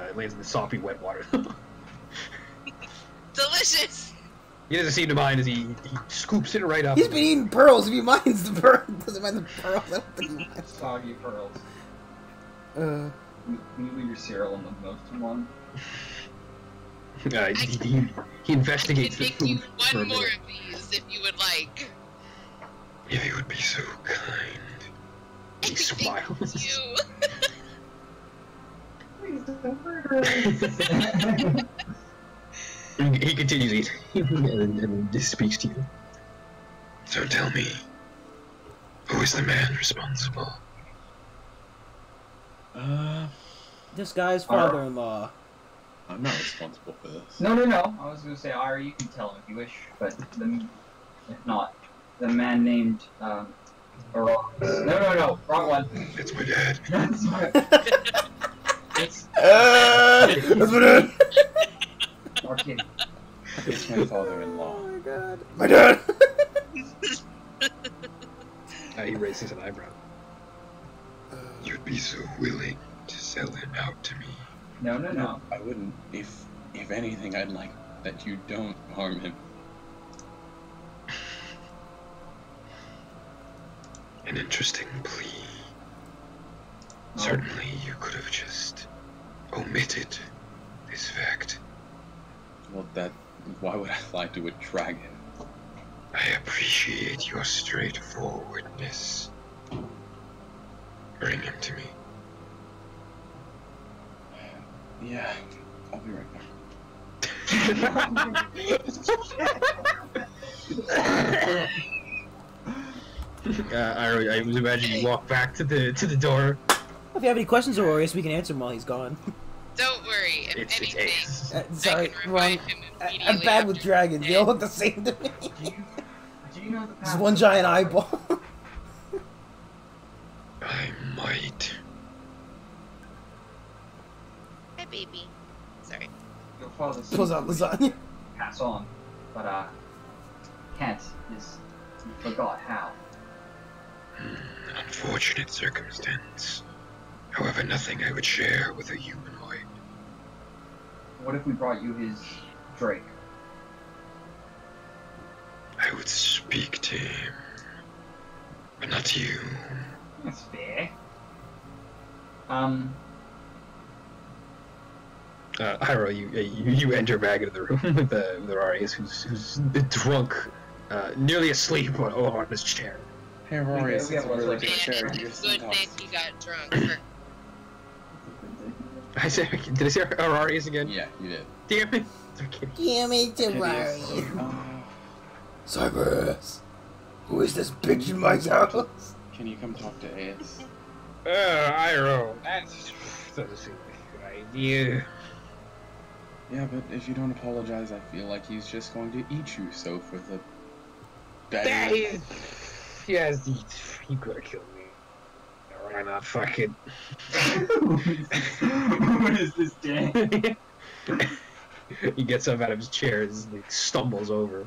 It lands in the soppy wet water. Delicious. He doesn't seem to mind as he scoops it right up. He's been eating pearls. If he minds the pearl, doesn't mind the pearls. I don't think he minds. Soggy pearls. Uh, Can you leave your cereal in the most one? He investigates I the can make you food for a one more minute. of these if you would like. If you would be so kind. He smiles. You. Please don't murder us. He continues eating and then just speaks to you. So tell me, who is the man responsible? this guy's father-in-law. I'm not responsible for this. No. I was gonna say, Ira, you can tell him if you wish, but if not, the man named No, wrong one. It's my dad. That's right. It's That's what it is. our kid. It's my father-in-law. Oh my god. My dad. He raises an eyebrow. You'd be so willing to sell him out to me. No. I wouldn't. If anything, I'd like that you don't harm him. An interesting plea. Oh. Certainly you could have just omitted this fact. Well, why would I lie to a dragon? I appreciate your straightforwardness. Bring him to me. Yeah, I'll be right back. I was imagining you walk back to the door. If you have any questions, Aureus, we can answer them while he's gone. Don't worry. If It's anything, Ace. Sorry, I can wrong. revive him I'm immediately bad with after dragons. he's They all dead. look the same to me. Do you know the Just one giant eyeball. I might. Hi, baby. Sorry. Your father Pulls out lasagna. pass on, but can't. You forgot how. An unfortunate circumstance. However, nothing I would share with a humanoid. What if we brought you his Drake? I would speak to him. But not to you. That's fair. Hyro, you enter back into the room with Arius, who's drunk, nearly asleep on his chair. Hey, Rory, Okay, it's a really okay. good chair. Man, You're good so thing he got drunk. Did I say Arius again? Yeah, you did. Damn it! I'm kidding. Damn it, Hideous. Cyrus, who is this bitch in my house? Can you come talk to Ace? Hyro, that doesn't seem like a good idea. Yeah, but if you don't apologize, I feel like he's just going to eat you, so for the That better... is... Yes, he could have killed me. Why not? Fuck it. What is this day? He gets up out of his chair and like, stumbles over.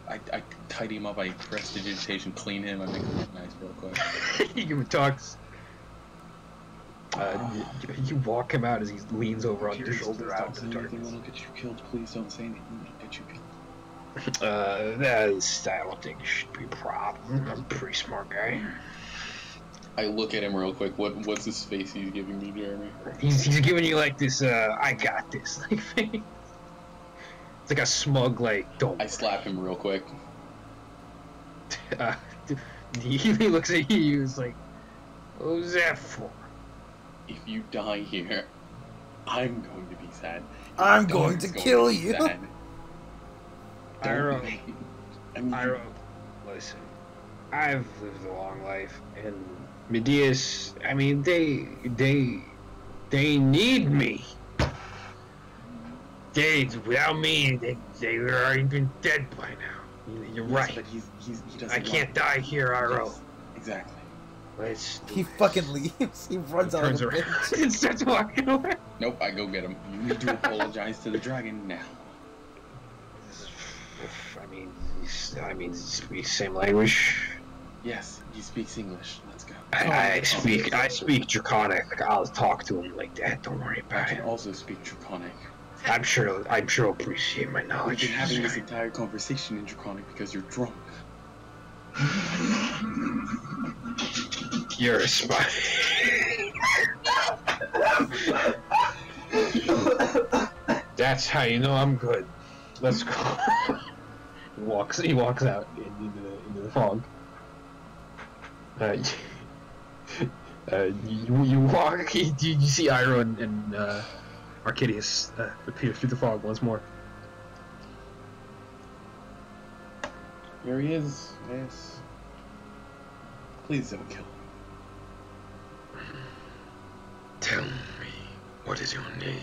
I tidy him up, I press digitation, clean him, I make him look nice real quick. You give him talks. You walk him out as he leans over on your Please shoulder don't out to say the anything darkness. that'll get you killed. Please don't say anything that'll get you killed. I don't think it should be a problem. I'm a pretty smart guy. I look at him real quick. What's his face he's giving me, Jeremy? He's giving you like this, I got this, like face. It's like a smug, like, don't. I slap him real quick. He looks at you, he's like, what was that for? If you die here, I'm going to be sad. I'm Your going dog's to kill be you. sad. Iroh, I mean, Iroh, listen, I've lived a long life, and Medeus, I mean, they need me. Without me, they would already been dead by now. You're yes, right. But he doesn't. I can't die here, Iroh. Yes, exactly. Let's do He this. fucking leaves. He runs out of Turns the around bitch. and starts walking away. Nope, I go get him. You need to apologize to the dragon now. I mean, speak same language. Yes, he speaks English. Let's go. I speak Draconic. I'll talk to him like that. Don't worry I about can it. also speak Draconic. I'm sure he'll appreciate my We've knowledge. been having this entire conversation in Draconic because you're drunk. You're a spy. That's how you know I'm good. Let's go. He walks out into the fog. You walk. You see Iroh and Arcadius appear through the fog once more. Here he is. Yes. Please don't kill him. Tell me, what is your name?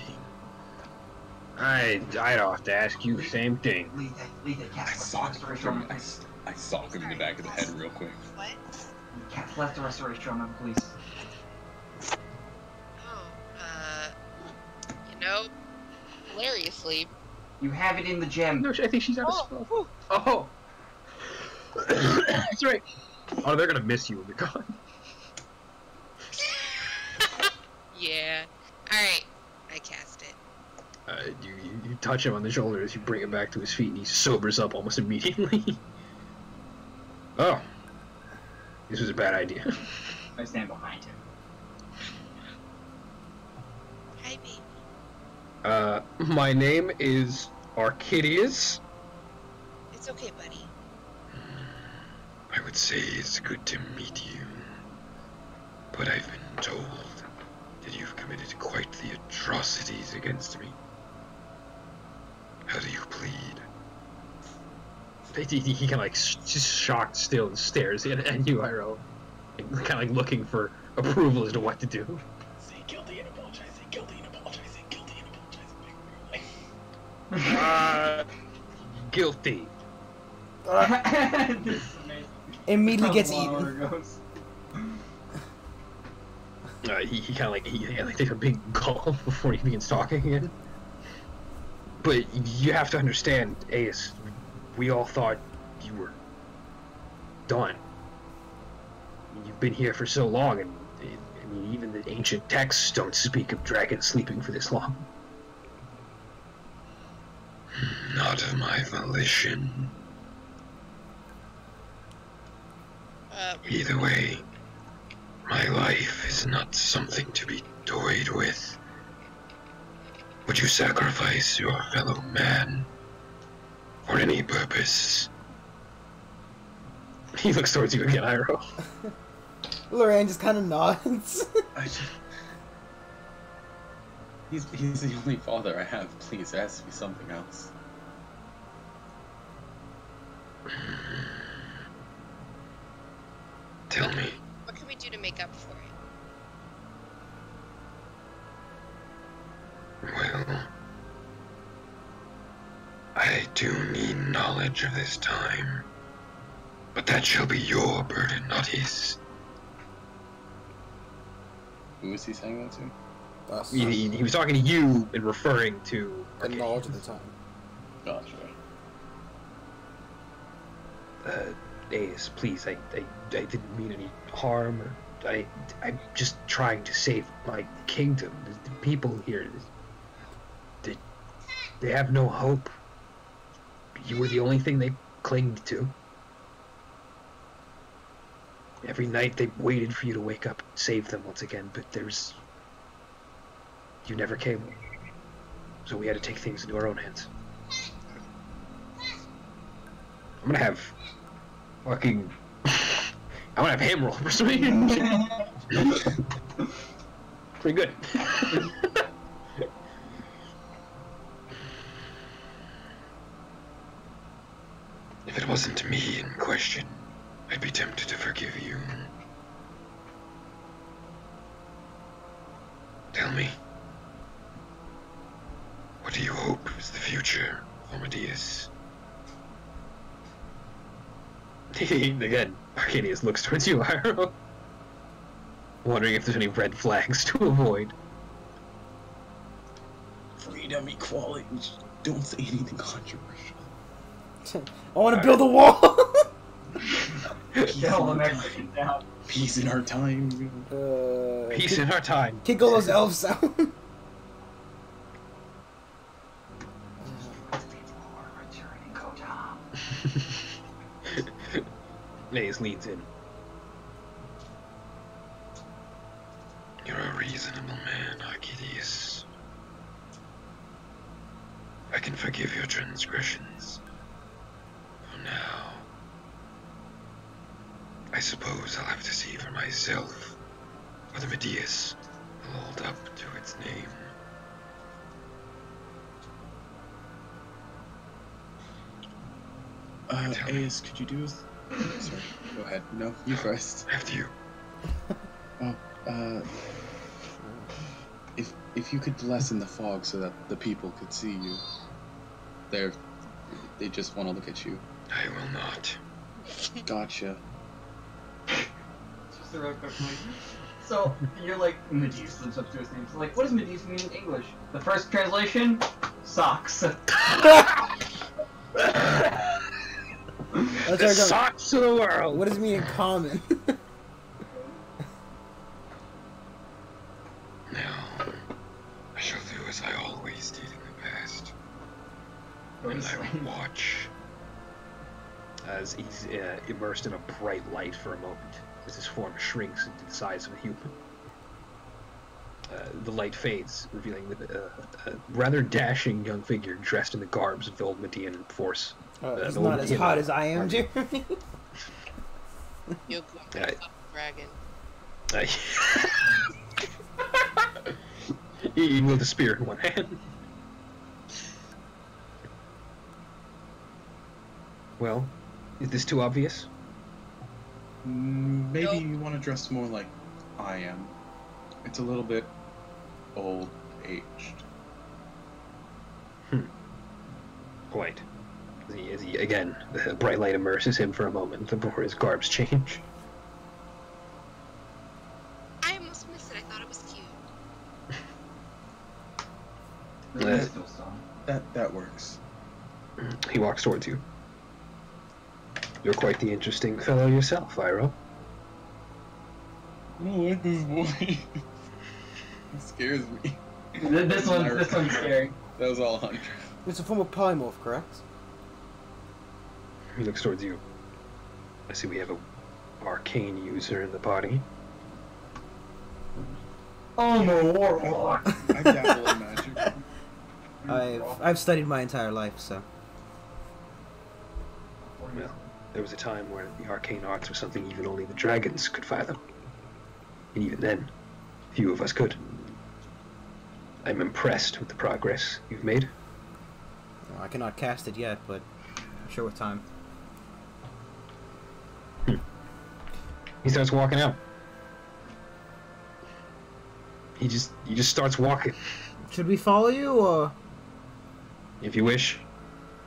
I'd have to ask you the same thing. Lead the I cast sock restoration him. I sock him in the back of the head real quick. What? Cast left the restoration room, please. Oh, you know, hilariously. You have it in the gem. No, I think she's out of spell. whew. Oh, that's right. Oh, they're gonna miss you when you're gone. Yeah. Alright, I cast it. You touch him on the shoulder as you bring him back to his feet, and he sobers up almost immediately. Oh, this was a bad idea. I stand behind him. Hi, baby. My name is Arcadius. It's okay, buddy. I would say it's good to meet you, but I've been told that you've committed quite the atrocities against me. How do you plead? He kind of like just shocked still and stares at you, Iroh, kind of like looking for approval as to what to do. Say guilty and apologize. Say guilty and apologize. Say guilty and apologize. Guilty. This is amazing. Immediately gets How long eaten. it goes. He kind of like he takes a big gulp before he begins talking again. But you have to understand, Ace, we all thought you were done. You've been here for so long, and I mean, even the ancient texts don't speak of dragons sleeping for this long. Not of my volition. Either way, my life is not something to be toyed with. Would you sacrifice your fellow man for any purpose? He looks towards you again, Iroh. Lorraine just kind of nods. He's the only father I have. Please, there has to be something else. Tell me, What can we do to make up for it? well, I do need knowledge of this time, but that shall be your burden, not his. Who was he saying that to? Us. He was talking to you and referring to The knowledge of the time. Gotcha. Ace, please, I didn't mean any harm. I'm just trying to save my kingdom. The people here, they have no hope. You were the only thing they clinged to. Every night they waited for you to wake up and save them once again, but you never came. So we had to take things into our own hands. I'm gonna have him roll persuasion. Pretty good. If it wasn't me in question, I'd be tempted to forgive you. Tell me, what do you hope is the future for Medeiros? Again, Arcadius looks towards you, Iroh, wondering if there's any red flags to avoid. Freedom, equality. Don't say anything controversial. I want to build a wall. Kill them everything down. Peace in our time. Peace in our time. Kick all those elves out. Maze leans in. You're a reasonable man, Arcadius. I can forgive your transgressions. For now, I suppose I'll have to see for myself whether Medeiros will hold up to its name. Ace, could you do us? Sorry, go ahead. No, you first. After you. If you could lessen the fog so that the people could see you. They just want to look at you. I will not. Gotcha. Just a real quick point. So, you're like, Medeiros lives up to his name. So, like, what does Medeiros mean in English? The first translation? Socks. The socks of the world! What does it mean in common? Now, I shall do as I always did in the past. And I will watch. As he's immersed in a bright light for a moment, as his form shrinks into the size of a human. The light fades, revealing a rather dashing young figure dressed in the garbs of the old Median force. It's the not old as Median hot as I am, army. Jeremy. You'll go pick up a dragon. He wields a spear in one hand. Well, is this too obvious? Maybe Nope. you want to dress more like I am. It's a little bit old-aged. Quite. As he again, the bright light immerses him for a moment before his garbs change. I almost missed it. I thought it was cute. That works. He walks towards you. You're quite the interesting fellow yourself, Iroh. I don't like this boy. It scares me. This one's scary. That was all Hunter. It's a form of polymorph, correct? He looks towards you. I see we have a arcane user in the party. I'm a warlock. I dabble in magic. I've studied my entire life, so. Well, there was a time where the arcane arts were something even only the dragons could fathom. And even then, few of us could. I'm impressed with the progress you've made. Well, I cannot cast it yet, but I'm sure with time. He starts walking out. He just starts walking. Should we follow you, or? If you wish.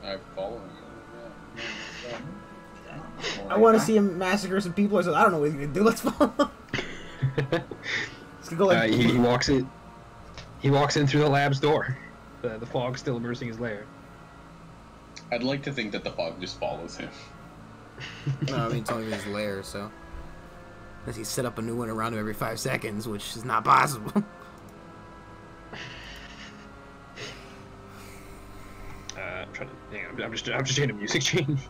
I follow him. I want to see him massacre some people, so I don't know what he's gonna do. Let's follow. It's gonna go like. He walks in. He walks in through the lab's door. The fog still immersing his lair. I'd like to think that the fog just follows him. No, I mean it's only his lair, so. Unless he set up a new one around him every 5 seconds, which is not possible. I'm trying to. Hang on. I'm just hitting a music change.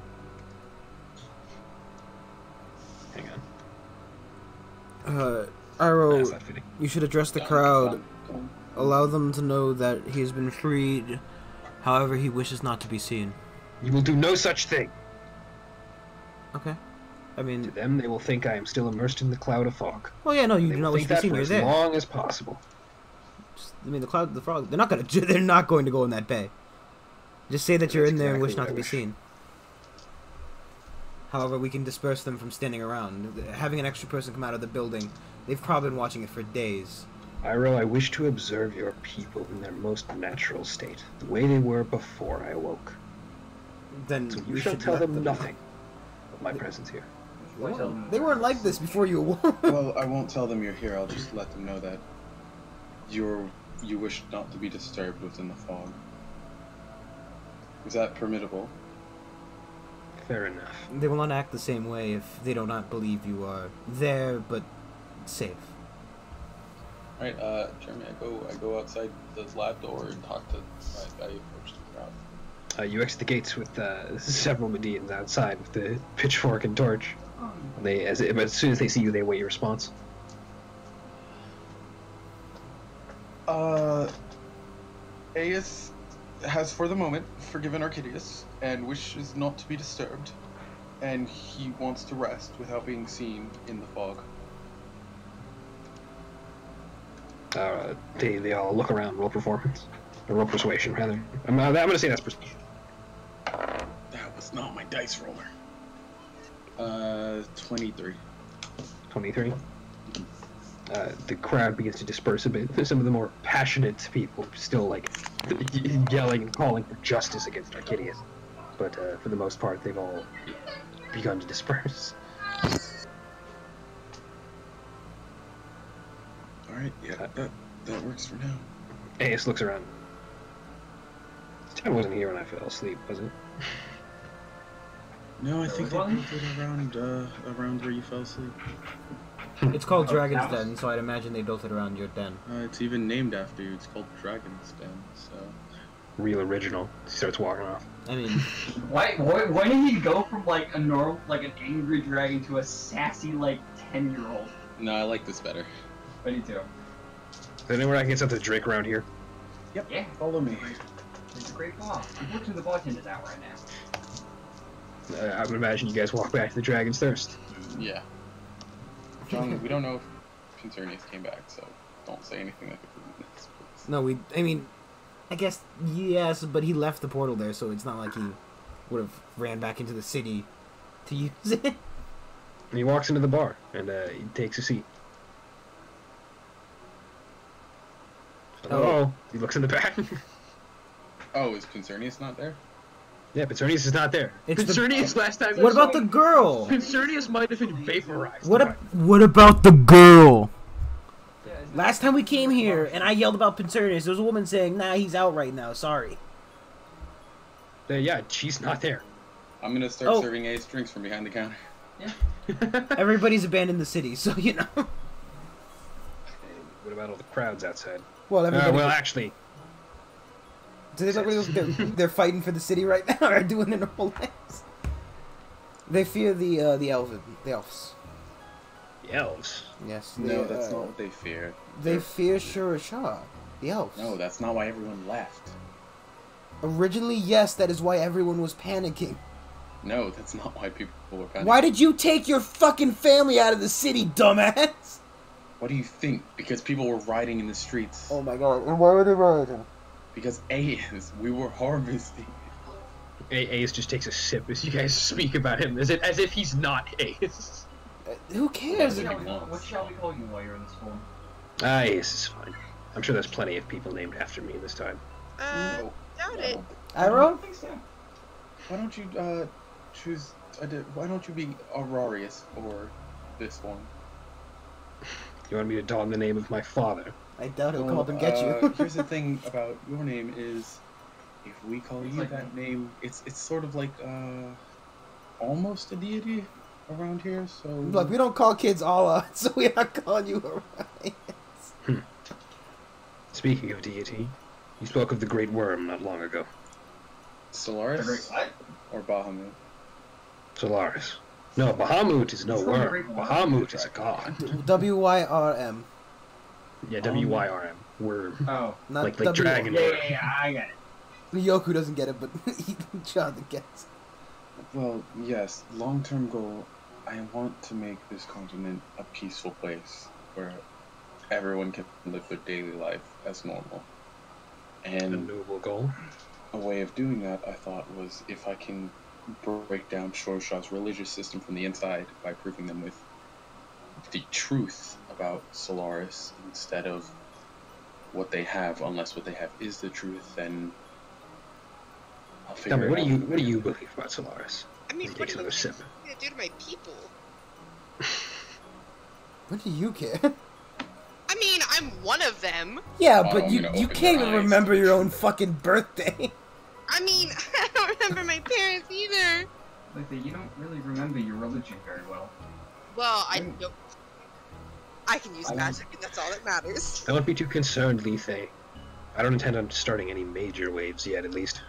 Hang on. Iroh, That's not fitting. you should address the Come crowd. on, come on. Allow them to know that he has been freed. However, he wishes not to be seen. You will do no such thing. Okay. I To mean, them, they will think I am still immersed in the cloud of fog. well, yeah, no, you They do will not wish think to be that seen. for You're as there. long as possible. I mean, the cloud, the frog. They're not gonna. They're not going to go in that bay. Just say that you're That's in there and wish exactly not to what be I wish. seen. However, we can disperse them from standing around. Having an extra person come out of the building, they've probably been watching it for days. Iroh, I wish to observe your people in their most natural state, the way they were before I awoke. Then So we you shall should tell let them nothing of my presence here. They weren't like this before you awoke. Well, I won't tell them you're here. I'll just let them know that you wish not to be disturbed within the fog. Is that permittable? Fair enough. They will not act the same way if they do not believe you are there, but safe. All right, Jeremy, I go outside the lab door and talk to I approach the crowd. You exit the gates with several Medians outside with the pitchfork and torch. They, as soon as they see you, they await your response. Aius has for the moment forgiven Arcadius and wishes not to be disturbed, and he wants to rest without being seen in the fog. They all look around, roll performance, or roll persuasion rather. I'm gonna say that's persuasion. That was not my dice roller. 23. 23. The crowd begins to disperse a bit. Some of the more passionate people still like yelling and calling for justice against Arcadius, but for the most part, they've all begun to disperse. All right, yeah, that works for now. Aius looks around. Chad wasn't here when I fell asleep, was it? No, I think they Really? built it around where you fell asleep. It's called Oh, Dragon's that was- Den, so I'd imagine they built it around your den. It's even named after you. It's called Dragon's Den. So Real original. He starts walking off. I mean, Why did he go from like a normal, like an angry dragon to a sassy like 10-year-old? no, I like this better. I do too. Is anyone I can get something to drink around here? Yeah, Follow me. it's a great bar. We work to the bartenders out right now. I would imagine you guys walk back to the Dragon's Thirst. Yeah. John, we don't know if Pincernius came back, so don't say anything like this. no, I mean, I guess yes, but he left the portal there, so it's not like he would have ran back into the city to use it. And he walks into the bar and he takes a seat. Hello. He looks in the back. Oh, is Pincernius not there? Yeah, Pincernius is not there. It's the- Pincernius last time. What about the girl? Pincernius might have been vaporized. What about the girl? Last time we came here and I yelled about Pincernius, there was a woman saying, "Nah, he's out right now. Sorry." Yeah, she's not there. I'm gonna start Oh. serving Ace drinks from behind the counter. Everybody's abandoned the city, so you know. What about all the crowds outside? Well, everybody. Well, actually, They're fighting for the city right now, or doing it all lives. They fear the elves. the elves. Yes. No, that's not what they fear. They fear Shurashar, the elves. No, that's not why everyone left. Originally, yes, that is why everyone was panicking. No, that's not why people were panicking. Why did you take your fucking family out of the city, dumbass? What do you think? Because people were rioting in the streets. Oh my god, and why were they rioting? Because we were harvesting. Ace just takes a sip as you guys speak about him, as if he's not Ace. Who cares? What shall we call you while you're in this form? Ace is fine. I'm sure there's plenty of people named after me this time. Doubt it. Iroh? I think so. Why don't you choose? Why don't you be Aurorius for this one? You want me to don the name of my father? I doubt he'll come up and get you. Here's the thing about your name is, if we call It's you like that name, it's sort of like almost a deity around here. So Look, we don't call kids Allah, so we're not calling you Orion. Speaking of deity, you spoke of the Great Worm not long ago. Solaris What? or Bahamut. Solaris. No, Bahamut is no It's not a worm. great one. Bahamut is a god. WYRM. Yeah, WYRM. Worm. Oh. Not Like W- dragon. Yeah, I got it. Yoku doesn't get it, but Jonathan gets. Well, yes, long-term goal, I want to make this continent a peaceful place where everyone can live their daily life as normal. A And noble goal. a way of doing that, I thought, was if I can break down Shorshaw's religious system from the inside by proving them with the truth about Solaris instead of what they have, unless what they have is the truth, then I'll Tell figure me, it out. what do you believe about Solaris? I mean, He what takes are you another sip. gonna do to my people? What do you care? I mean, I'm one of them. Yeah, Oh, but I'm you gonna you open can't your even eyes. remember your own fucking birthday. I mean, I don't remember my parents either. Letha, you don't really remember your religion very well. Well, I Mm. don't. I can use magic, and that's all that matters. Don't be too concerned, Lethe. I don't intend on starting any major waves yet, at least.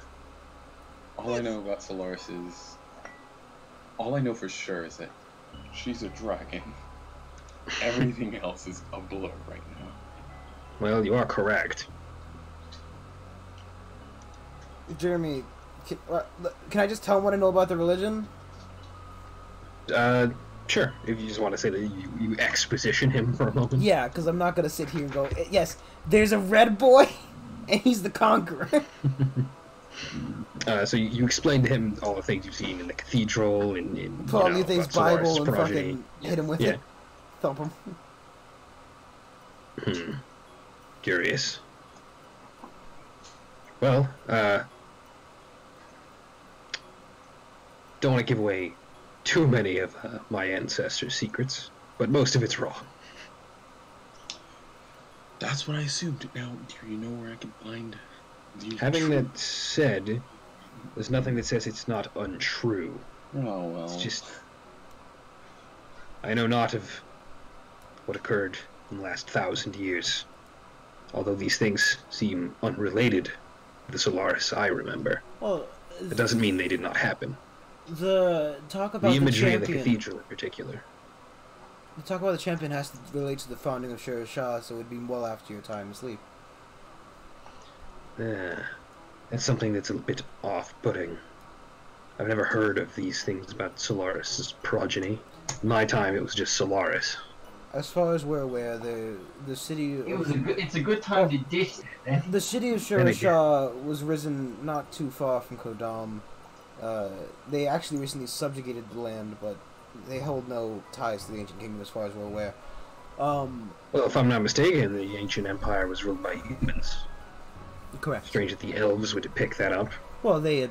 All I know about Solaris is... All I know for sure is that she's a dragon. Everything else is a blur right now. Well, you are correct. Jeremy, can I just tell him what I know about the religion? Sure. If you just want to say that you exposition him for a moment. Yeah, because I'm not gonna sit here and go, yes, there's a red boy, and he's the conqueror. So you explain to him all the things you've seen in the cathedral, in Pull out you know, Lethe's about Solaris' Bible and progeny. fucking hit him with Yeah. it. Thump him. Curious. Well, don't want to give away too many of my ancestors' secrets, but most of it's wrong. That's what I assumed. Now, do you know where I can find the Having truth? that said, there's nothing that says it's not untrue. Oh, well. It's just... I know not of what occurred in the last 1,000 years. Although these things seem unrelated to the Solaris I remember. Well, It doesn't mean they did not happen. the talk about The imagery the of the champion. cathedral in particular. The talk about the champion has to relate to the founding of Sher Shah, so it'd be well after your time asleep. That's something that's a bit off-putting. I've never heard of these things about Solaris' progeny. In my time, it was just Solaris. As far as we're aware, the city It's a good time to dish that. the city of Sher Shah was risen not too far from Kodam. They actually recently subjugated the land, but they hold no ties to the ancient kingdom as far as we're aware. Well, if I'm not mistaken, the ancient empire was ruled by humans. Correct. Strange that the elves would pick that up. Well, they're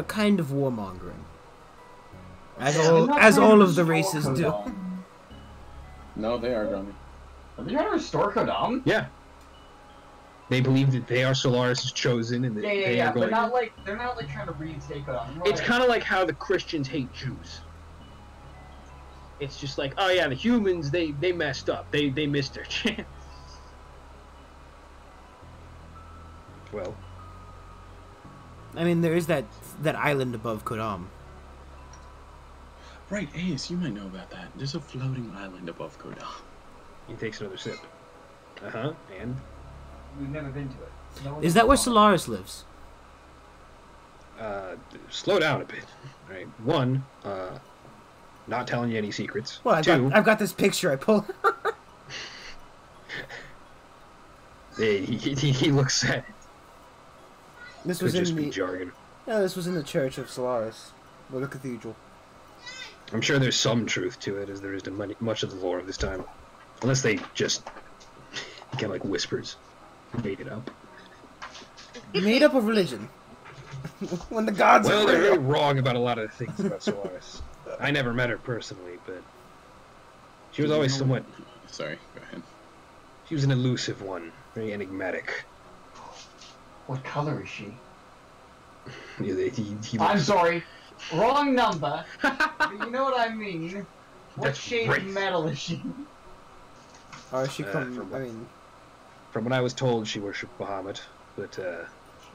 kind of warmongering, as Yeah, all they're not as trying all to of the restore races do. Kodam. No, they are, Johnny. Are they trying to restore Kodam? Yeah. They believe that they are Solaris' chosen, and that they are going. But they're not like trying to retake Kodam. It's kind of like how the Christians hate Jews. It's just like, oh yeah, the humans, they messed up. They missed their chance. Well, I mean, there is that island above Kodam. Right, Ace, you might know about that. There's a floating island above Kodam. he takes another sip. And? We've never been to it. No one's Is that where gone. Solaris lives? Slow down a bit. Right. One, not telling you any secrets. Well, Two, I've got this picture I pulled. he looks at it. This Could was just in be the jargon. this was in the church of Solaris, or the cathedral. I'm sure there's some truth to it, as there is to much of the lore of this time. Unless they just get like whispers. Made it up. Made up of religion. When the gods Well, are they're very real. wrong about a lot of things about Solaris. I never met her personally, but she was always somewhat... Sorry, go ahead. She was an elusive one, very enigmatic. What color is she? He I'm looks- sorry. Wrong number. But you know what I mean. What That's shade right. of metal is she? Or she from come. what- I mean, From what I was told, she worshipped Bahamut, but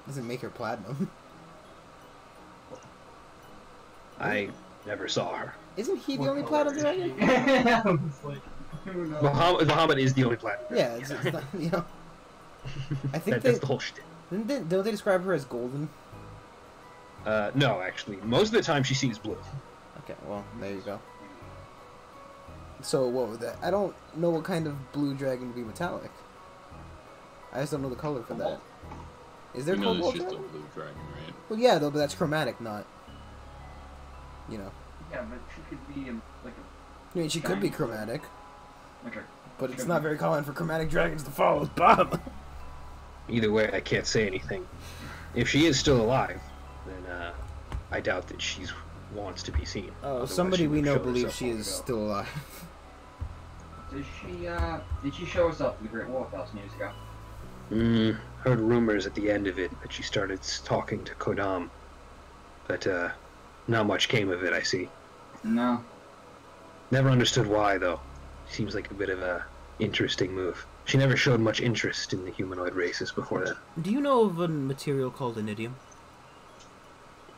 doesn't make her platinum. I Never saw her. Isn't he the only platinum dragon? I was like, who knows? Bahamut is the only platinum. Yeah, it's not, you know. I think That's the whole shit. don't they describe her as golden? No, actually. Most of the time she sees blue. Okay, well, there you go. So, what was that? I don't know what kind of blue dragon would be metallic. I just don't know the color for that. Is there You know cobalt there's just a dragon? blue dragon, right? Well, yeah, though, but that's chromatic, not. You know. Yeah, but she could be like I mean, she could be chromatic, a but it's not very common for chromatic dragons to follow with Bob. Either way, I can't say anything. If she is still alive, then I doubt that she wants to be seen. Oh, Otherwise somebody she we would know show believes herself she long is ago. still alive. Did she show us up to the Great War 1,000 years ago? Heard rumors at the end of it that she started talking to Kodam, but not much came of it. I see. No. Never understood why, though. Seems like a bit of a interesting move. She never showed much interest in the humanoid races before that. Do you know of a material called anidium?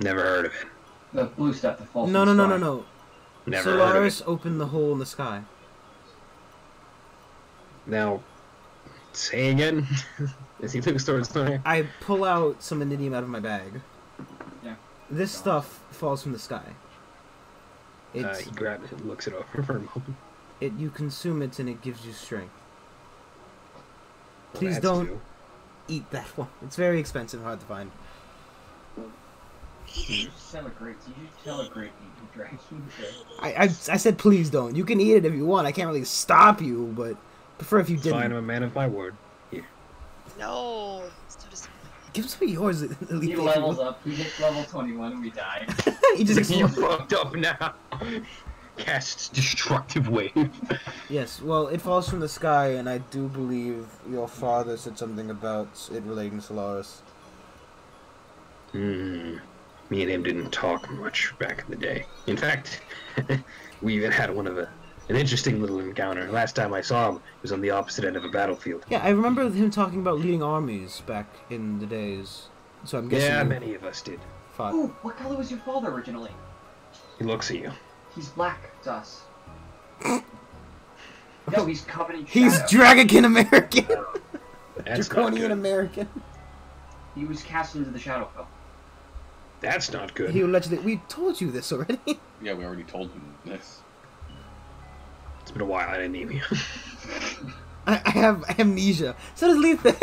Never heard of it. The blue stuff that falls No, from no, the no, sky. no, no. Never heard of Solaris it. opened the hole in the sky. Now, say again. Is he took a story? I pull out some anidium out of my bag. Yeah. This stuff falls from the sky. It's He grabs it and looks it over for a moment. you consume it and it gives you strength. Well, Please that's don't new. eat that one. It's very expensive and hard to find. You celebrate eating dragons. I said please don't. You can eat it if you want. I can't really stop you, but prefer if you Fine, I'm didn't. a man of my word. No. It's so disappointing. Give some of yours. He levels up. He hits level 21 and we die. He just You're explodes. fucked up now. Casts destructive wave. Yes, well, it falls from the sky, and I do believe your father said something about it relating to Solaris. Me and him didn't talk much back in the day. In fact, we even had an interesting little encounter. Last time I saw him, it was on the opposite end of a battlefield. Yeah, I remember him talking about leading armies back in the days. So I'm guessing Yeah, you many of us did. fought. Ooh, what color was your father originally? He looks at you. He's black to us. No, he's Covenant He's Shadow. Dragonkin American! That's not Draconian good. American. He was cast into the Shadowfell. That's not good. He allegedly... We told you this already. Yeah, we already told him this. It's been a while. I didn't need you. I have amnesia. So does Lethe.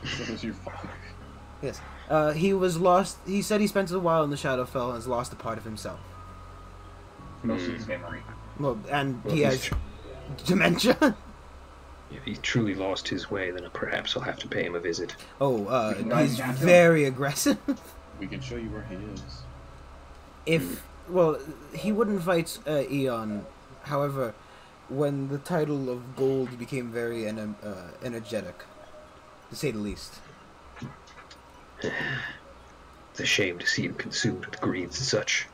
So was your father. Yes. He was lost... He said he spent a while in the Shadowfell and has lost a part of himself. Most of his memory. Well, and Well, he has dementia. If he truly lost his way, then perhaps I'll have to pay him a visit. Oh, can guide he's you down to very aggressive. We can show you where he is. If, well, he wouldn't fight Eon. However, when the title of Gold became very energetic, to say the least. It's a shame to see him consumed with greeds and such.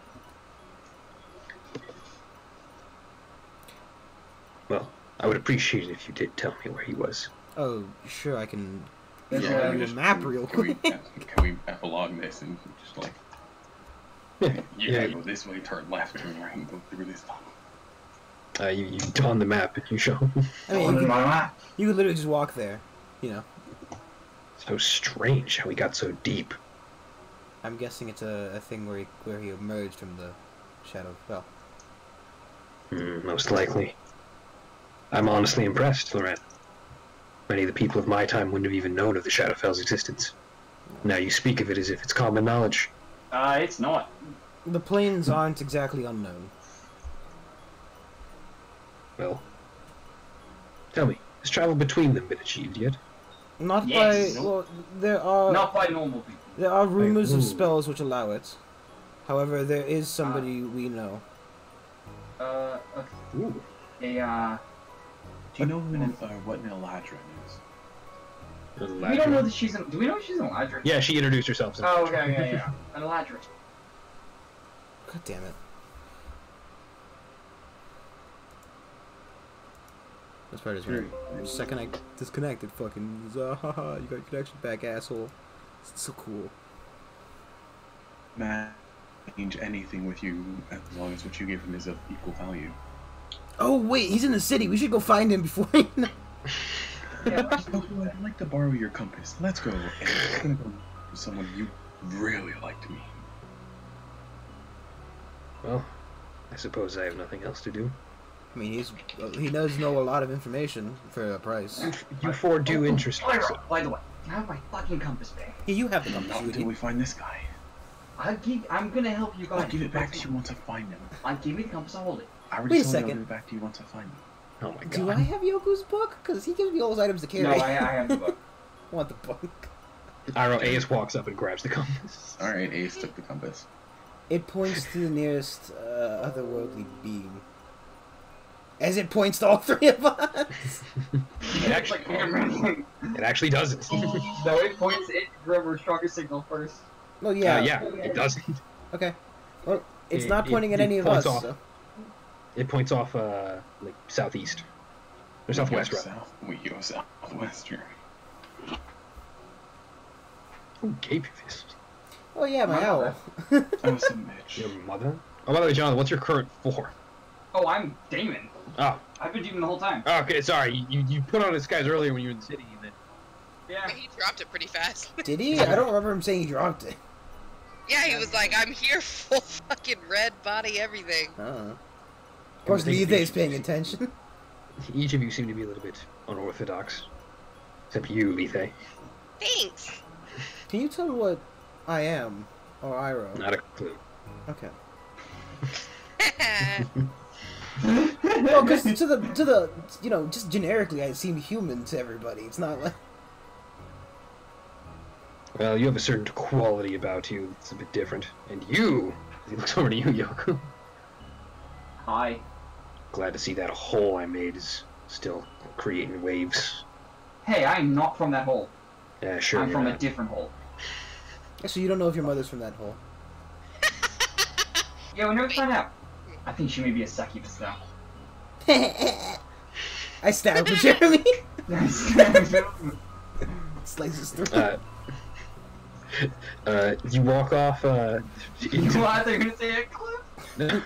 Well, I would appreciate it if you did tell me where he was. Oh, sure, I can That's draw why you we a just- map real Can we, quick. can we epilogue this and just like... You Yeah. gotta go this way, turn left, turn right, and go through this tunnel. You don the map and you show him. I mean, On my map. you could literally just walk there, you know. So strange how he got so deep. I'm guessing it's a thing where he emerged from the Shadowfell. Most likely. I'm honestly impressed, Loren. Many of the people of my time wouldn't have even known of the Shadowfell's existence. Now you speak of it as if it's common knowledge. It's not. The plains aren't exactly unknown. Well, tell me, has travel between them been achieved yet? Not Yes. by... Well, there are... Not by normal people. There are rumors of ooh. spells which allow it. However, there is somebody we know. Ooh. Do you know what an Eladrin is? We don't know that she's an... Do we know she's an Eladrin? Yeah, she introduced herself. as an Oh, Eladrin. okay, yeah. An Eladrin. God damn it. This part is weird. The second I disconnect, it fucking is, haha, you got your connection back, asshole. It's so cool. Man, exchange anything with you as long as what you give him is of equal value. Oh wait, he's in the city. We should go find him before he. I'd like to borrow your compass. Let's go. And I'm gonna go to someone you really like to meet. Well, I suppose I have nothing else to do. I mean, he does know a lot of information for a price. You four do interest me. Lyra, by the way, I have my fucking compass back. Here, you have the compass. Not until we find this guy. I'm gonna help you guys. I'll give it back to you once I find him. I'll give me the compass, I'll hold it. I Wait already a told you I'll second. give it back to you once I find him. Oh my god. Do I have Yoku's book? Because he gives me all those items to carry. No, I have the book. I want the book. Iroh Ace walks up and grabs the compass. Alright, Ace took the compass. It points to the nearest otherworldly being. As it points to all three of us. It actually doesn't. No, it points it whoever's strongest signal first. Oh yeah. Yeah, it doesn't. Okay. Well, it's It- not pointing at it any of points us. off. So. It points off, like, southeast. Or southwest, rather. We go southwest here. Who gave you this? Oh yeah, my My owl. Oh, some bitch. Your mother? Oh, by the way, Jonathan, what's your current form? Oh, I'm Damon. Oh, I've been Demon the whole time. okay, sorry. You put on a disguise earlier when you were in the city, and then... Yeah. He dropped it pretty fast. Did he? I don't remember him saying he dropped it. Yeah, he was like, I'm here, full fucking red body, everything. Of course, Lee's paying attention. Each of you seem to be a little bit unorthodox. Except you, Lethe. Thanks. Can you tell me what I am, or Iroh? Not a clue. Okay. No, because to the you know, just generically, I seem human to everybody. It's not like Well, you have a certain quality about you that's a bit different. And you! He looks over to you, Yoku. Hi. Glad to see that hole I made is still creating waves. Hey, I'm not from that hole. Yeah, sure. I'm you're from a not. different hole. so you don't know if your mother's from that hole. Yeah, we'll never find out. I think she may be a succubus though. I stabbed with Jeremy. Slices through. You walk off, You thought they were gonna say a cliff?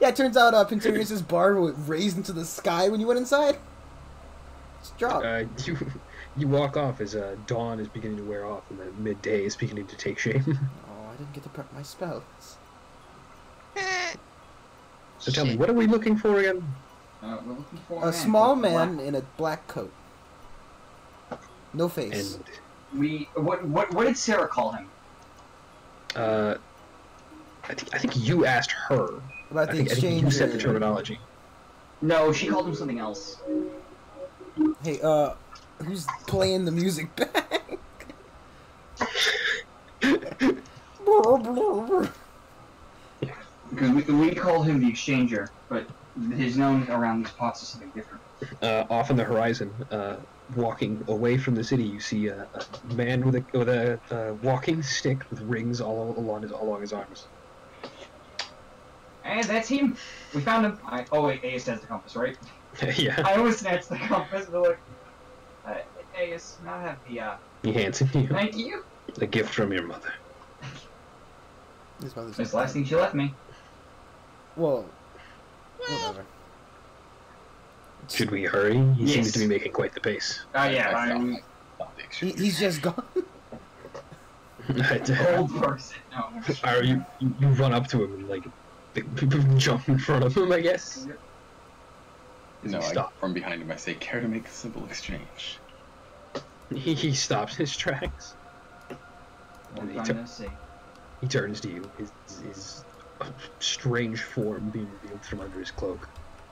Yeah, it turns out Pinterius's bar was raised into the sky when you went inside. It's dropped. you walk off as dawn is beginning to wear off and the midday is beginning to take shape. Oh, I didn't get to prep my spells. So tell me, what are we looking for again? We're looking for A small man in a black coat. No face. And What did Sarah call him? I think you asked her. About I the think exchange. you said the terminology. No, she called him something else. Hey, who's playing the music back? Because we call him the Exchanger, but his known around these parts is something different. Off on the horizon, walking away from the city, you see a man with a walking stick with rings all along his arms. And that's him. We found him. Oh wait, Ace has the compass, right? Yeah. I always snatched the compass, but like, Ace, I have the. He hands it to you. Thank you. A gift from your mother. His mother's It's the last thing she left me. Well, whatever. Should we hurry? He Yes. seems to be making quite the pace. Yeah, He's just gone. old person. No. You run up to him and like jump in front of him, I guess. No, Stop. from behind him I say, care to make a simple exchange? He stops his tracks. What And I'm trying to say. He turns to you, his strange form being revealed from under his cloak,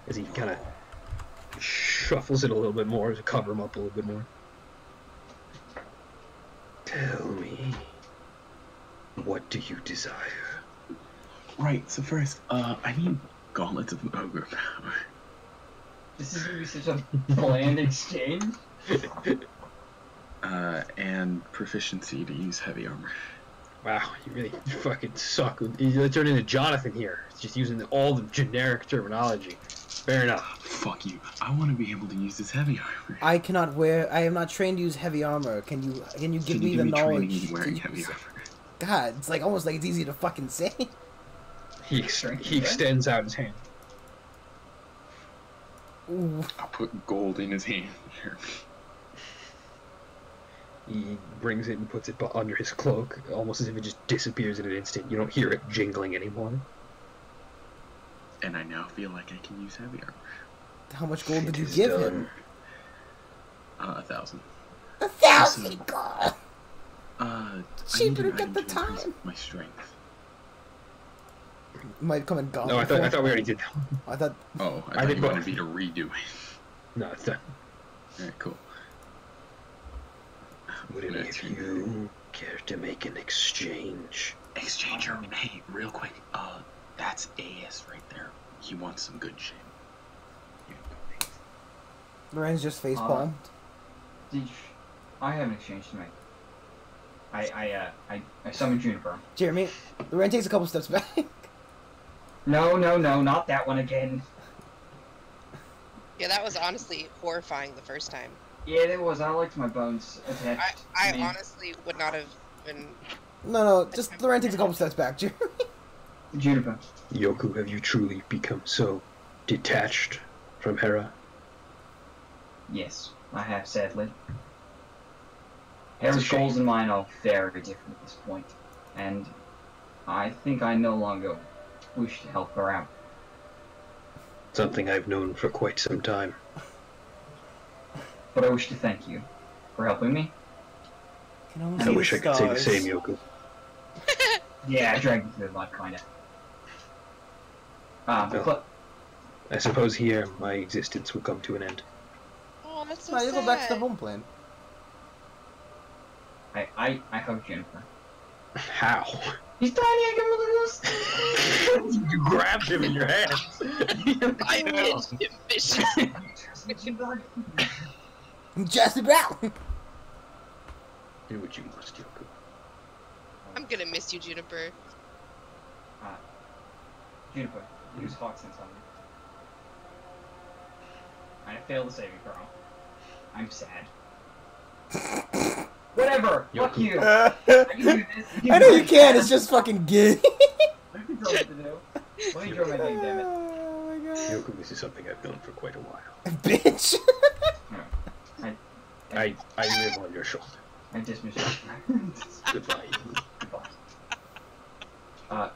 as he kind of shuffles it a little bit more to cover him up a little bit more. Tell me, what do you desire? Right, so first, I need gauntlets of ogre power. This is gonna be such a bland exchange. And proficiency to use heavy armor. Wow, you really fucking suck. You turned into Jonathan here. Just using all the generic terminology. Fair enough. Fuck you. I want to be able to use this heavy armor. I cannot wear. I am not trained to use heavy armor. Can you give me the training knowledge? in wearing to heavy use- armor? God, it's like almost like it's easy to fucking say. He extends out his hand. Ooh. I'll put gold in his hand. Here. He brings it and puts it under his cloak, almost as if it just disappears in an instant. You don't hear it jingling anymore. And I now feel like I can use heavy armor. How much gold did It you is give done. him? 1,000. 1,000 gold. I Cheaper need to an get the item to increase time. my strength. Might come and gone. No, I thought we already did that. I thought. Oh, I I thought did you both. wanted me to redo it. No, it's done. Alright, cool. Would any of you care to make an exchange? Exchanger, hey, real quick, that's AS right there. He wants some good shit. Loren's just face palmed. I have an exchange to make. I summon Juniper. Jeremy, Loren takes a couple steps back. No, not that one again. Yeah, that was honestly horrifying the first time. Yeah, it was. I liked my bones attached. I to me. honestly would not have been. No, just Loren takes a couple steps back, Jeremy. Juniper. Yoku, have you truly become so detached from Hera? Yes, I have, sadly. Hera's goals and mine are very different at this point, and I think I no longer wish to help her out. Something I've known for quite some time. But I wish to thank you for helping me. I wish I could say the same, Yoku. Yeah, I dragged you through the mud, kinda. I suppose here my existence will come to an end. Oh, that's so No, you sad. go back to the home plan. I hug Jennifer. How? He's tiny, I give him a little You grabbed him in your hands. I pinched him viciously. Just about. Do what you must, Yoku. I'm gonna miss you, Juniper. Juniper, use Hawk Sense on me. I failed the saving throw. I'm sad. Whatever! Fuck you! I can do this. I know you can. It's just fucking gay. I can tell what to do. Let me draw my name, damn it. Oh my god. Yoku, this is something I've known for quite a while. Bitch. I live on your shoulder. I dismiss you. Goodbye. Goodbye. And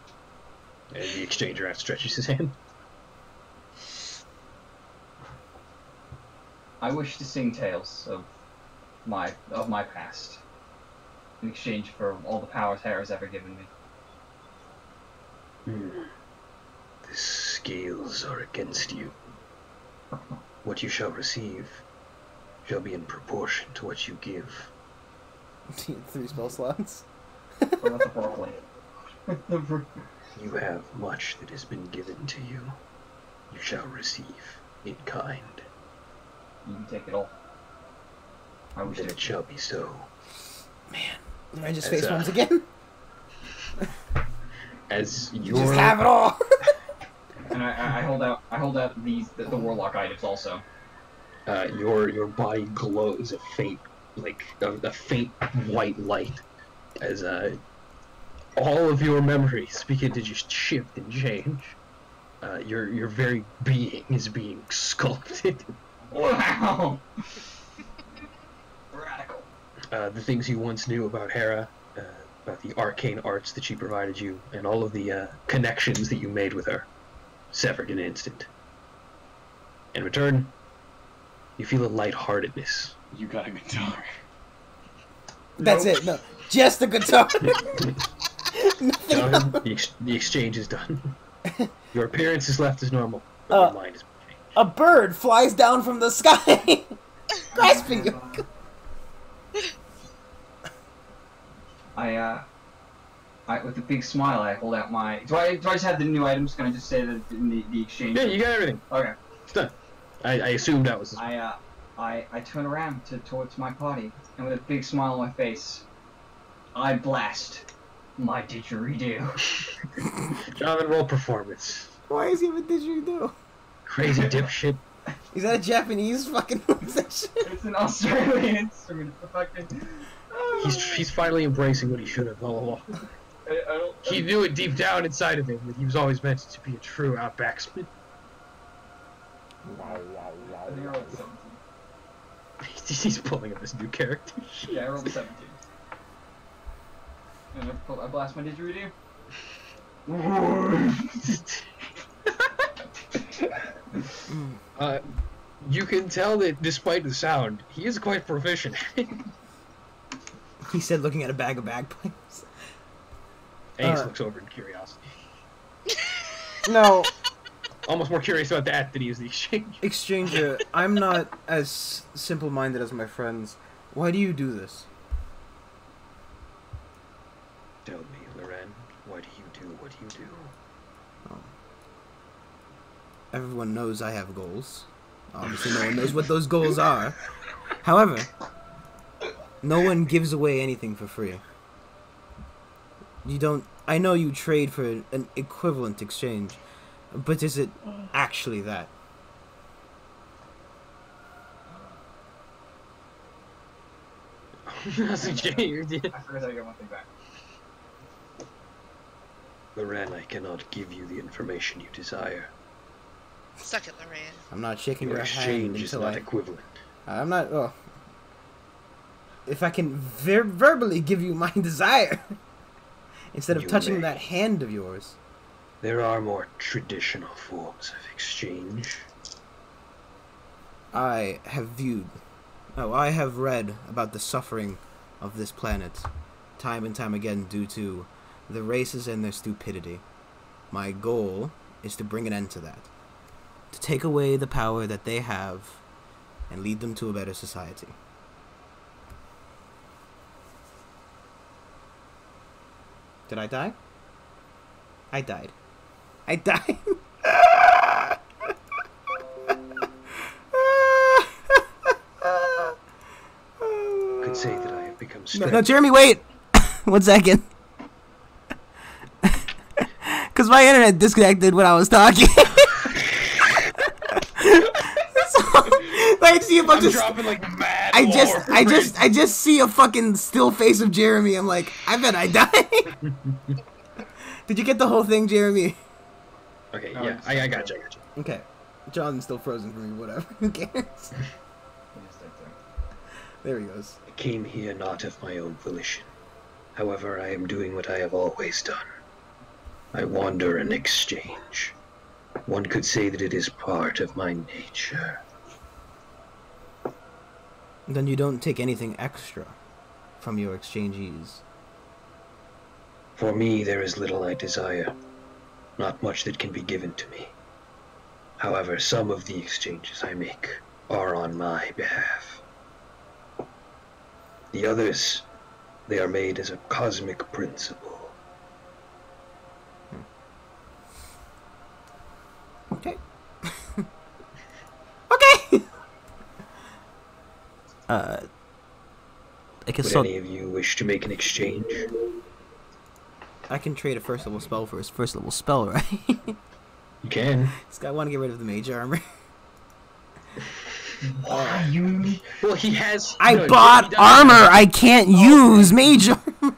the exchanger outstretches his hand. I wish to sing tales of my past in exchange for all the powers Hera's ever given me. The scales are against you. What you shall receive shall be in proportion to what you give. 3 spell slots. What about the broccoli? You have much that has been given to you. You shall receive in kind. You can take it all. I wish Then to. it shall be so. Loren just As, face palms again. As You your just have it all. And I hold out the warlock items also. your body glows a faint a faint white light as all of your memories begin to just shift and change. Your very being is being sculpted. Wow! Radical. The things you once knew about Hera, about the arcane arts that she provided you, and all of the connections that you made with her, severed in an instant. In return, you feel a lightheartedness. You got a guitar. That's it. No, just the guitar. Nothing else. Done. The exchange is done. Your appearance is left as normal, but your mind is changed. A bird flies down from the sky, grasping you. I with a big smile, I hold out my. Do I just have the new items? Can I just say that in the exchange? Yeah, you got everything. Okay. It's done. I assumed that was. I turn around towards my party, and with a big smile on my face, I blast my didgeridoo. Jonathan, roll performance. Why is he have a didgeridoo? Crazy dipshit. Is that a Japanese fucking section? It's an Australian instrument. It's the fucking. He's finally embracing what he should have all along. He knew it deep down inside of him that he was always meant to be a true outbacksman. I think I rolled a 17. He's pulling up this new character. Yeah, I rolled a 17. And I blast my didgeridoo. You can tell that despite the sound, he is quite proficient. He said, looking at a bag of bagpipes. Ace looks over in curiosity. No, Almost more curious about that than he is the exchange. Exchanger, I'm not as simple-minded as my friends. Why do you do this? Tell me, Loren, why do you do what you do? Everyone knows I have goals. Obviously, no one knows what those goals are. However, no one gives away anything for free. You don't... I know you trade for an equivalent exchange, but is it actually that? That's a Jay, dude. I forgot I got one thing back. Loren, I cannot give you the information you desire. Suck it, Lorraine. I'm not shaking Your your hand exchange is until not equivalent. I'm not... Oh. If I can verbally give you my desire, instead of You touching may. that hand of yours. There are more traditional forms of exchange. I have read about the suffering of this planet, time and time again, due to the races and their stupidity. My goal is to bring an end to that. To take away the power that they have and lead them to a better society. Did I die? I died. I died. Could say that I have become No, stranded. Jeremy, wait! 1 second. Because my internet disconnected when I was talking. So, like, see a bunch of... dropping like mad I lore. just see a fucking still face of Jeremy. I'm like, I bet I died. Did you get the whole thing, Jeremy? Okay, Oh, yeah, it's I got you, I got you. Okay. John's still frozen for me, whatever. Who cares? There he goes. I came here not of my own volition. However, I am doing what I have always done. I wander and exchange. One could say that it is part of my nature. Then you don't take anything extra from your exchangees. For me, there is little I desire. Not much that can be given to me. However, some of the exchanges I make are on my behalf. The others, they are made as a cosmic principle. Okay. Okay! I guess Would so. any of you wish to make an exchange? I can trade a first level spell for his first level spell, right? You can. This guy want to get rid of the mage armor. Well, he has... I no, bought he does- armor I can't use! Mage armor!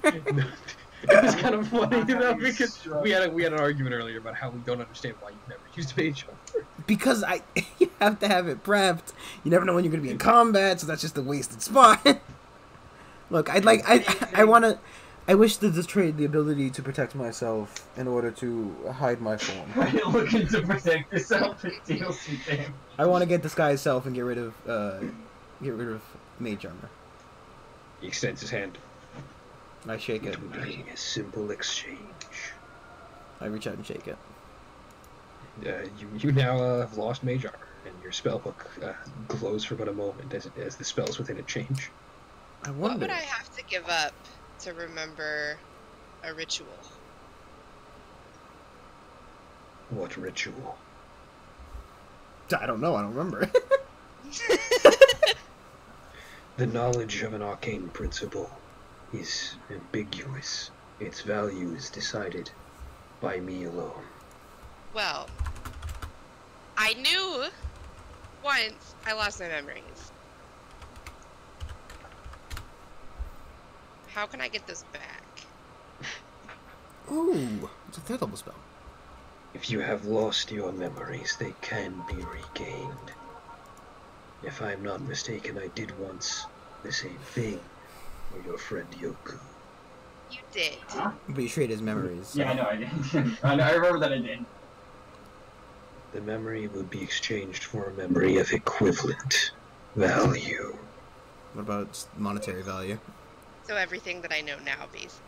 It was kind of funny, though, because we had an argument earlier about how we don't understand why you've never used mage armor. Because you have to have it prepped. You never know when you're gonna be in combat, so that's just a wasted spot. Look, I wish to trade the ability to protect myself in order to hide my form. You're looking to protect yourself, it deals some damage. I want to get this guy's self and get rid of mage armor. He extends his hand. I shake it. It would be a simple exchange. I reach out and shake it. You now have lost mage armor, and your spellbook glows for but a moment as the spells within it change. I What wonder. would I have to give up to remember a ritual? What ritual? I don't know. I don't remember. The knowledge of an arcane principle is ambiguous. Its value is decided by me alone. Well, I knew once I lost my memories. How can I get this back? Ooh, it's a third level spell. If you have lost your memories, they can be regained. If I'm not mistaken, I did once the same thing for your friend Yoku. You did. But you traded his memories. So. Yeah, I know I did. I remember that I did. The memory will be exchanged for a memory of equivalent value. What about monetary value? So everything that I know now, basically.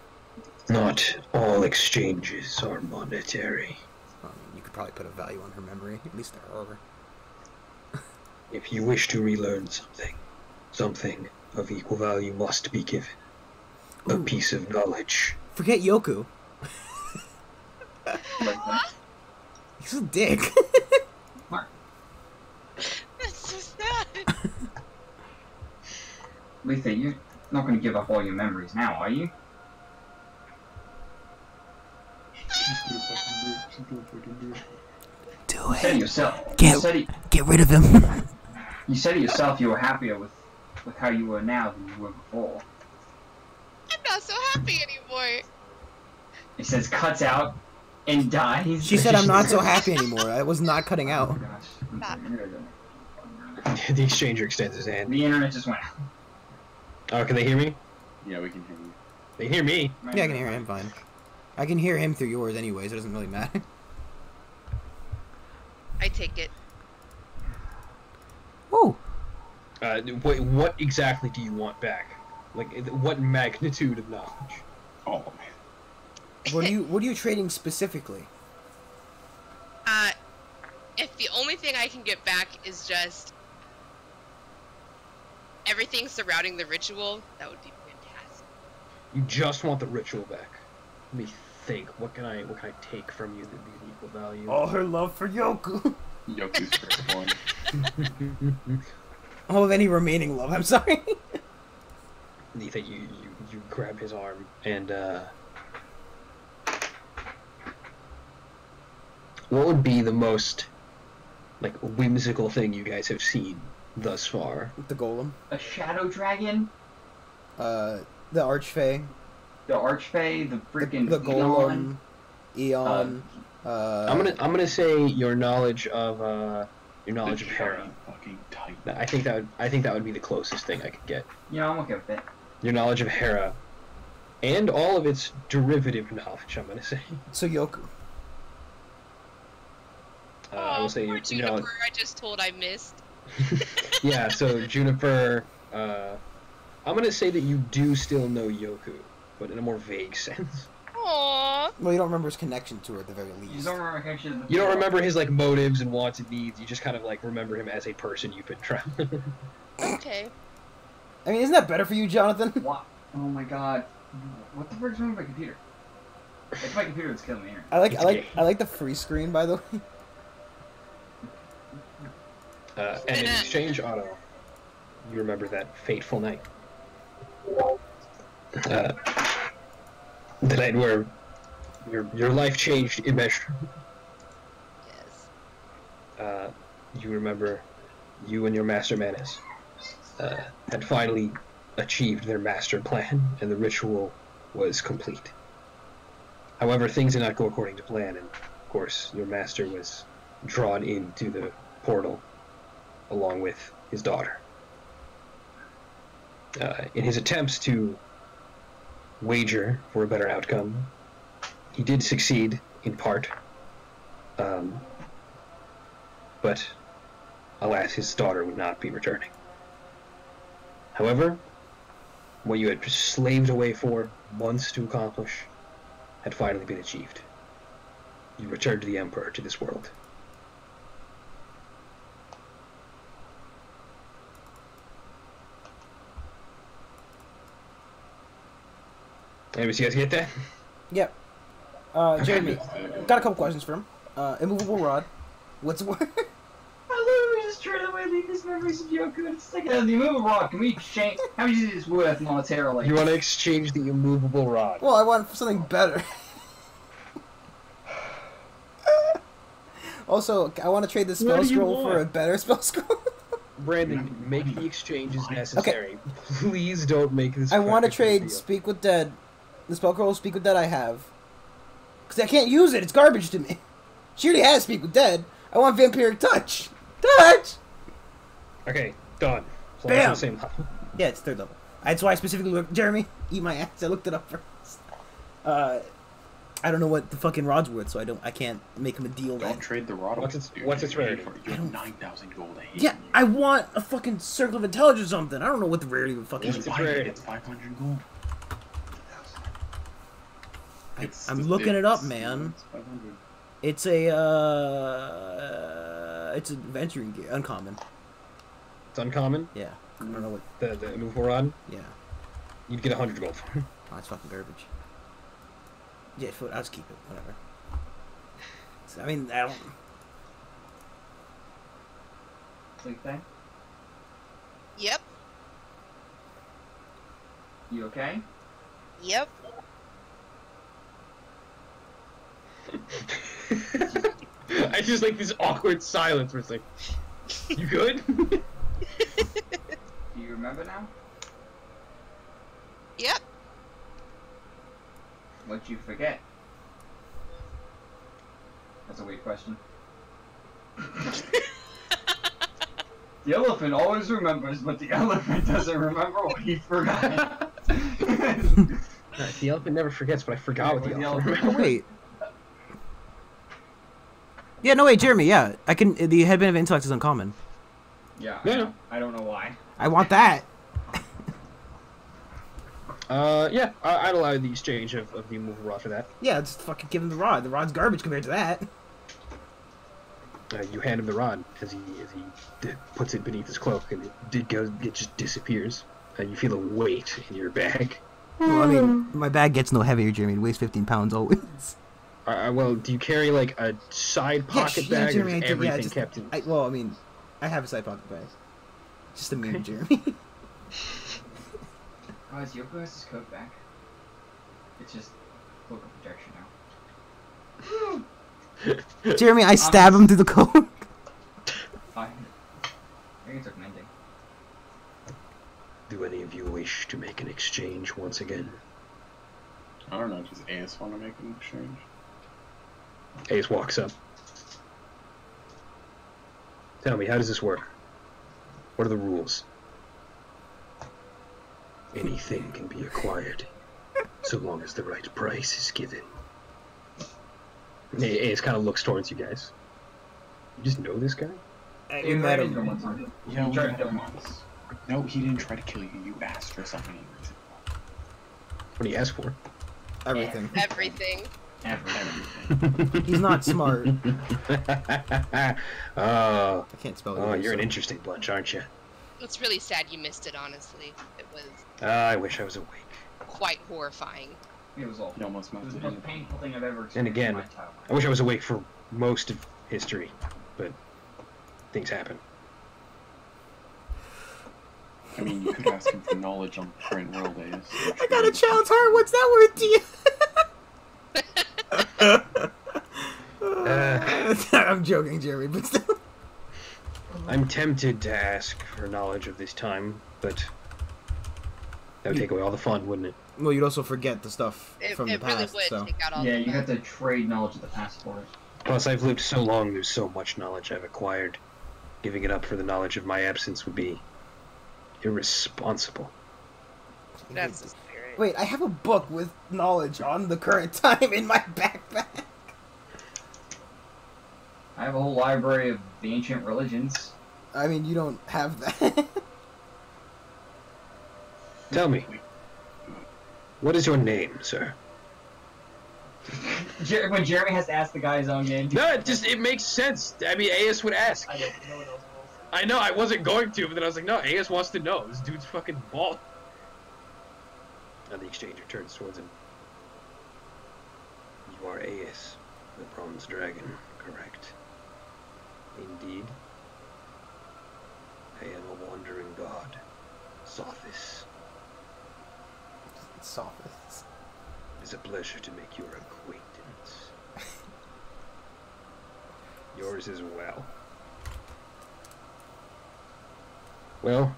Not all exchanges are monetary. You could probably put a value on her memory, at least her. If you wish to relearn something of equal value must be given. A Ooh. piece of knowledge. Forget Yoku. He's a dick. That's so sad. Letha, you're not going to give up all your memories now, are you? Do You said it yourself. Get rid of him. You said it yourself. You were happier with how you were now than you were before. I'm not so happy anymore. He says, cuts out and dies. She said I'm not so happy anymore. I was not cutting Oh out. gosh. The exchanger extends his hand. The internet just went. Oh, can they hear me? Yeah, we can hear you. They hear me. Yeah, I can hear him fine. I can hear him through yours anyways. It doesn't really matter. I take it. Ooh. What exactly do you want back? Like, what magnitude of knowledge? Oh man. What are you trading specifically? If the only thing I can get back is just everything surrounding the ritual, that would be fantastic. You just want the ritual back. Let me think. What can I take from you that would be equal value? All her love for Yoku. Yoku's firstborn. All of any remaining love. I'm sorry. Letha, you grab his arm and what would be the most like whimsical thing you guys have seen thus far? The golem. A shadow dragon, The archfey. the archfey, the freaking The golem. Eon. Eon. I'm gonna say your knowledge of Hera. Fucking tight. I think that would be the closest thing I could get. Yeah, I'm okay with it. Your knowledge of Hera, and all of its derivative knowledge. I'm gonna say. So Yoku. I will say poor you know. Juniper, I just told I missed. Yeah. So Juniper. I'm gonna say that you do still know Yoku, but in a more vague sense. Aww. Well, you don't remember his connection to her at the very You least. don't remember actually. You don't remember his like motives and wants and needs. You just kind of like remember him as a person you've been traveling. Okay. I mean, isn't that better for you, Jonathan? What? Oh my god. What the frick's wrong with my computer? It's my computer that's killing me here. I like the free screen, by the way. And in exchange, Otto, you remember that fateful night. The night where your life changed immeasurably. Yes. You remember you and your master Manus had finally achieved their master plan, and the ritual was complete. However, things did not go according to plan, and of course, your master was drawn into the portal along with his daughter. In his attempts to wager for a better outcome, he did succeed in part, but alas, his daughter would not be returning. However, what you had slaved away for months to accomplish had finally been achieved. You returned to the Emperor, to this world. Anyways, you guys get that? Yep. Jeremy, got a couple questions for him. Immovable rod. What's it worth? I literally just traded away these memories of Yoku. It's like the immovable rod. Can we exchange? How much is this worth monetarily? You want to exchange the immovable rod? Well, I want something better. Also, I want to trade the spell What do you scroll for want? a better spell scroll. Brandon, make the exchanges necessary. Please don't make this. I want to practical trade deal. Speak with Dead, the spell scroll Speak with Dead I have, Because I can't use it. It's garbage to me. She already has Speak with Dead. I want Vampiric Touch. Touch! Okay, done. As long as Bam! it's the same level. Yeah, it's 3rd level. That's why I specifically looked... Jeremy, eat my ass. I looked it up first. I don't know what the fucking rod's worth, so I can't make him a deal Don't that... trade the rod. What's its- dude. what's its You paid rarity? for it. You have 9,000 gold. I hate Yeah, you. I want a fucking Circle of Intelligence or something. I don't know what the rarity of the fucking Just is. its buy it. rarity? It's 500 gold. I'm looking it up, it's- man. It's 500. It's it's adventuring gear, uncommon. It's uncommon. Yeah, I don't know what. The movable rod. Yeah, You'd get 100 gold for it. oh, it's fucking garbage. Yeah, I'll just keep it. Whatever. So, I mean, I don't. Sleep thing? Yep. You okay? Yep. I just like this awkward silence where it's like, you good? Do you remember now? Yep. What'd you forget? That's a weird question. The elephant always remembers, but the elephant doesn't remember what he forgot. The elephant never forgets, but I forgot what the elephant Oh wait. Yeah, no wait, Jeremy. Yeah, I can. The headband of intellect is uncommon. Yeah, Yeah. I don't know why. I want that. Yeah, I'd allow the exchange of the movable rod for that. Yeah, just fucking give him the rod. The rod's garbage compared to that. You hand him the rod as he puts it beneath his cloak, and it just disappears. And you feel a weight in your bag. Well, I mean, my bag gets no heavier, Jeremy. It weighs 15 pounds always. Well, do you carry like a side pocket bag, or Jeremy, is I do, yeah, everything just- kept in? Well, I mean, I have a side pocket bag. Just a meme, Jeremy. Guys, Yoko has his coat back. It's just cloak of protection now. Jeremy, I stab him through the coat. Fine. I think it's recommending. Do any of you wish to make an exchange once again? I don't know. Does AS want to make an exchange? Ace walks up. Tell me, how does this work? What are the rules? Anything can be acquired, so long as the right price is given. Ace kind of looks towards you guys. You just know this guy? We met him. One time. Yeah, He tried to we kill met him him. once. No, he didn't try to kill you. You asked for something. What do you ask for? Everything. Everything. Everything. He's not smart. Oh, I can't spell it. oh, either, you're an so- interesting bunch, aren't you? It's really sad you missed it, honestly. It was I wish I was awake. quite horrifying. It was awful. He almost It was melted the in. most painful thing I've ever experienced And again, in my entire life. I wish I was awake for most of history, but things happen. I mean, you could ask him for knowledge on current world AS. I got a child's heart. What's that worth to you? I'm joking, Jeremy, but still. I'm tempted to ask for knowledge of this time, but that would take away all the fun, wouldn't it? Well, you'd also forget the stuff It, from the it really past. would So. take out all Yeah, the you fun. have to trade knowledge of the passport. Plus, I've lived so long, there's so much knowledge I've acquired. Giving it up for the knowledge of my absence would be irresponsible. That's the spirit. Wait, I have a book with knowledge on the current time in my backpack. I have a whole library of the ancient religions. I mean, you don't have that. Tell me, what is your name, sir? When Jeremy has to ask the guy his own name. No, it makes sense. I mean, AS would ask. I don't know what else. I know, I wasn't going to, but then I was like, no, AS wants to know. This dude's fucking bald. And the exchanger turns towards him. You are Aes, the Bronze Dragon, correct? Indeed. I am a wandering god, Sothis. Sophist. It is a pleasure to make your acquaintance. Yours as well. Well,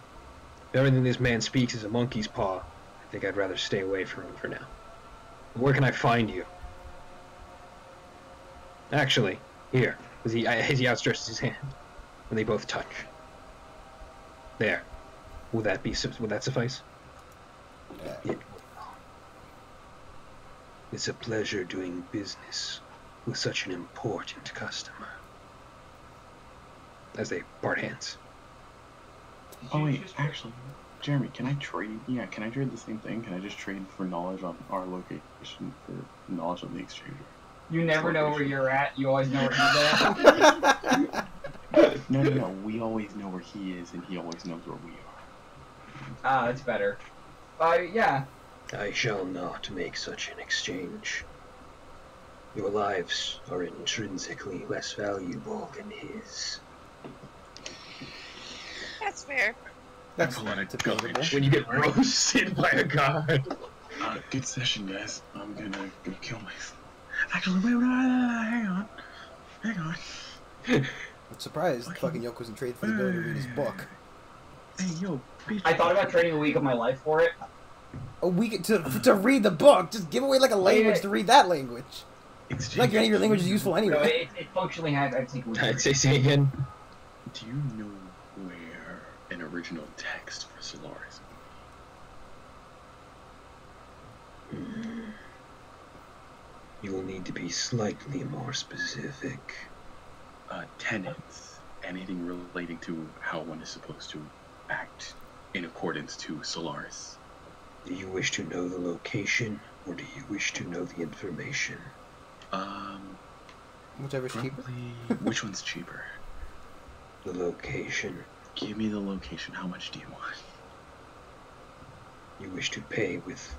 if everything this man speaks is a monkey's paw, I think I'd rather stay away from him for now. Where can I find you? Actually, here. As he outstretches his hand, and they both touch. There. Would that suffice? It will. It's a pleasure doing business with such an important customer. As they part hands. Oh wait, actually, Jeremy, can I trade? Yeah, can I trade the same thing? Can I just trade for knowledge on our location for knowledge of the exchanger? You never know where you're at. You always know where he's at. No. We always know where he is, and he always knows where we are. Ah, that's better. Yeah. I shall not make such an exchange. Your lives are intrinsically less valuable than his. That's fair. That's a lot of debatable. garbage. When you get roasted by a god. Good session, guys. I'm gonna go kill myself. Actually, wait, hang on. I'm surprised fucking Yoko's in trade for the ability to read his book. Hey, yo, bitch. I thought about trading a week of my life for it. A week to read the book. Just give away like a language to read that language. Like any of your language is useful No, anyway. it functionally has. I take a week. I'd say again. Do you know where an original text for Solaris? You will need to be slightly more specific. Tenets. Anything relating to how one is supposed to act in accordance to Solaris. Do you wish to know the location, or do you wish to know the information? Whichever's cheaper. Probably. Which one's cheaper? The location. Give me the location. How much do you want? You wish to pay with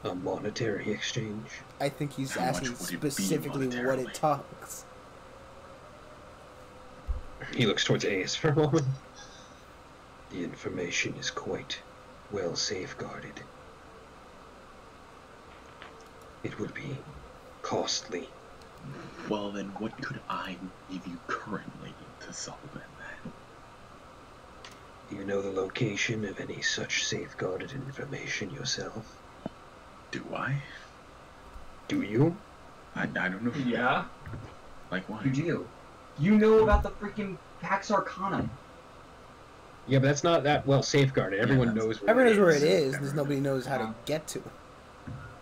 a monetary exchange? I think he's How much asking would it be specifically what monetarily? it talks. He looks towards Ace for a moment. The information is quite well safeguarded. It would be costly. Well, then what could I give you currently to supplement that? Do you know the location of any such safeguarded information yourself? Do I? Do you? I don't know. Yeah. Like what? You do. You know about the freaking Pax Arcanum. Yeah, but that's not that well safeguarded. Everyone knows where Everyone knows where it is. Everyone There's nobody knows how to knows. get to it.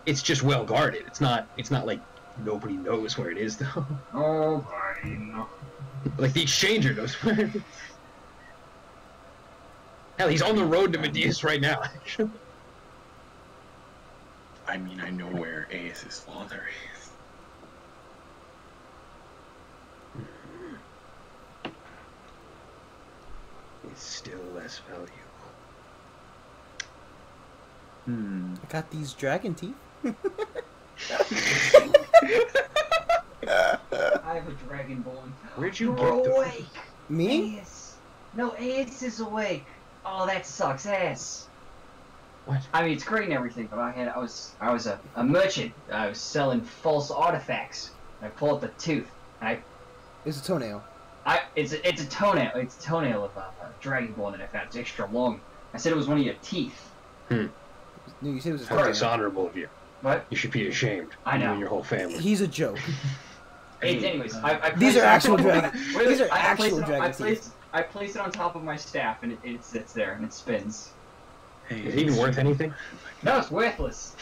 It's just well guarded. It's not like nobody knows where it is though. Oh, fine. Like the exchanger knows where it is. Hell, he's on the road to Medius right now, actually. I mean, I know where Aes's father is. It's still less valuable. I got these dragon teeth. I have a dragonborn. Where'd you You're get the... awake. Me? Ace. No, Ace is awake. Oh, that sucks ass. What? I mean, it's great and everything, but I was a merchant. I was selling false artifacts. I pulled up the tooth. It's a toenail. It's a toenail. It's a toenail of a dragonborn that I found. It's extra long. I said it was one of your teeth. No, you said it was a How toenail. dishonorable of you. What? You should be ashamed. I know. You and your whole family. He's a joke. Anyways, I These placed are it on actual top of my- dragon- wait, these are I actual placed it on- dragon I placed, I placed it on top of my staff, and it sits there, and it spins. Hey, Is it even worth anything? No, it's worthless.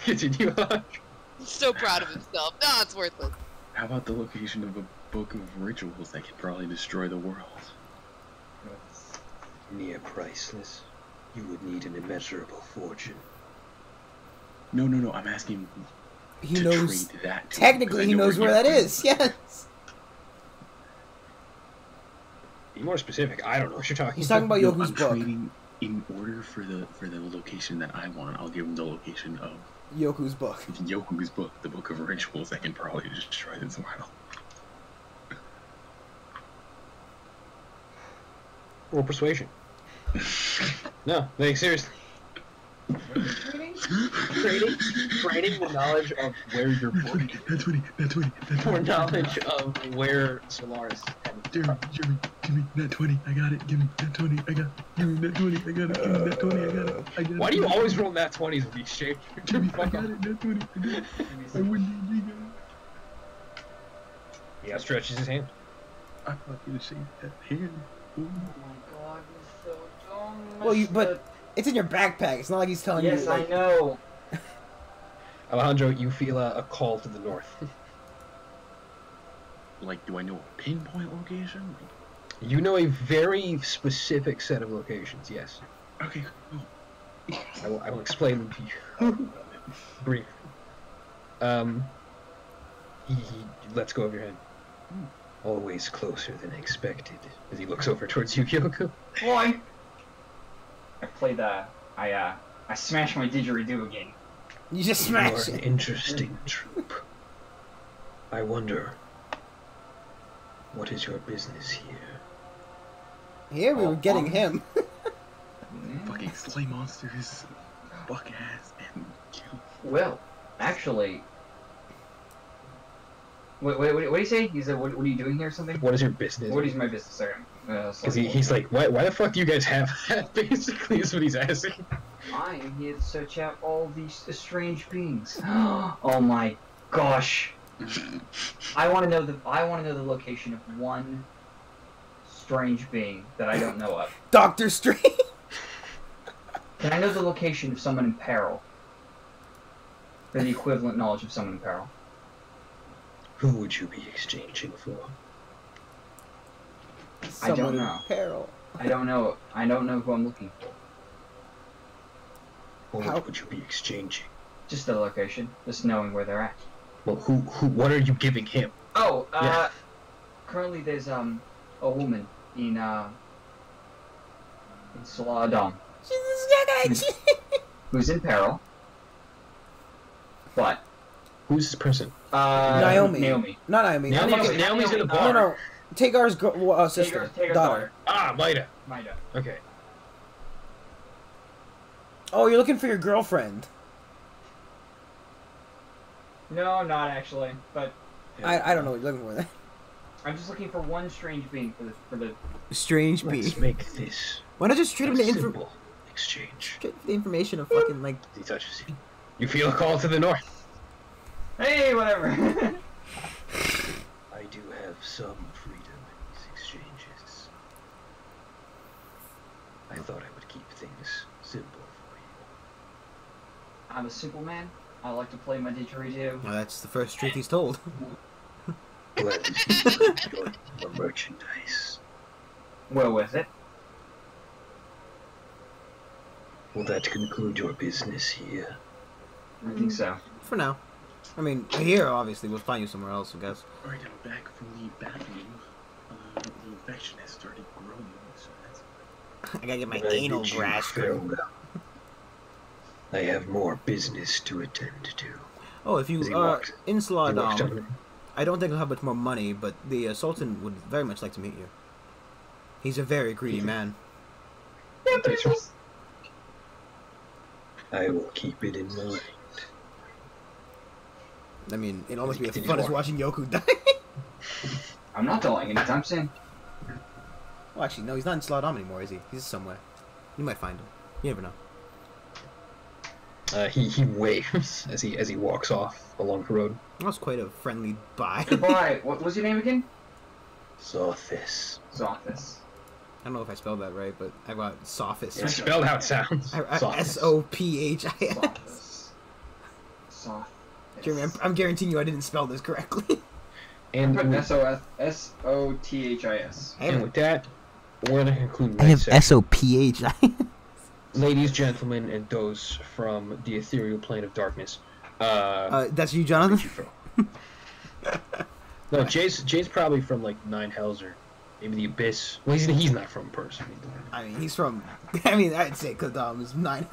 Continue on. He's so proud of himself. No, it's worthless. How about the location of a book of rituals that could probably destroy the world? Near priceless. You would need an immeasurable fortune. No, I'm asking He to knows. trade that. to Technically, him, he 'cause I know knows where you that are. is. Yes. Be more specific. I don't know what you're talking He's talking about No, Yoku's I'm book. trading in order for the location that I want. I'll give him the location of Yoku's book. Yoku's book, the Book of Rituals that can probably destroy this world. Or persuasion. No, like seriously. Trading the knowledge of where your book, or knowledge of where Solaris had Jeremy, give me that 20, I got it, give me that 20, I got it, give me that 20, I got it, give me that 20, I got it, I got it. Why do you always roll nat 20s with the exchange? Jimmy, I got it, that 20, I got it. I wouldn't need you He outstretches his hand. I thought you were saying that here. Oh my god, you're so dumb. Well, but it's in your backpack. It's not like he's telling you. Yes, Like, I know. Alejandro, you feel a call to the north. Like, do I know a pinpoint location? You know a very specific set of locations, yes. Okay, cool. I will explain them to you. Brief. He lets go of your hand. Always closer than expected. As he looks over towards Yukioka. Boy! I played I smashed my didgeridoo again. you just You are smash an it. interesting troop. I wonder, what is your business here? Here we were getting him. Fucking slay monsters, buck ass, and kill. Well, actually... Wait, what do you say? He said, what are you doing here or something? What is your business? What is my business, sir? Because he's like, why the fuck do you guys have that? Basically, is what he's asking. I am here to search out all these strange beings. Oh my gosh! I want to know the location of one strange being that I don't know of. Doctor Strange. Can I know the location of someone in peril? Or the equivalent knowledge of someone in peril? Who would you be exchanging for? I don't Someone in know. peril. I don't know. I don't know who I'm looking for. What How- would you be exchanging? Just the location. Just knowing where they're at. Well, what are you giving him? Oh, Yeah. currently there's a woman in Saladam who's in peril. But Who's this person? Naomi. Naomi. Not Naomi. Naomi's in the No, bar. no. Tagar's sister. Tagar's daughter. Ah, Maida. Maida. Okay. Oh, you're looking for your girlfriend. No, not actually. But I don't know what you're looking for then. I'm just looking for one strange being for the. Strange Let's bee. make this Why not just treat a him the simple exchange. information of fucking like. He touches you. You feel a call to the north. Hey, whatever. I do have some freedom in these exchanges. I thought I would keep things simple for you. I'm a simple man. I like to play my didgeridoo. Well, that's the first truth he's told. Glad to see you enjoy your merchandise. Well, with it. Will that conclude your business here? I think so. For now. I mean, here obviously we'll find you somewhere else, I guess. Alright, I'm back from the bathroom. The infection has started growing, so that's... I gotta get my Why anal did you grass. farewell? I have more business to attend to. Oh, if As he you walks- in He walks down Saladam, the- I don't think he'll have much more money, but the Sultan would very much like to meet you. He's a very greedy man. I will keep it in mind. I mean, it'll almost be as Did fun you as watching Yoku die. I'm not dying anytime soon. Well, actually, no, he's not in Saladam anymore, is he? He's somewhere. You might find him. You never know. He waves as he walks off along the road. That was quite a friendly bye. Goodbye. What was your name again? Sothis. Zothis. I don't know if I spelled that right, but I got Sophis. It's spelled how it sounds. Sothis. S-O-P-H-I-S. Zothis. Soth. Jeremy, I'm guaranteeing you I didn't spell this correctly. And Put with, S-O-T-H-I-S. and with that, we're gonna conclude I have tonight's session. S-O-P-H-I. Ladies, gentlemen, and those from the ethereal plane of darkness. That's you, Where'd Jonathan? you from? No, Jay's probably from like Nine Hells or maybe the Abyss. Well, he's not from person. I mean, he's from... I mean, I'd say Kadam is 9.